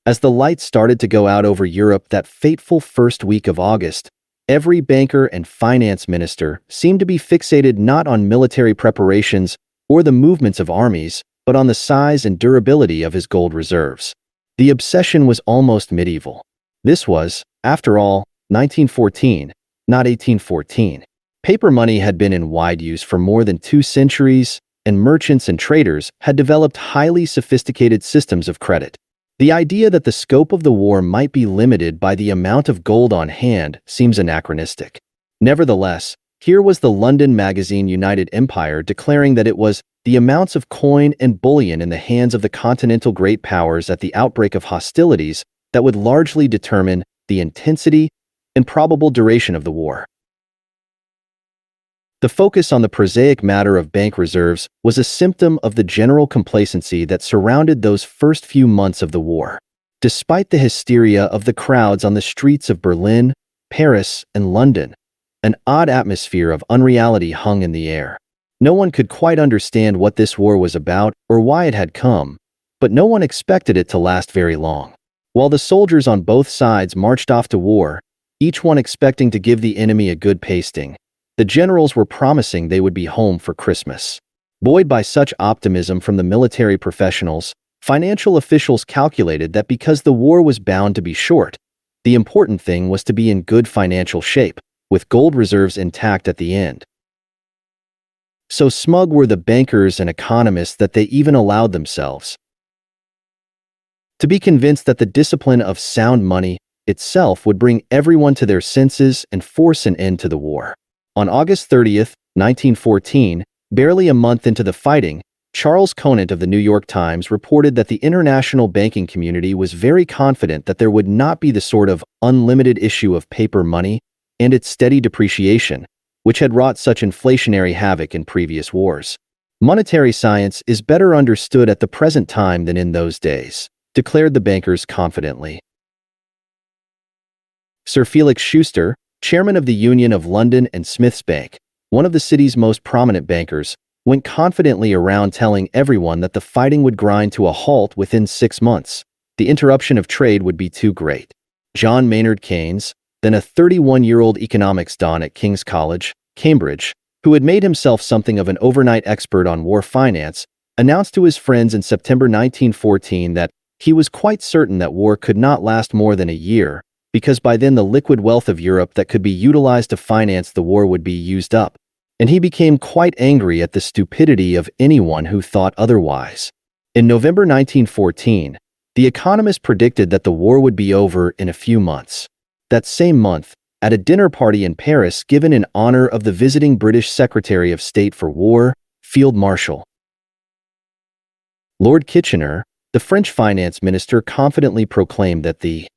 As the lights started to go out over Europe that fateful first week of August, every banker and finance minister seemed to be fixated not on military preparations or the movements of armies, but on the size and durability of his gold reserves. The obsession was almost medieval. This was, after all, 1914, not 1814. Paper money had been in wide use for more than 2 centuries, and merchants and traders had developed highly sophisticated systems of credit. The idea that the scope of the war might be limited by the amount of gold on hand seems anachronistic. Nevertheless, here was the London magazine United Empire declaring that it was the amounts of coin and bullion in the hands of the continental great powers at the outbreak of hostilities that would largely determine the intensity and probable duration of the war. The focus on the prosaic matter of bank reserves was a symptom of the general complacency that surrounded those first few months of the war. Despite the hysteria of the crowds on the streets of Berlin, Paris, and London, an odd atmosphere of unreality hung in the air. No one could quite understand what this war was about or why it had come, but no one expected it to last very long. While the soldiers on both sides marched off to war, each one expecting to give the enemy a good pasting, the generals were promising they would be home for Christmas. Buoyed by such optimism from the military professionals, financial officials calculated that because the war was bound to be short, the important thing was to be in good financial shape, with gold reserves intact at the end. So smug were the bankers and economists that they even allowed themselves to be convinced that the discipline of sound money itself would bring everyone to their senses and force an end to the war. On August 30th, 1914, barely a month into the fighting, Charles Conant of the New York Times reported that the international banking community was very confident that there would not be the sort of unlimited issue of paper money and its steady depreciation, which had wrought such inflationary havoc in previous wars. Monetary science is better understood at the present time than in those days, declared the bankers confidently. Sir Felix Schuster, chairman of the Union of London and Smith's Bank, one of the city's most prominent bankers, went confidently around telling everyone that the fighting would grind to a halt within 6 months. The interruption of trade would be too great. John Maynard Keynes, then a 31-year-old economics don at King's College, Cambridge, who had made himself something of an overnight expert on war finance, announced to his friends in September 1914 that he was quite certain that war could not last more than a year, because by then the liquid wealth of Europe that could be utilized to finance the war would be used up, and he became quite angry at the stupidity of anyone who thought otherwise. In November 1914, the Economist predicted that the war would be over in a few months. That same month, at a dinner party in Paris given in honor of the visiting British Secretary of State for War, Field Marshal Lord Kitchener, the French finance minister, confidently proclaimed that the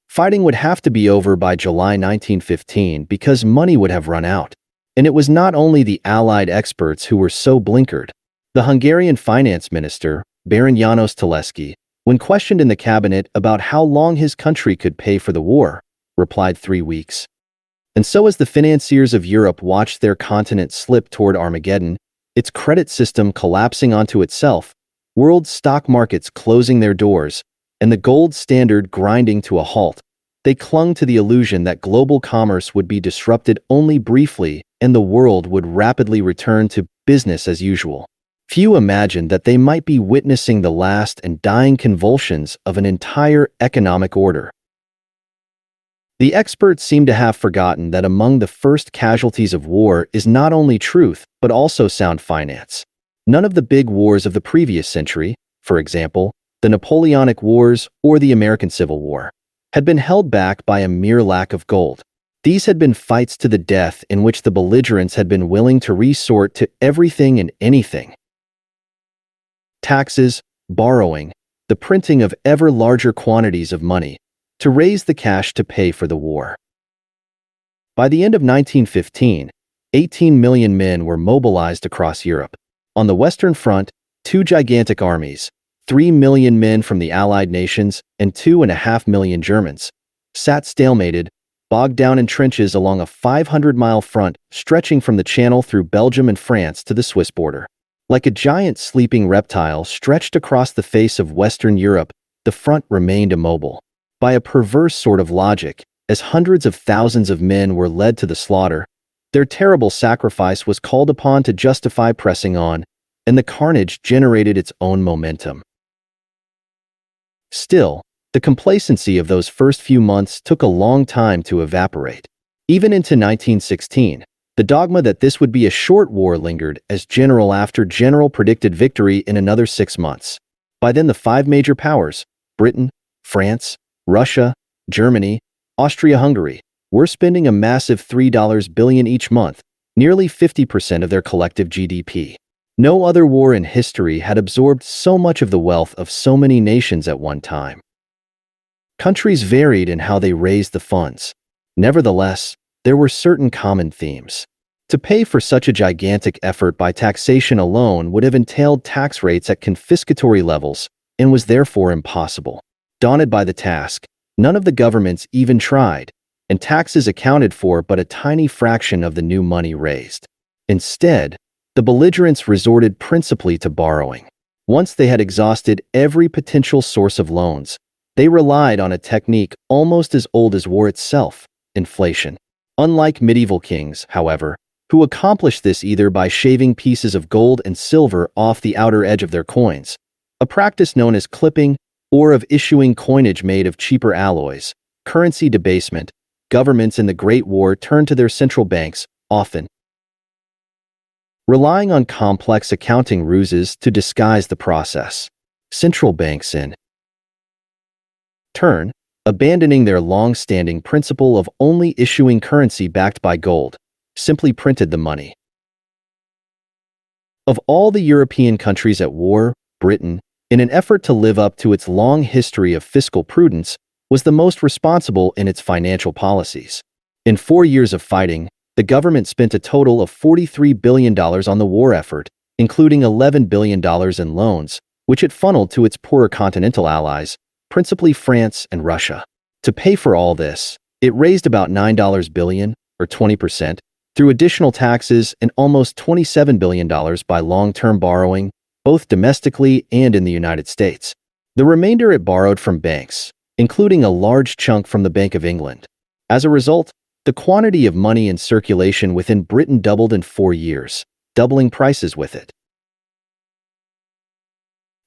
fighting would have to be over by July 1915 because money would have run out. And it was not only the Allied experts who were so blinkered. The Hungarian finance minister, Baron János Teleszky, when questioned in the cabinet about how long his country could pay for the war, replied 3 weeks. And so as the financiers of Europe watched their continent slip toward Armageddon, its credit system collapsing onto itself, world stock markets closing their doors, and the gold standard grinding to a halt, they clung to the illusion that global commerce would be disrupted only briefly and the world would rapidly return to business as usual. Few imagined that they might be witnessing the last and dying convulsions of an entire economic order. The experts seem to have forgotten that among the first casualties of war is not only truth, but also sound finance. None of the big wars of the previous century, for example, the Napoleonic Wars or the American Civil War, had been held back by a mere lack of gold. These had been fights to the death in which the belligerents had been willing to resort to everything and anything: taxes, borrowing, the printing of ever larger quantities of money, to raise the cash to pay for the war. By the end of 1915, 18 million men were mobilized across Europe. On the Western Front, two gigantic armies, 3 million men from the Allied nations and 2.5 million Germans, sat stalemated, bogged down in trenches along a 500-mile front stretching from the Channel through Belgium and France to the Swiss border. Like a giant sleeping reptile stretched across the face of Western Europe, the front remained immobile. By a perverse sort of logic, as hundreds of thousands of men were led to the slaughter, their terrible sacrifice was called upon to justify pressing on, and the carnage generated its own momentum. Still, the complacency of those first few months took a long time to evaporate. Even into 1916, the dogma that this would be a short war lingered as general after general predicted victory in another 6 months. By then the 5 major powers, Britain, France, Russia, Germany, Austria-Hungary, were spending a massive $3 billion each month, nearly 50% of their collective GDP. No other war in history had absorbed so much of the wealth of so many nations at one time. Countries varied in how they raised the funds. Nevertheless, there were certain common themes. To pay for such a gigantic effort by taxation alone would have entailed tax rates at confiscatory levels and was therefore impossible. Daunted by the task, none of the governments even tried, and taxes accounted for but a tiny fraction of the new money raised. Instead, the belligerents resorted principally to borrowing. Once they had exhausted every potential source of loans, they relied on a technique almost as old as war itself: inflation. Unlike medieval kings, however, who accomplished this either by shaving pieces of gold and silver off the outer edge of their coins, a practice known as clipping, or of issuing coinage made of cheaper alloys, currency debasement, governments in the Great War turned to their central banks, often relying on complex accounting ruses to disguise the process. Central banks, in turn, abandoning their long-standing principle of only issuing currency backed by gold, simply printed the money. Of all the European countries at war, Britain, in an effort to live up to its long history of fiscal prudence, was the most responsible in its financial policies. In 4 years of fighting, the government spent a total of $43 billion on the war effort, including $11 billion in loans, which it funneled to its poorer continental allies, principally France and Russia. To pay for all this, it raised about $9 billion, or 20%, through additional taxes and almost $27 billion by long-term borrowing, both domestically and in the United States. The remainder it borrowed from banks, including a large chunk from the Bank of England. As a result, the quantity of money in circulation within Britain doubled in 4 years, doubling prices with it.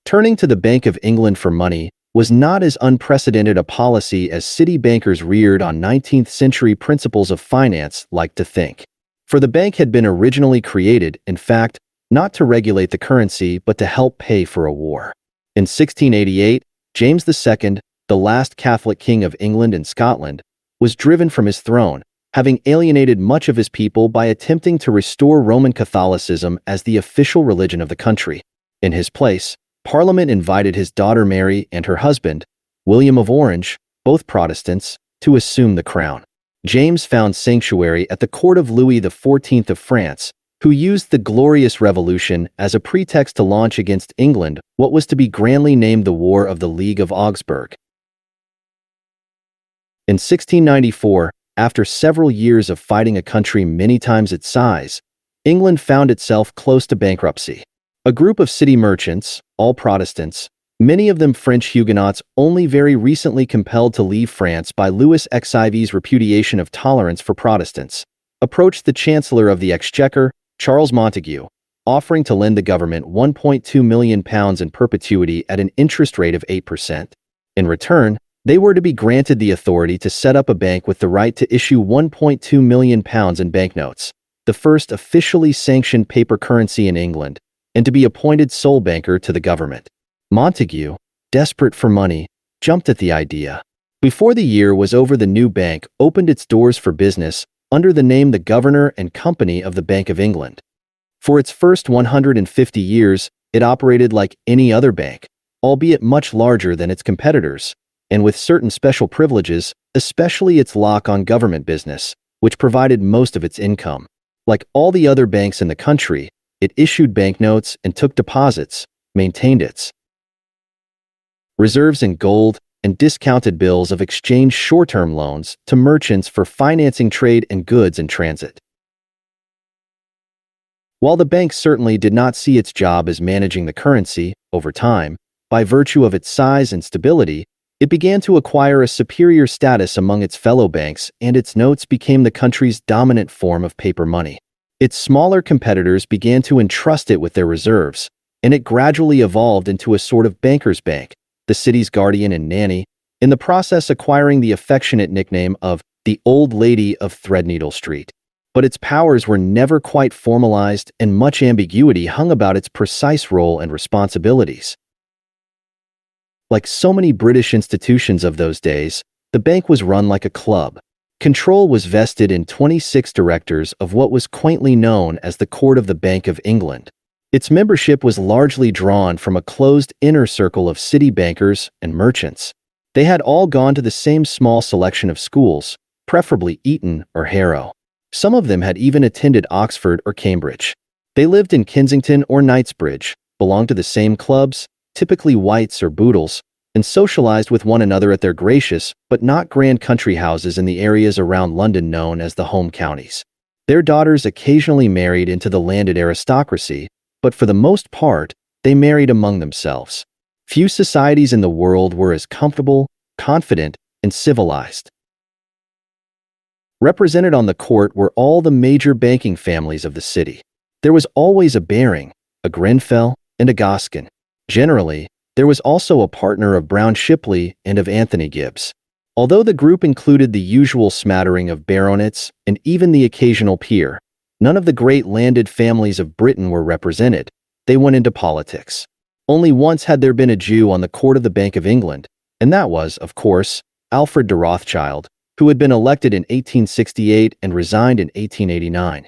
Turning to the Bank of England for money was not as unprecedented a policy as city bankers reared on 19th-century principles of finance liked to think. For the bank had been originally created, in fact, not to regulate the currency but to help pay for a war. In 1688, James II, the last Catholic king of England and Scotland, was driven from his throne, having alienated much of his people by attempting to restore Roman Catholicism as the official religion of the country. In his place, Parliament invited his daughter Mary and her husband, William of Orange, both Protestants, to assume the crown. James found sanctuary at the court of Louis XIV of France, who used the Glorious Revolution as a pretext to launch against England what was to be grandly named the War of the League of Augsburg. In 1694, after several years of fighting a country many times its size, England found itself close to bankruptcy. A group of city merchants, all Protestants, many of them French Huguenots only very recently compelled to leave France by Louis XIV's repudiation of tolerance for Protestants, approached the Chancellor of the Exchequer, Charles Montague, offering to lend the government £1.2 million in perpetuity at an interest rate of 8%. In return, they were to be granted the authority to set up a bank with the right to issue £1.2 million in banknotes, the first officially sanctioned paper currency in England, and to be appointed sole banker to the government. Montague, desperate for money, jumped at the idea. Before the year was over, the new bank opened its doors for business under the name the Governor and Company of the Bank of England. For its first 150 years, it operated like any other bank, albeit much larger than its competitors, and with certain special privileges, especially its lock on government business, which provided most of its income. Like all the other banks in the country, it issued banknotes and took deposits, maintained its reserves in gold, and discounted bills of exchange short-term loans to merchants for financing trade and goods in transit. While the bank certainly did not see its job as managing the currency, over time, by virtue of its size and stability, it began to acquire a superior status among its fellow banks, and its notes became the country's dominant form of paper money. Its smaller competitors began to entrust it with their reserves, and it gradually evolved into a sort of banker's bank, the city's guardian and nanny, in the process acquiring the affectionate nickname of the Old Lady of Threadneedle Street. But its powers were never quite formalized, and much ambiguity hung about its precise role and responsibilities. Like so many British institutions of those days, the bank was run like a club. Control was vested in 26 directors of what was quaintly known as the Court of the Bank of England. Its membership was largely drawn from a closed inner circle of city bankers and merchants. They had all gone to the same small selection of schools, preferably Eton or Harrow. Some of them had even attended Oxford or Cambridge. They lived in Kensington or Knightsbridge, belonged to the same clubs, typically Whites or Boodles, and socialized with one another at their gracious but not grand country houses in the areas around London known as the home counties. Their daughters occasionally married into the landed aristocracy, but for the most part, they married among themselves. Few societies in the world were as comfortable, confident, and civilized. Represented on the court were all the major banking families of the city. There was always a Baring, a Grenfell, and a Goskin. Generally, there was also a partner of Brown Shipley and of Anthony Gibbs. Although the group included the usual smattering of baronets and even the occasional peer, none of the great landed families of Britain were represented. They went into politics. Only once had there been a Jew on the court of the Bank of England, and that was, of course, Alfred de Rothschild, who had been elected in 1868 and resigned in 1889.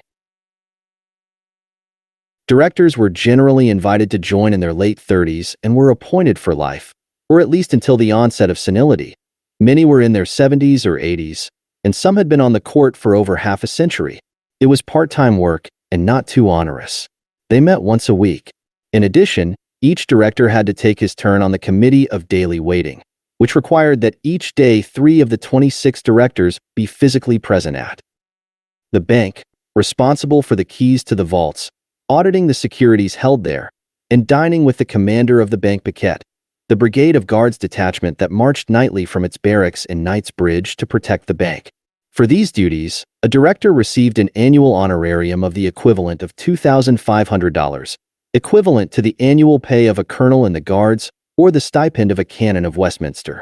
Directors were generally invited to join in their late 30s and were appointed for life, or at least until the onset of senility. Many were in their 70s or 80s, and some had been on the court for over half a century. It was part-time work and not too onerous. They met once a week. In addition, each director had to take his turn on the Committee of Daily Waiting, which required that each day 3 of the 26 directors be physically present at the bank, responsible for the keys to the vaults, auditing the securities held there, and dining with the commander of the bank piquet, the brigade of guards detachment that marched nightly from its barracks in Knightsbridge to protect the bank. For these duties, a director received an annual honorarium of the equivalent of $2,500, equivalent to the annual pay of a colonel in the Guards or the stipend of a canon of Westminster.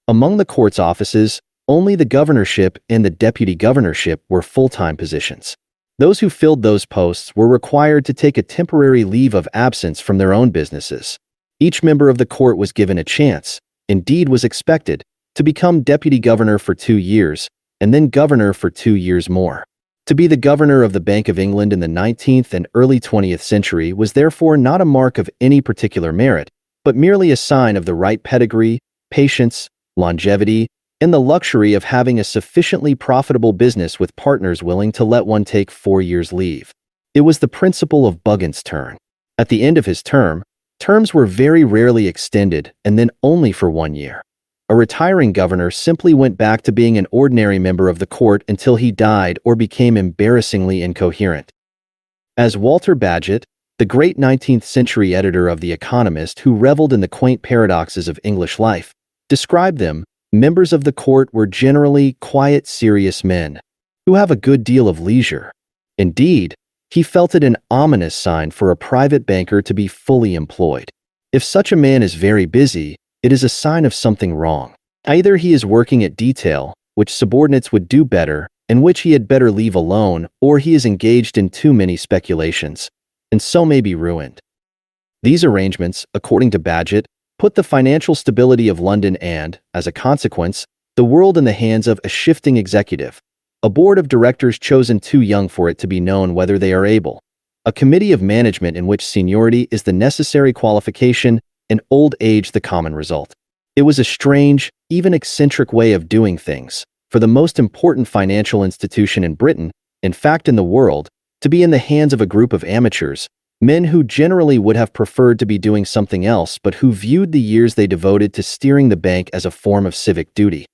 Among the court's offices, only the governorship and the deputy governorship were full-time positions. Those who filled those posts were required to take a temporary leave of absence from their own businesses. Each member of the court was given a chance, indeed was expected, to become deputy governor for 2 years, and then governor for 2 years more. To be the governor of the Bank of England in the 19th and early 20th century was therefore not a mark of any particular merit, but merely a sign of the right pedigree, patience, longevity, and the luxury of having a sufficiently profitable business with partners willing to let one take 4 years' leave. It was the principle of Buggin's turn. At the end of his term, terms were very rarely extended and then only for 1 year. A retiring governor simply went back to being an ordinary member of the court until he died or became embarrassingly incoherent. As Walter Bagehot, the great 19th century editor of The Economist who reveled in the quaint paradoxes of English life, described them, members of the court were generally quiet, serious men, who have a good deal of leisure. Indeed, he felt it an ominous sign for a private banker to be fully employed. If such a man is very busy, it is a sign of something wrong. Either he is working at detail, which subordinates would do better, and which he had better leave alone, or he is engaged in too many speculations, and so may be ruined. These arrangements, according to Bagehot, put the financial stability of London and, as a consequence, the world in the hands of a shifting executive, a board of directors chosen too young for it to be known whether they are able, a committee of management in which seniority is the necessary qualification and old age the common result. It was a strange, even eccentric way of doing things for the most important financial institution in Britain, in fact in the world, to be in the hands of a group of amateurs, men who generally would have preferred to be doing something else but who viewed the years they devoted to steering the bank as a form of civic duty.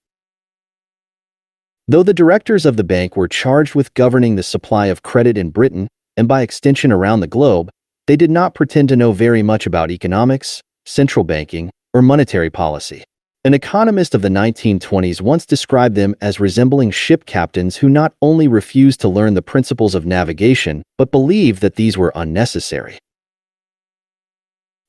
Though the directors of the bank were charged with governing the supply of credit in Britain and by extension around the globe, they did not pretend to know very much about economics, central banking, or monetary policy. An economist of the 1920s once described them as resembling ship captains who not only refused to learn the principles of navigation, but believed that these were unnecessary.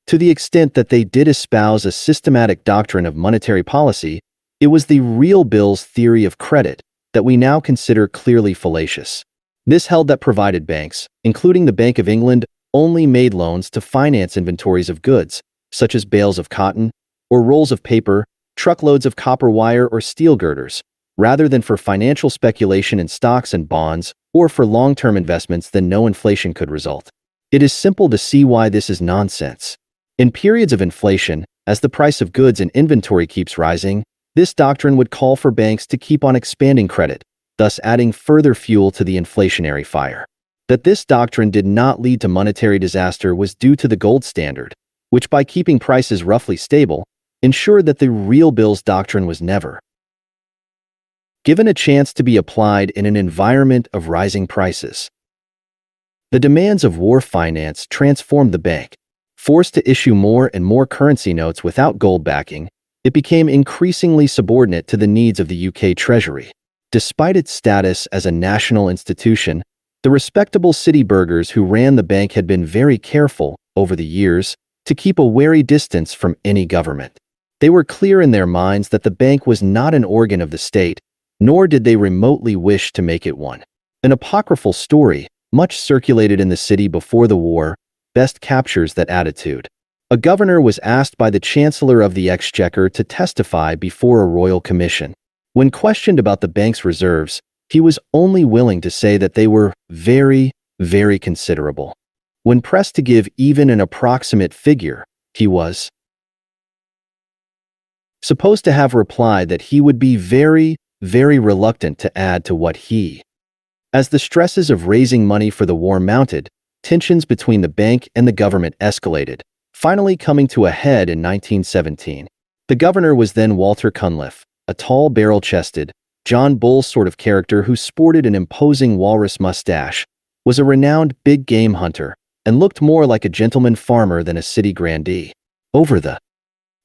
To the extent that they did espouse a systematic doctrine of monetary policy, it was the real Bill's theory of credit that we now consider clearly fallacious. This held that provided banks, including the Bank of England, only made loans to finance inventories of goods, such as bales of cotton, or rolls of paper, truckloads of copper wire or steel girders, rather than for financial speculation in stocks and bonds, or for long-term investments, then no inflation could result. It is simple to see why this is nonsense. In periods of inflation, as the price of goods and inventory keeps rising, this doctrine would call for banks to keep on expanding credit, thus adding further fuel to the inflationary fire. That this doctrine did not lead to monetary disaster was due to the gold standard, which by keeping prices roughly stable, ensured that the real Bill's doctrine was never given a chance to be applied in an environment of rising prices. The demands of war finance transformed the bank. Forced to issue more and more currency notes without gold backing, it became increasingly subordinate to the needs of the UK Treasury. Despite its status as a national institution, the respectable city burghers who ran the bank had been very careful, over the years, to keep a wary distance from any government. They were clear in their minds that the bank was not an organ of the state, nor did they remotely wish to make it one. An apocryphal story, much circulated in the city before the war, best captures that attitude. A governor was asked by the Chancellor of the Exchequer to testify before a royal commission. When questioned about the bank's reserves, he was only willing to say that they were very, very considerable. When pressed to give even an approximate figure, he was supposed to have replied that he would be very, very reluctant to add to what he. As the stresses of raising money for the war mounted, tensions between the bank and the government escalated, finally coming to a head in 1917. The governor was then Walter Cunliffe, a tall, barrel-chested, John Bull sort of character who sported an imposing walrus mustache, was a renowned big game hunter, and looked more like a gentleman farmer than a city grandee. Over the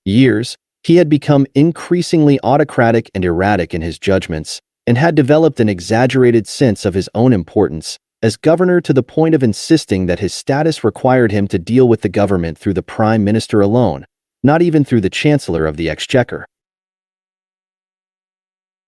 years, he had become increasingly autocratic and erratic in his judgments, and had developed an exaggerated sense of his own importance as governor to the point of insisting that his status required him to deal with the government through the prime minister alone, not even through the chancellor of the exchequer.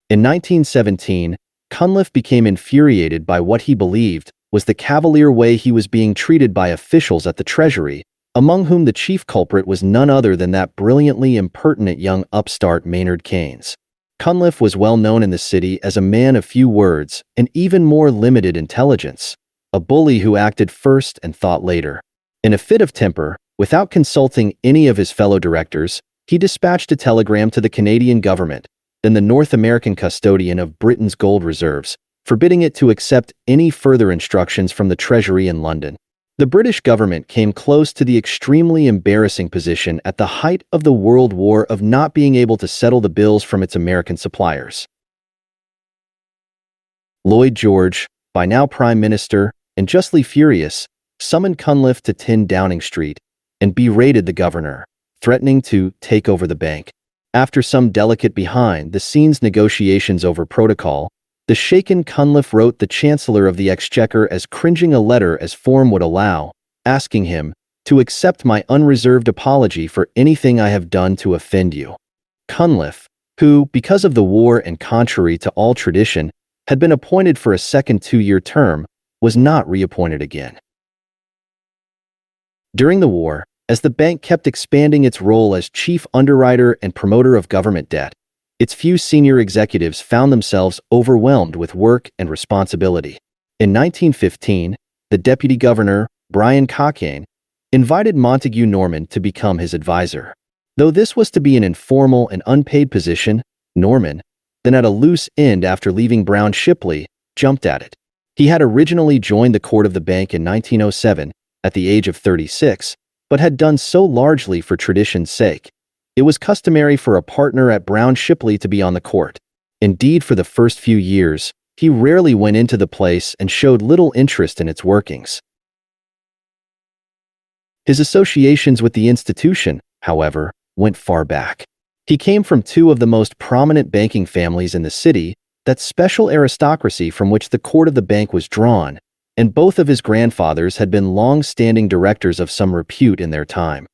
In 1917, Cunliffe became infuriated by what he believed was the cavalier way he was being treated by officials at the Treasury, among whom the chief culprit was none other than that brilliantly impertinent young upstart Maynard Keynes. Cunliffe was well known in the city as a man of few words and even more limited intelligence, a bully who acted first and thought later. In a fit of temper, without consulting any of his fellow directors, he dispatched a telegram to the Canadian government, then the North American custodian of Britain's gold reserves, forbidding it to accept any further instructions from the Treasury in London. The British government came close to the extremely embarrassing position at the height of the World War of not being able to settle the bills from its American suppliers. Lloyd George, by now Prime Minister, and justly furious, summoned Cunliffe to 10 Downing Street and berated the governor, threatening to take over the bank. After some delicate behind-the-scenes negotiations over protocol, the shaken Cunliffe wrote the Chancellor of the Exchequer as cringing a letter as form would allow, asking him to accept my unreserved apology for anything I have done to offend you. Cunliffe, who, because of the war and contrary to all tradition, had been appointed for a second 2-year term, was not reappointed again. During the war, As the bank kept expanding its role as chief underwriter and promoter of government debt, its few senior executives found themselves overwhelmed with work and responsibility. In 1915, the deputy governor, Brian Cockayne, invited Montague Norman to become his advisor. Though this was to be an informal and unpaid position, Norman, then at a loose end after leaving Brown Shipley, jumped at it. He had originally joined the court of the bank in 1907 at the age of 36, but had done so largely for tradition's sake. It was customary for a partner at Brown Shipley to be on the court. Indeed, for the first few years, he rarely went into the place and showed little interest in its workings. His associations with the institution, however, went far back. He came from two of the most prominent banking families in the city, that special aristocracy from which the court of the bank was drawn, and both of his grandfathers had been long-standing directors of some repute in their time.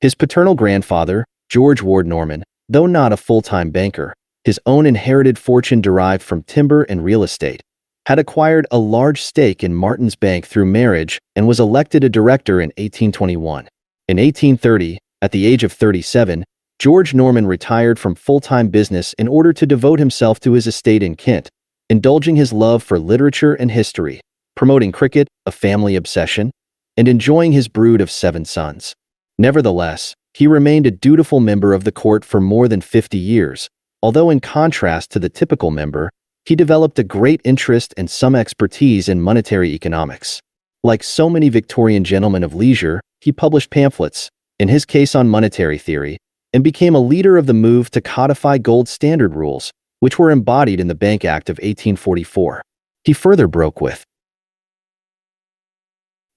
His paternal grandfather, George Ward Norman, though not a full-time banker, his own inherited fortune derived from timber and real estate, had acquired a large stake in Martin's Bank through marriage and was elected a director in 1821. In 1830, at the age of 37, George Norman retired from full-time business in order to devote himself to his estate in Kent, indulging his love for literature and history, promoting cricket, a family obsession, and enjoying his brood of 7 sons. Nevertheless, he remained a dutiful member of the court for more than 50 years, although in contrast to the typical member, he developed a great interest and some expertise in monetary economics. Like so many Victorian gentlemen of leisure, he published pamphlets, in his case on monetary theory, and became a leader of the move to codify gold standard rules, which were embodied in the Bank Act of 1844. He further broke with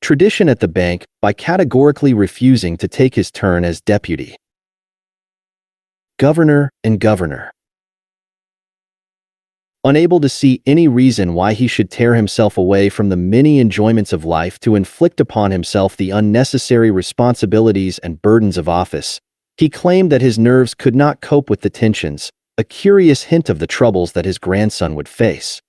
tradition at the bank by categorically refusing to take his turn as deputy governor and governor. Unable to see any reason why he should tear himself away from the many enjoyments of life to inflict upon himself the unnecessary responsibilities and burdens of office, he claimed that his nerves could not cope with the tensions, a curious hint of the troubles that his grandson would face.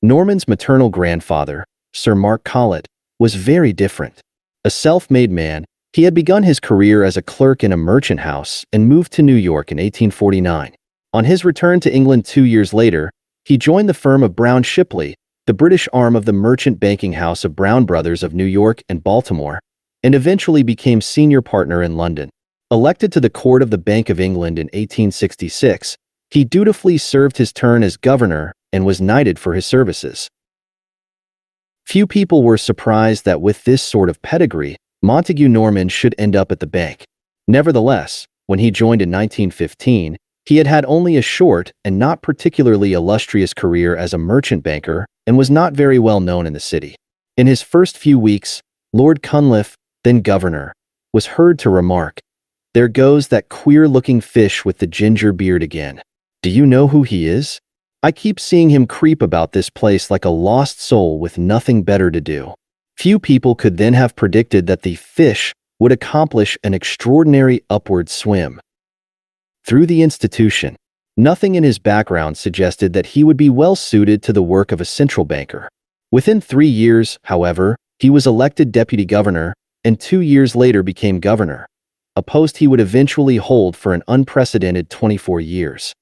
Norman's maternal grandfather, Sir Mark Collett, was very different. A self-made man, he had begun his career as a clerk in a merchant house and moved to New York in 1849. On his return to England 2 years later, he joined the firm of Brown Shipley, the British arm of the merchant banking house of Brown Brothers of New York and Baltimore, and eventually became senior partner in London. Elected to the court of the Bank of England in 1866, he dutifully served his turn as governor and was knighted for his services. Few people were surprised that with this sort of pedigree, Montague Norman should end up at the bank. Nevertheless, when he joined in 1915, he had had only a short and not particularly illustrious career as a merchant banker and was not very well known in the city. In his first few weeks, Lord Cunliffe, then governor, was heard to remark, "There goes that queer-looking fish with the ginger beard again. Do you know who he is? I keep seeing him creep about this place like a lost soul with nothing better to do." Few people could then have predicted that the fish would accomplish an extraordinary upward swim through the institution. Nothing in his background suggested that he would be well suited to the work of a central banker. Within 3 years, however, he was elected deputy governor and 2 years later became governor, a post he would eventually hold for an unprecedented 24 years.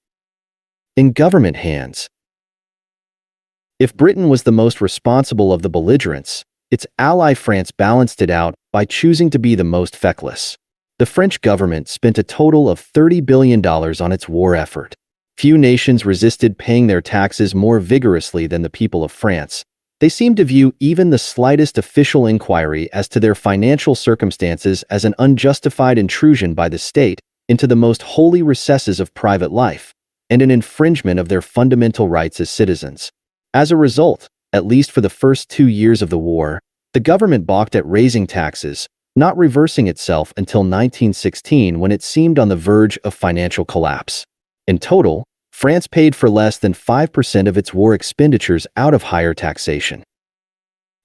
In government hands. If Britain was the most responsible of the belligerents, its ally France balanced it out by choosing to be the most feckless. The French government spent a total of $30 billion on its war effort. Few nations resisted paying their taxes more vigorously than the people of France. They seemed to view even the slightest official inquiry as to their financial circumstances as an unjustified intrusion by the state into the most holy recesses of private life, and an infringement of their fundamental rights as citizens. As a result, at least for the first 2 years of the war, the government balked at raising taxes, not reversing itself until 1916 when it seemed on the verge of financial collapse. In total, France paid for less than 5% of its war expenditures out of higher taxation.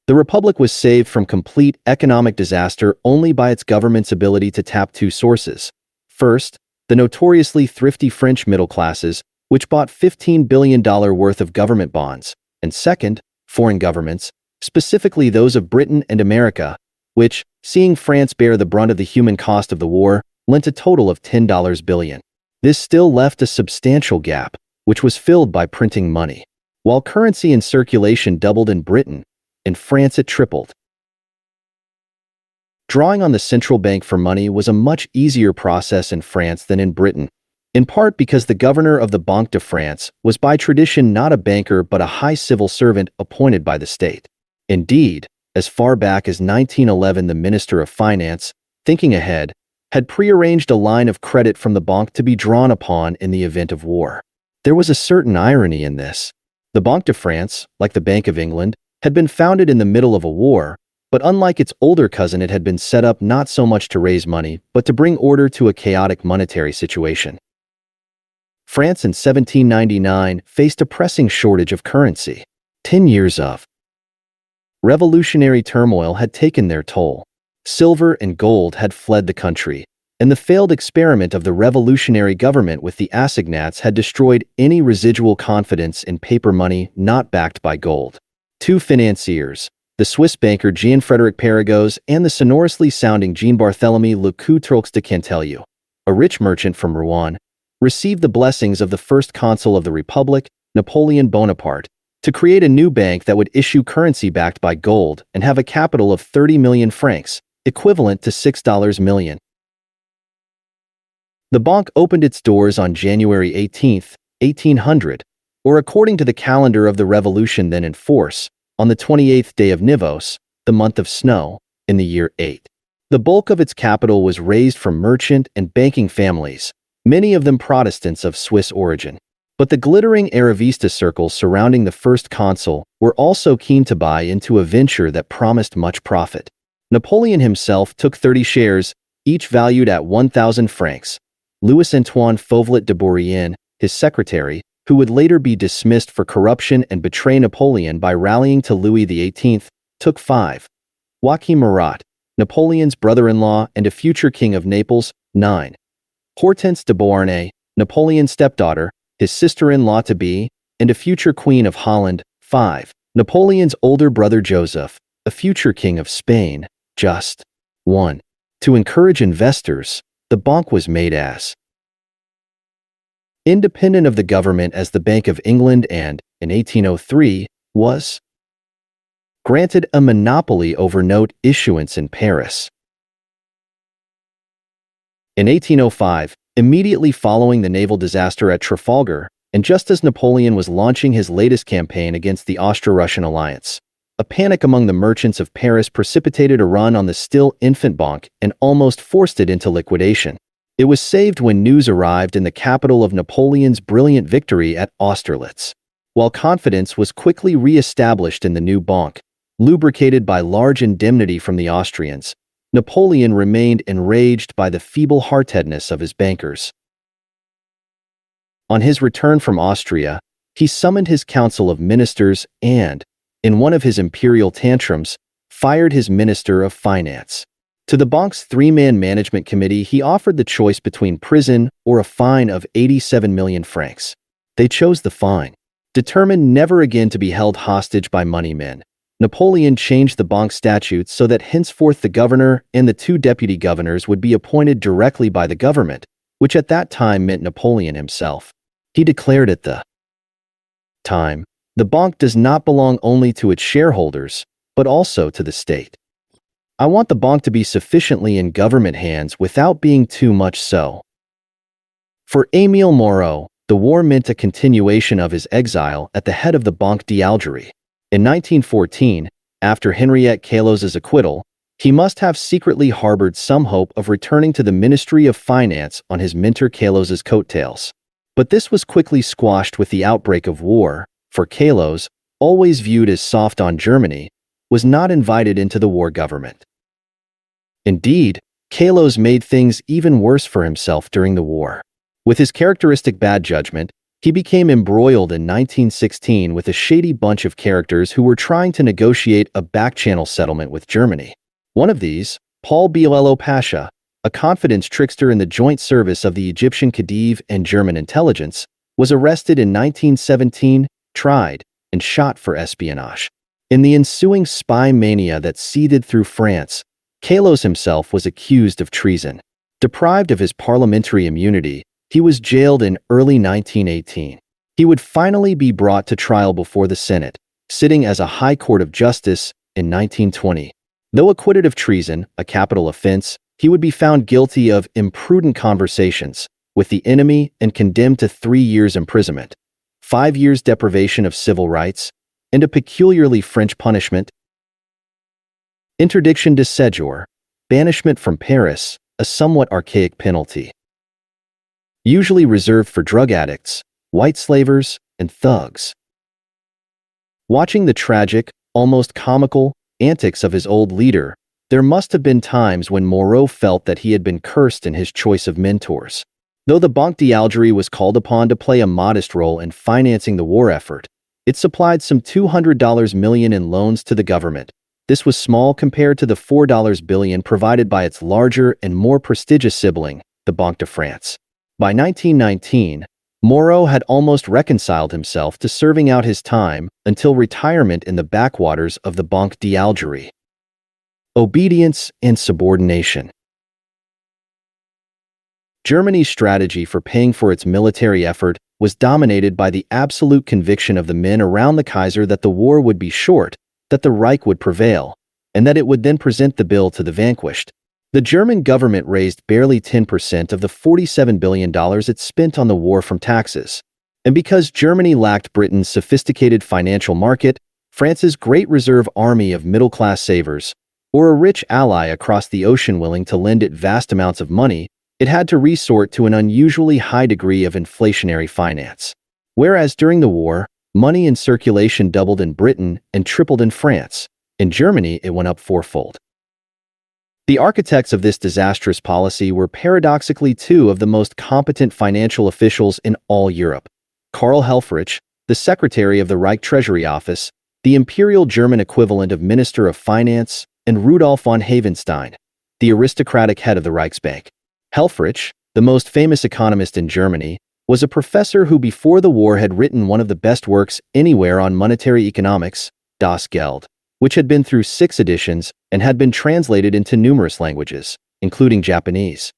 The Republic was saved from complete economic disaster only by its government's ability to tap 2 sources. First, the notoriously thrifty French middle classes, which bought $15 billion worth of government bonds, and second, foreign governments, specifically those of Britain and America, which, seeing France bear the brunt of the human cost of the war, lent a total of $10 billion. This still left a substantial gap, which was filled by printing money. While currency in circulation doubled in Britain, in France it tripled. Drawing on the central bank for money was a much easier process in France than in Britain, in part because the governor of the Banque de France was by tradition not a banker but a high civil servant appointed by the state. Indeed, as far back as 1911 the Minister of Finance, thinking ahead, had prearranged a line of credit from the banque to be drawn upon in the event of war. There was a certain irony in this. The Banque de France, like the Bank of England, had been founded in the middle of a war, but unlike its older cousin it had been set up not so much to raise money, but to bring order to a chaotic monetary situation. France in 1799 faced a pressing shortage of currency. 10 years of revolutionary turmoil had taken their toll. Silver and gold had fled the country, and the failed experiment of the revolutionary government with the assignats had destroyed any residual confidence in paper money not backed by gold. Two financiers, the Swiss banker Jean-Frédéric Perregaux and the sonorously sounding Jean-Barthélemy Lecoultre de Canteleu, a rich merchant from Rouen, received the blessings of the first consul of the Republic, Napoleon Bonaparte, to create a new bank that would issue currency backed by gold and have a capital of 30 million francs, equivalent to $6 million. The bank opened its doors on January 18, 1800, or according to the calendar of the revolution then in force, on the 28th day of Nivose, the month of snow, in the year 8. The bulk of its capital was raised from merchant and banking families, many of them Protestants of Swiss origin. But the glittering Aravista circles surrounding the first consul were also keen to buy into a venture that promised much profit. Napoleon himself took 30 shares, each valued at 1,000 francs. Louis-Antoine Fauvelet de Bourrienne, his secretary, who would later be dismissed for corruption and betray Napoleon by rallying to Louis XVIII, took 5. Joachim Murat, Napoleon's brother-in-law and a future king of Naples, 9. Hortense de Beauharnais, Napoleon's stepdaughter, his sister-in-law-to-be, and a future queen of Holland, 5. Napoleon's older brother Joseph, a future king of Spain, just 1. To encourage investors, the bank was made as independent of the government as the Bank of England and, in 1803, was granted a monopoly over note issuance in Paris. In 1805, immediately following the naval disaster at Trafalgar, and just as Napoleon was launching his latest campaign against the Austro-Russian alliance, a panic among the merchants of Paris precipitated a run on the still infant bank and almost forced it into liquidation. It was saved when news arrived in the capital of Napoleon's brilliant victory at Austerlitz. While confidence was quickly re-established in the new bank, lubricated by large indemnity from the Austrians, Napoleon remained enraged by the feeble-heartedness of his bankers. On his return from Austria, he summoned his council of ministers and, in one of his imperial tantrums, fired his minister of finance. To the bank's three-man management committee, he offered the choice between prison or a fine of 87 million francs. They chose the fine. Determined never again to be held hostage by moneymen, Napoleon changed the bank statutes so that henceforth the governor and the 2 deputy governors would be appointed directly by the government, which at that time meant Napoleon himself. He declared at the time, "The bank does not belong only to its shareholders, but also to the state. I want the bank to be sufficiently in government hands without being too much so." For Émile Moreau, the war meant a continuation of his exile at the head of the Banque d'Algérie. In 1914, after Henriette Caillois's acquittal, he must have secretly harbored some hope of returning to the Ministry of Finance on his mentor Caillois's coattails. But this was quickly squashed with the outbreak of war, for Caillois, always viewed as soft on Germany, was not invited into the war government. Indeed, Caillois made things even worse for himself during the war. With his characteristic bad judgment, he became embroiled in 1916 with a shady bunch of characters who were trying to negotiate a back-channel settlement with Germany. One of these, Paul Bialello Pasha, a confidence trickster in the joint service of the Egyptian Khedive and German intelligence, was arrested in 1917, tried, and shot for espionage. In the ensuing spy mania that seethed through France, Calos himself was accused of treason. Deprived of his parliamentary immunity, he was jailed in early 1918. He would finally be brought to trial before the Senate, sitting as a High Court of Justice in 1920. Though acquitted of treason, a capital offense, he would be found guilty of imprudent conversations with the enemy and condemned to 3 years imprisonment, 5 years deprivation of civil rights, and a peculiarly French punishment, interdiction de séjour, banishment from Paris, a somewhat archaic penalty. Usually reserved for drug addicts, white slavers, and thugs. Watching the tragic, almost comical, antics of his old leader, there must have been times when Moreau felt that he had been cursed in his choice of mentors. Though the Banque d'Algérie was called upon to play a modest role in financing the war effort, it supplied some $200 million in loans to the government. This was small compared to the $4 billion provided by its larger and more prestigious sibling, the Banque de France. By 1919, Moreau had almost reconciled himself to serving out his time until retirement in the backwaters of the Banque d'Algérie. Obedience and subordination. Germany's strategy for paying for its military effort was dominated by the absolute conviction of the men around the Kaiser that the war would be short, that the Reich would prevail, and that it would then present the bill to the vanquished. The German government raised barely 10% of the $47 billion it spent on the war from taxes. And because Germany lacked Britain's sophisticated financial market, France's great reserve army of middle-class savers, or a rich ally across the ocean willing to lend it vast amounts of money, it had to resort to an unusually high degree of inflationary finance. Whereas during the war, money in circulation doubled in Britain and tripled in France, in Germany it went up fourfold. The architects of this disastrous policy were paradoxically two of the most competent financial officials in all Europe: Karl Helfrich, the secretary of the Reich Treasury Office, the imperial German equivalent of Minister of Finance, and Rudolf von Havenstein, the aristocratic head of the Reichsbank. Helfrich, the most famous economist in Germany, was a professor who before the war had written one of the best works anywhere on monetary economics, Das Geld, which had been through 6 editions and had been translated into numerous languages, including Japanese.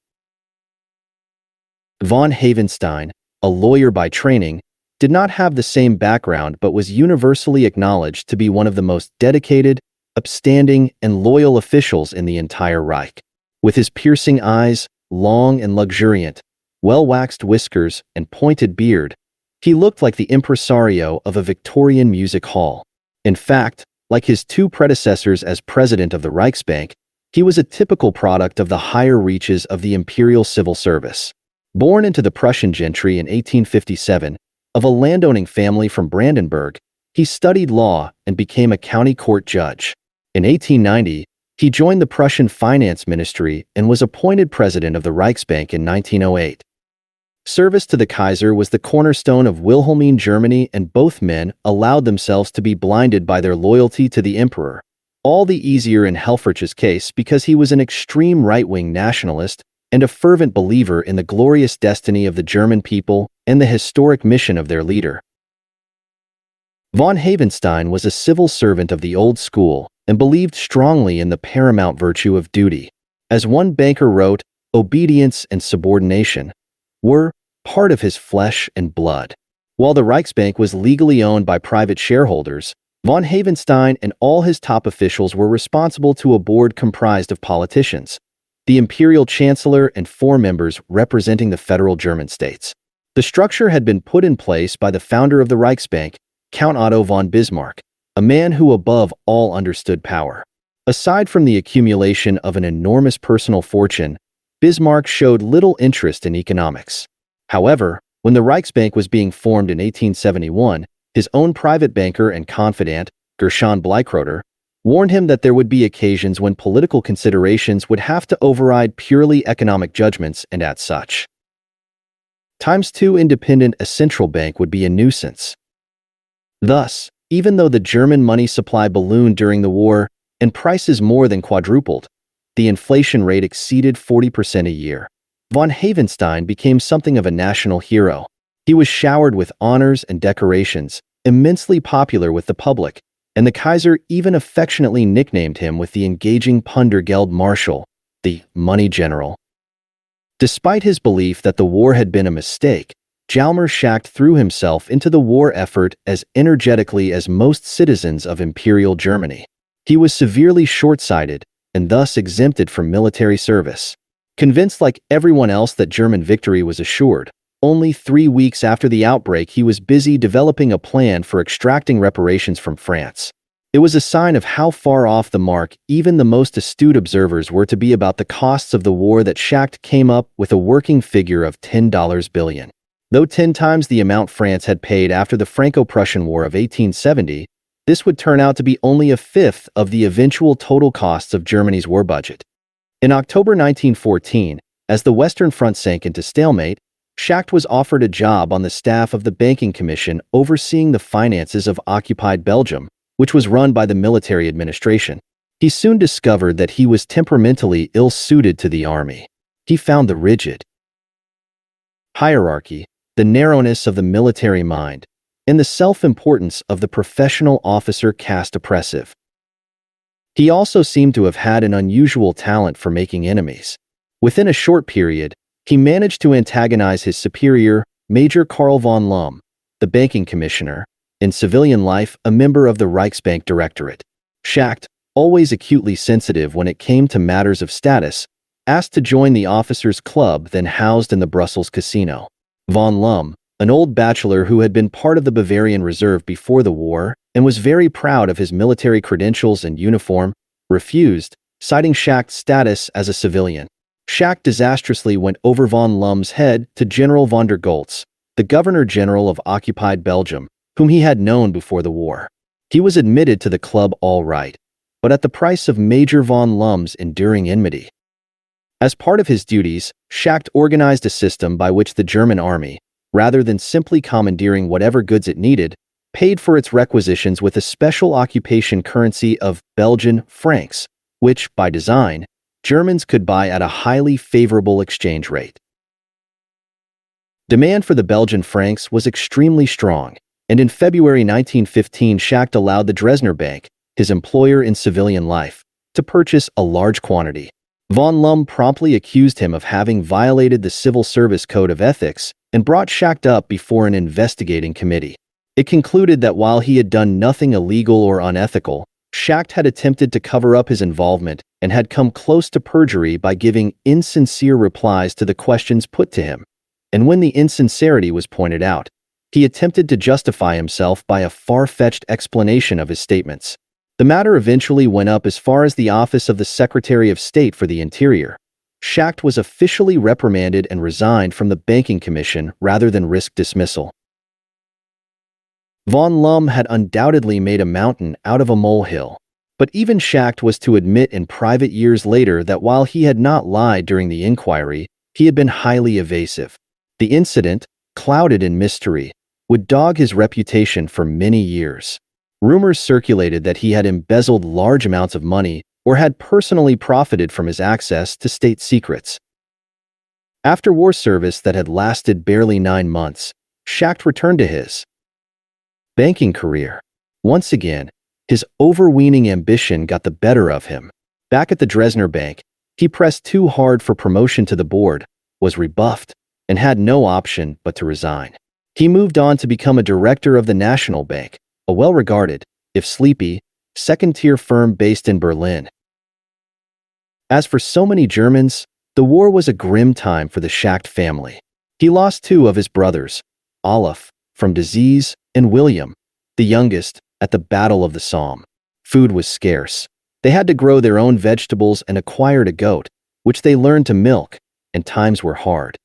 Von Havenstein, a lawyer by training, did not have the same background but was universally acknowledged to be one of the most dedicated, upstanding, and loyal officials in the entire Reich. With his piercing eyes, long and luxuriant, well-waxed whiskers, and pointed beard, he looked like the impresario of a Victorian music hall. In fact, like his 2 predecessors as president of the Reichsbank, he was a typical product of the higher reaches of the imperial civil service. Born into the Prussian gentry in 1857, of a landowning family from Brandenburg, he studied law and became a county court judge. In 1890, he joined the Prussian finance ministry and was appointed president of the Reichsbank in 1908. Service to the Kaiser was the cornerstone of Wilhelmine Germany, and both men allowed themselves to be blinded by their loyalty to the emperor. All the easier in Helfrich's case because he was an extreme right-wing nationalist and a fervent believer in the glorious destiny of the German people and the historic mission of their leader. Von Havenstein was a civil servant of the old school and believed strongly in the paramount virtue of duty. As one banker wrote, obedience and subordination were part of his flesh and blood. While the Reichsbank was legally owned by private shareholders, von Havenstein and all his top officials were responsible to a board comprised of politicians, the imperial chancellor and 4 members representing the federal German states. The structure had been put in place by the founder of the Reichsbank, Count Otto von Bismarck, a man who above all understood power. Aside from the accumulation of an enormous personal fortune, Bismarck showed little interest in economics. However, when the Reichsbank was being formed in 1871, his own private banker and confidant, Gershon Bleikroder, warned him that there would be occasions when political considerations would have to override purely economic judgments, and as such, times 2 independent a central bank would be a nuisance. Thus, even though the German money supply ballooned during the war and prices more than quadrupled, the inflation rate exceeded 40% a year. Von Havenstein became something of a national hero. He was showered with honors and decorations, immensely popular with the public, and the Kaiser even affectionately nicknamed him with the engaging pun Geld Marshal, the money general. Despite his belief that the war had been a mistake, Jalmar Schacht threw himself into the war effort as energetically as most citizens of Imperial Germany. He was severely short-sighted and thus exempted from military service. Convinced like everyone else that German victory was assured, only 3 weeks after the outbreak he was busy developing a plan for extracting reparations from France. It was a sign of how far off the mark even the most astute observers were to be about the costs of the war that Schacht came up with a working figure of $10 billion. Though 10 times the amount France had paid after the Franco-Prussian War of 1870, this would turn out to be only a fifth of the eventual total costs of Germany's war budget. In October 1914, as the Western Front sank into stalemate, Schacht was offered a job on the staff of the Banking Commission overseeing the finances of occupied Belgium, which was run by the military administration. He soon discovered that he was temperamentally ill-suited to the army. He found the rigid hierarchy, the narrowness of the military mind, and the self-importance of the professional officer caste oppressive. He also seemed to have had an unusual talent for making enemies. Within a short period, he managed to antagonize his superior, Major Karl von Lohm, the banking commissioner, in civilian life a member of the Reichsbank Directorate. Schacht, always acutely sensitive when it came to matters of status, asked to join the officers' club then housed in the Brussels casino. Von Lohm, an old bachelor who had been part of the Bavarian Reserve before the war and was very proud of his military credentials and uniform, refused, citing Schacht's status as a civilian. Schacht disastrously went over von Lohm's head to General von der Goltz, the Governor-General of occupied Belgium, whom he had known before the war. He was admitted to the club all right, but at the price of Major von Lohm's enduring enmity. As part of his duties, Schacht organized a system by which the German army, rather than simply commandeering whatever goods it needed, paid for its requisitions with a special occupation currency of Belgian francs, which, by design, Germans could buy at a highly favorable exchange rate. Demand for the Belgian francs was extremely strong, and in February 1915 Schacht allowed the Dresdner Bank, his employer in civilian life, to purchase a large quantity. Von Lohm promptly accused him of having violated the Civil Service Code of Ethics and brought Schacht up before an investigating committee. It concluded that while he had done nothing illegal or unethical, Schacht had attempted to cover up his involvement and had come close to perjury by giving insincere replies to the questions put to him. And when the insincerity was pointed out, he attempted to justify himself by a far-fetched explanation of his statements. The matter eventually went up as far as the office of the Secretary of State for the Interior. Schacht was officially reprimanded and resigned from the Banking Commission rather than risk dismissal. Von Lohm had undoubtedly made a mountain out of a molehill, but even Schacht was to admit in private years later that while he had not lied during the inquiry, he had been highly evasive. The incident, clouded in mystery, would dog his reputation for many years. Rumors circulated that he had embezzled large amounts of money or had personally profited from his access to state secrets. After war service that had lasted barely 9 months, Schacht returned to his banking career. Once again, his overweening ambition got the better of him. Back at the Dresdner Bank, he pressed too hard for promotion to the board, was rebuffed, and had no option but to resign. He moved on to become a director of the National Bank, a well-regarded, if sleepy, second-tier firm based in Berlin. As for so many Germans, the war was a grim time for the Schacht family. He lost 2 of his brothers, Olaf, from disease, and William, the youngest, at the Battle of the Somme. Food was scarce. They had to grow their own vegetables and acquired a goat, which they learned to milk, and times were hard.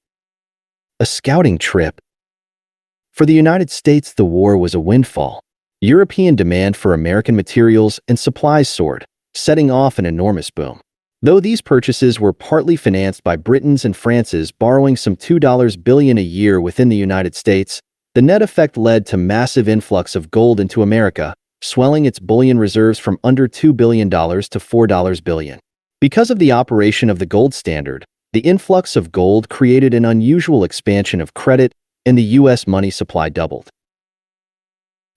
A scouting trip. For the United States, the war was a windfall. European demand for American materials and supplies soared, setting off an enormous boom. Though these purchases were partly financed by Britain's and France's borrowing some $2 billion a year within the United States, the net effect led to massive influx of gold into America, swelling its bullion reserves from under $2 billion to $4 billion. Because of the operation of the gold standard, the influx of gold created an unusual expansion of credit, and the U.S. money supply doubled.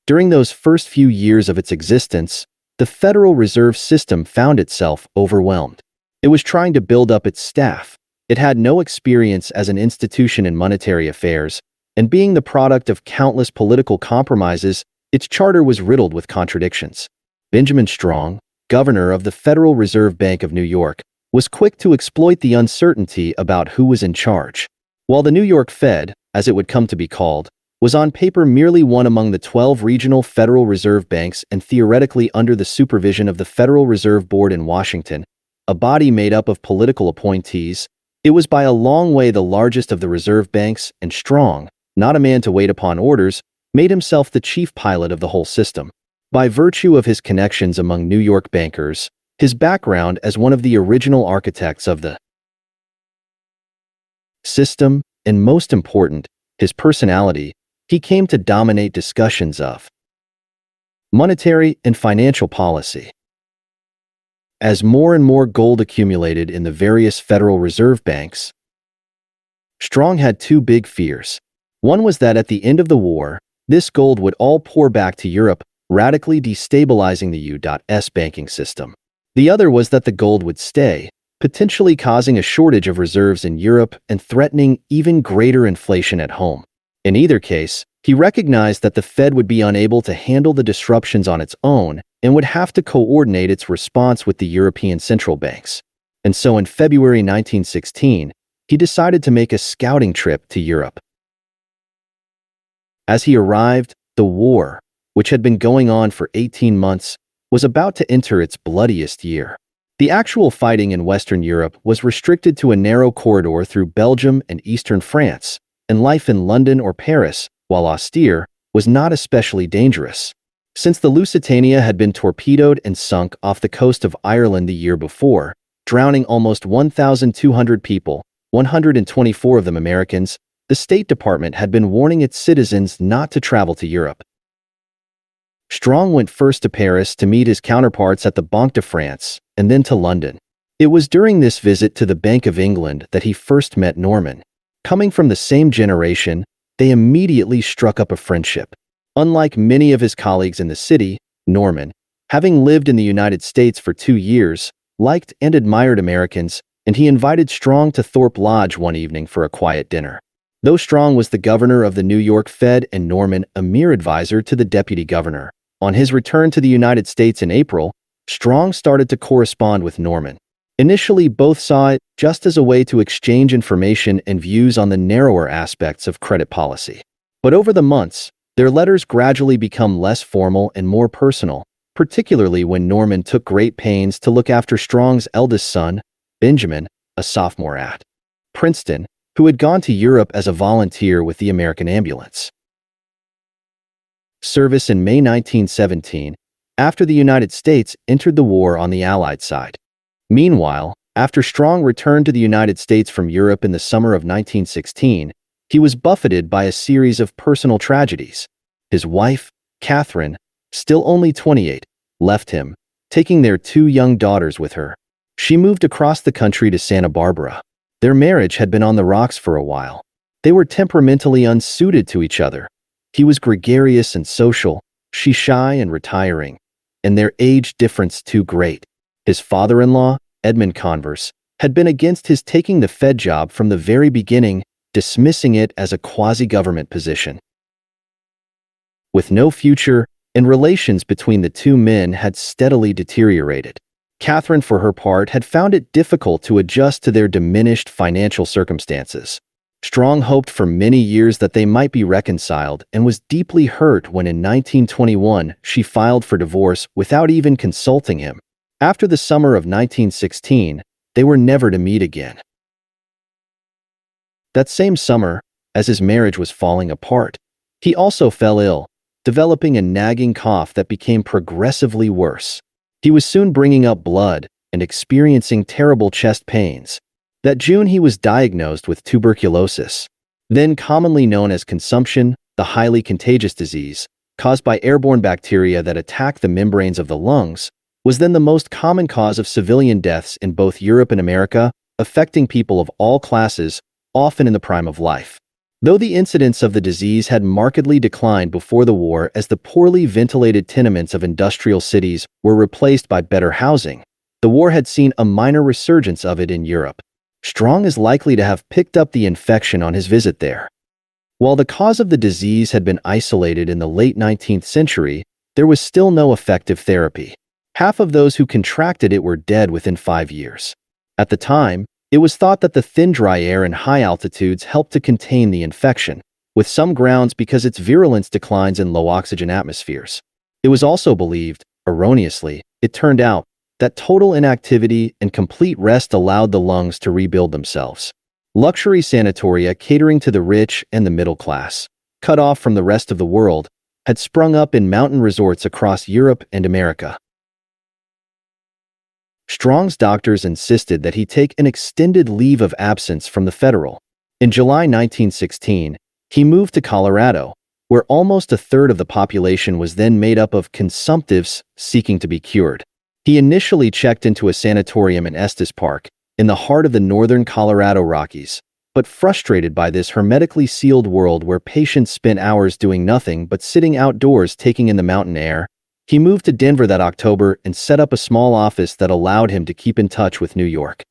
During those first few years of its existence, the Federal Reserve System found itself overwhelmed. It was trying to build up its staff. It had no experience as an institution in monetary affairs, and being the product of countless political compromises, its charter was riddled with contradictions. Benjamin Strong, governor of the Federal Reserve Bank of New York, was quick to exploit the uncertainty about who was in charge. While the New York Fed, as it would come to be called, was on paper merely one among the 12 regional Federal Reserve banks and theoretically under the supervision of the Federal Reserve Board in Washington, a body made up of political appointees, it was by a long way the largest of the reserve banks, and Strong, not a man to wait upon orders, made himself the chief pilot of the whole system. By virtue of his connections among New York bankers, his background as one of the original architects of the system, and most important, his personality, he came to dominate discussions of monetary and financial policy. As more and more gold accumulated in the various Federal Reserve banks, Strong had two big fears. One was that at the end of the war, this gold would all pour back to Europe, radically destabilizing the U.S. banking system. The other was that the gold would stay, potentially causing a shortage of reserves in Europe and threatening even greater inflation at home. In either case, he recognized that the Fed would be unable to handle the disruptions on its own and would have to coordinate its response with the European central banks. And so in February 1916, he decided to make a scouting trip to Europe. As he arrived, the war, which had been going on for 18 months, was about to enter its bloodiest year. The actual fighting in Western Europe was restricted to a narrow corridor through Belgium and eastern France, and life in London or Paris, while austere, was not especially dangerous. Since the Lusitania had been torpedoed and sunk off the coast of Ireland the year before, drowning almost 1,200 people, 124 of them Americans, the State Department had been warning its citizens not to travel to Europe. Strong went first to Paris to meet his counterparts at the Banque de France, and then to London. It was during this visit to the Bank of England that he first met Norman. Coming from the same generation, they immediately struck up a friendship. Unlike many of his colleagues in the city, Norman, having lived in the United States for 2 years, liked and admired Americans, and he invited Strong to Thorpe Lodge one evening for a quiet dinner. Though Strong was the governor of the New York Fed and Norman a mere advisor to the deputy governor, on his return to the United States in April, Strong started to correspond with Norman. Initially, both saw it just as a way to exchange information and views on the narrower aspects of credit policy. But over the months, their letters gradually become less formal and more personal, particularly when Norman took great pains to look after Strong's eldest son, Benjamin, a sophomore at Princeton, who had gone to Europe as a volunteer with the American Ambulance Service in May 1917, after the United States entered the war on the Allied side. Meanwhile, after Strong returned to the United States from Europe in the summer of 1916, he was buffeted by a series of personal tragedies. His wife, Catherine, still only 28, left him, taking their 2 young daughters with her. She moved across the country to Santa Barbara. Their marriage had been on the rocks for a while. They were temperamentally unsuited to each other. He was gregarious and social, she shy and retiring, and their age difference too great. His father-in-law, Edmund Converse, had been against his taking the Fed job from the very beginning, dismissing it as a quasi-government position. With no future, and relations between the two men had steadily deteriorated. Catherine, for her part, had found it difficult to adjust to their diminished financial circumstances. Strong hoped for many years that they might be reconciled and was deeply hurt when in 1921 she filed for divorce without even consulting him. After the summer of 1916, they were never to meet again. That same summer, as his marriage was falling apart, he also fell ill, developing a nagging cough that became progressively worse. He was soon bringing up blood and experiencing terrible chest pains. That June he was diagnosed with tuberculosis, then commonly known as consumption, the highly contagious disease, caused by airborne bacteria that attack the membranes of the lungs, was then the most common cause of civilian deaths in both Europe and America, affecting people of all classes, often in the prime of life. Though the incidence of the disease had markedly declined before the war as the poorly ventilated tenements of industrial cities were replaced by better housing, the war had seen a minor resurgence of it in Europe. Strong is likely to have picked up the infection on his visit there. While the cause of the disease had been isolated in the late 19th century, there was still no effective therapy. Half of those who contracted it were dead within 5 years. At the time, it was thought that the thin, dry air in high altitudes helped to contain the infection, with some grounds because its virulence declines in low-oxygen atmospheres. It was also believed, erroneously, it turned out, that total inactivity and complete rest allowed the lungs to rebuild themselves. Luxury sanatoria catering to the rich and the middle class, cut off from the rest of the world, had sprung up in mountain resorts across Europe and America. Strong's doctors insisted that he take an extended leave of absence from the federal. In July 1916, he moved to Colorado, where almost a third of the population was then made up of consumptives seeking to be cured. He initially checked into a sanatorium in Estes Park, in the heart of the northern Colorado Rockies, but frustrated by this hermetically sealed world where patients spent hours doing nothing but sitting outdoors taking in the mountain air, he moved to Denver that October and set up a small office that allowed him to keep in touch with New York.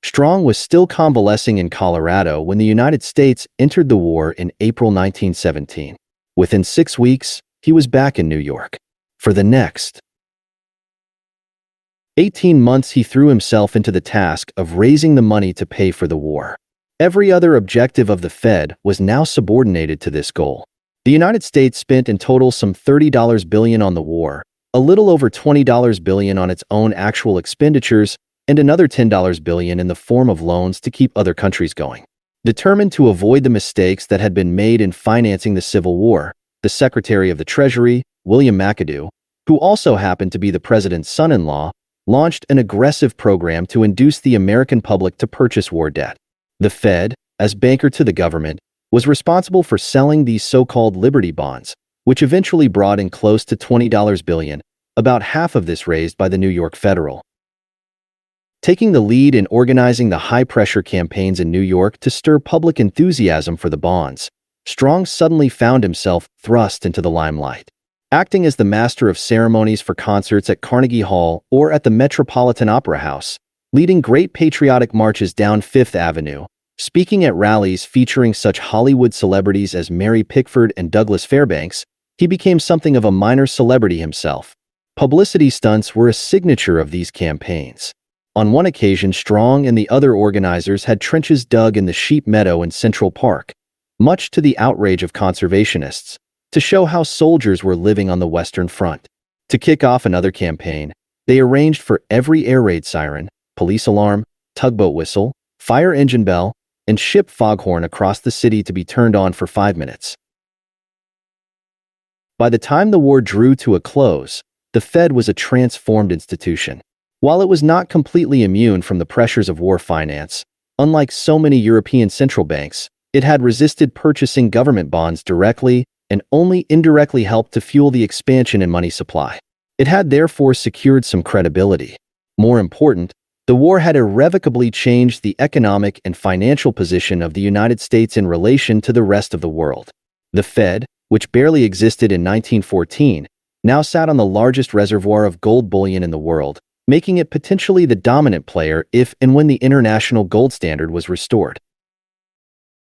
Strong was still convalescing in Colorado when the United States entered the war in April 1917. Within 6 weeks, he was back in New York. For the next 18 months, he threw himself into the task of raising the money to pay for the war. Every other objective of the Fed was now subordinated to this goal. The United States spent in total some $30 billion on the war, a little over $20 billion on its own actual expenditures, and another $10 billion in the form of loans to keep other countries going. Determined to avoid the mistakes that had been made in financing the Civil War, the Secretary of the Treasury, William McAdoo, who also happened to be the president's son-in-law, launched an aggressive program to induce the American public to purchase war debt. The Fed, as banker to the government, was responsible for selling these so-called Liberty bonds, which eventually brought in close to $20 billion, about half of this raised by the New York Federal. Taking the lead in organizing the high-pressure campaigns in New York to stir public enthusiasm for the bonds, Strong suddenly found himself thrust into the limelight. Acting as the master of ceremonies for concerts at Carnegie Hall or at the Metropolitan Opera House, leading great patriotic marches down Fifth Avenue, speaking at rallies featuring such Hollywood celebrities as Mary Pickford and Douglas Fairbanks, he became something of a minor celebrity himself. Publicity stunts were a signature of these campaigns. On one occasion, Strong and the other organizers had trenches dug in the Sheep Meadow in Central Park, much to the outrage of conservationists, to show how soldiers were living on the Western Front. To kick off another campaign, they arranged for every air raid siren, police alarm, tugboat whistle, fire engine bell, and ship foghorn across the city to be turned on for 5 minutes. By the time the war drew to a close, the Fed was a transformed institution. While it was not completely immune from the pressures of war finance, unlike so many European central banks, it had resisted purchasing government bonds directly and only indirectly helped to fuel the expansion in money supply. It had therefore secured some credibility. More important, the war had irrevocably changed the economic and financial position of the United States in relation to the rest of the world. The Fed, which barely existed in 1914, now sat on the largest reservoir of gold bullion in the world, making it potentially the dominant player if and when the international gold standard was restored.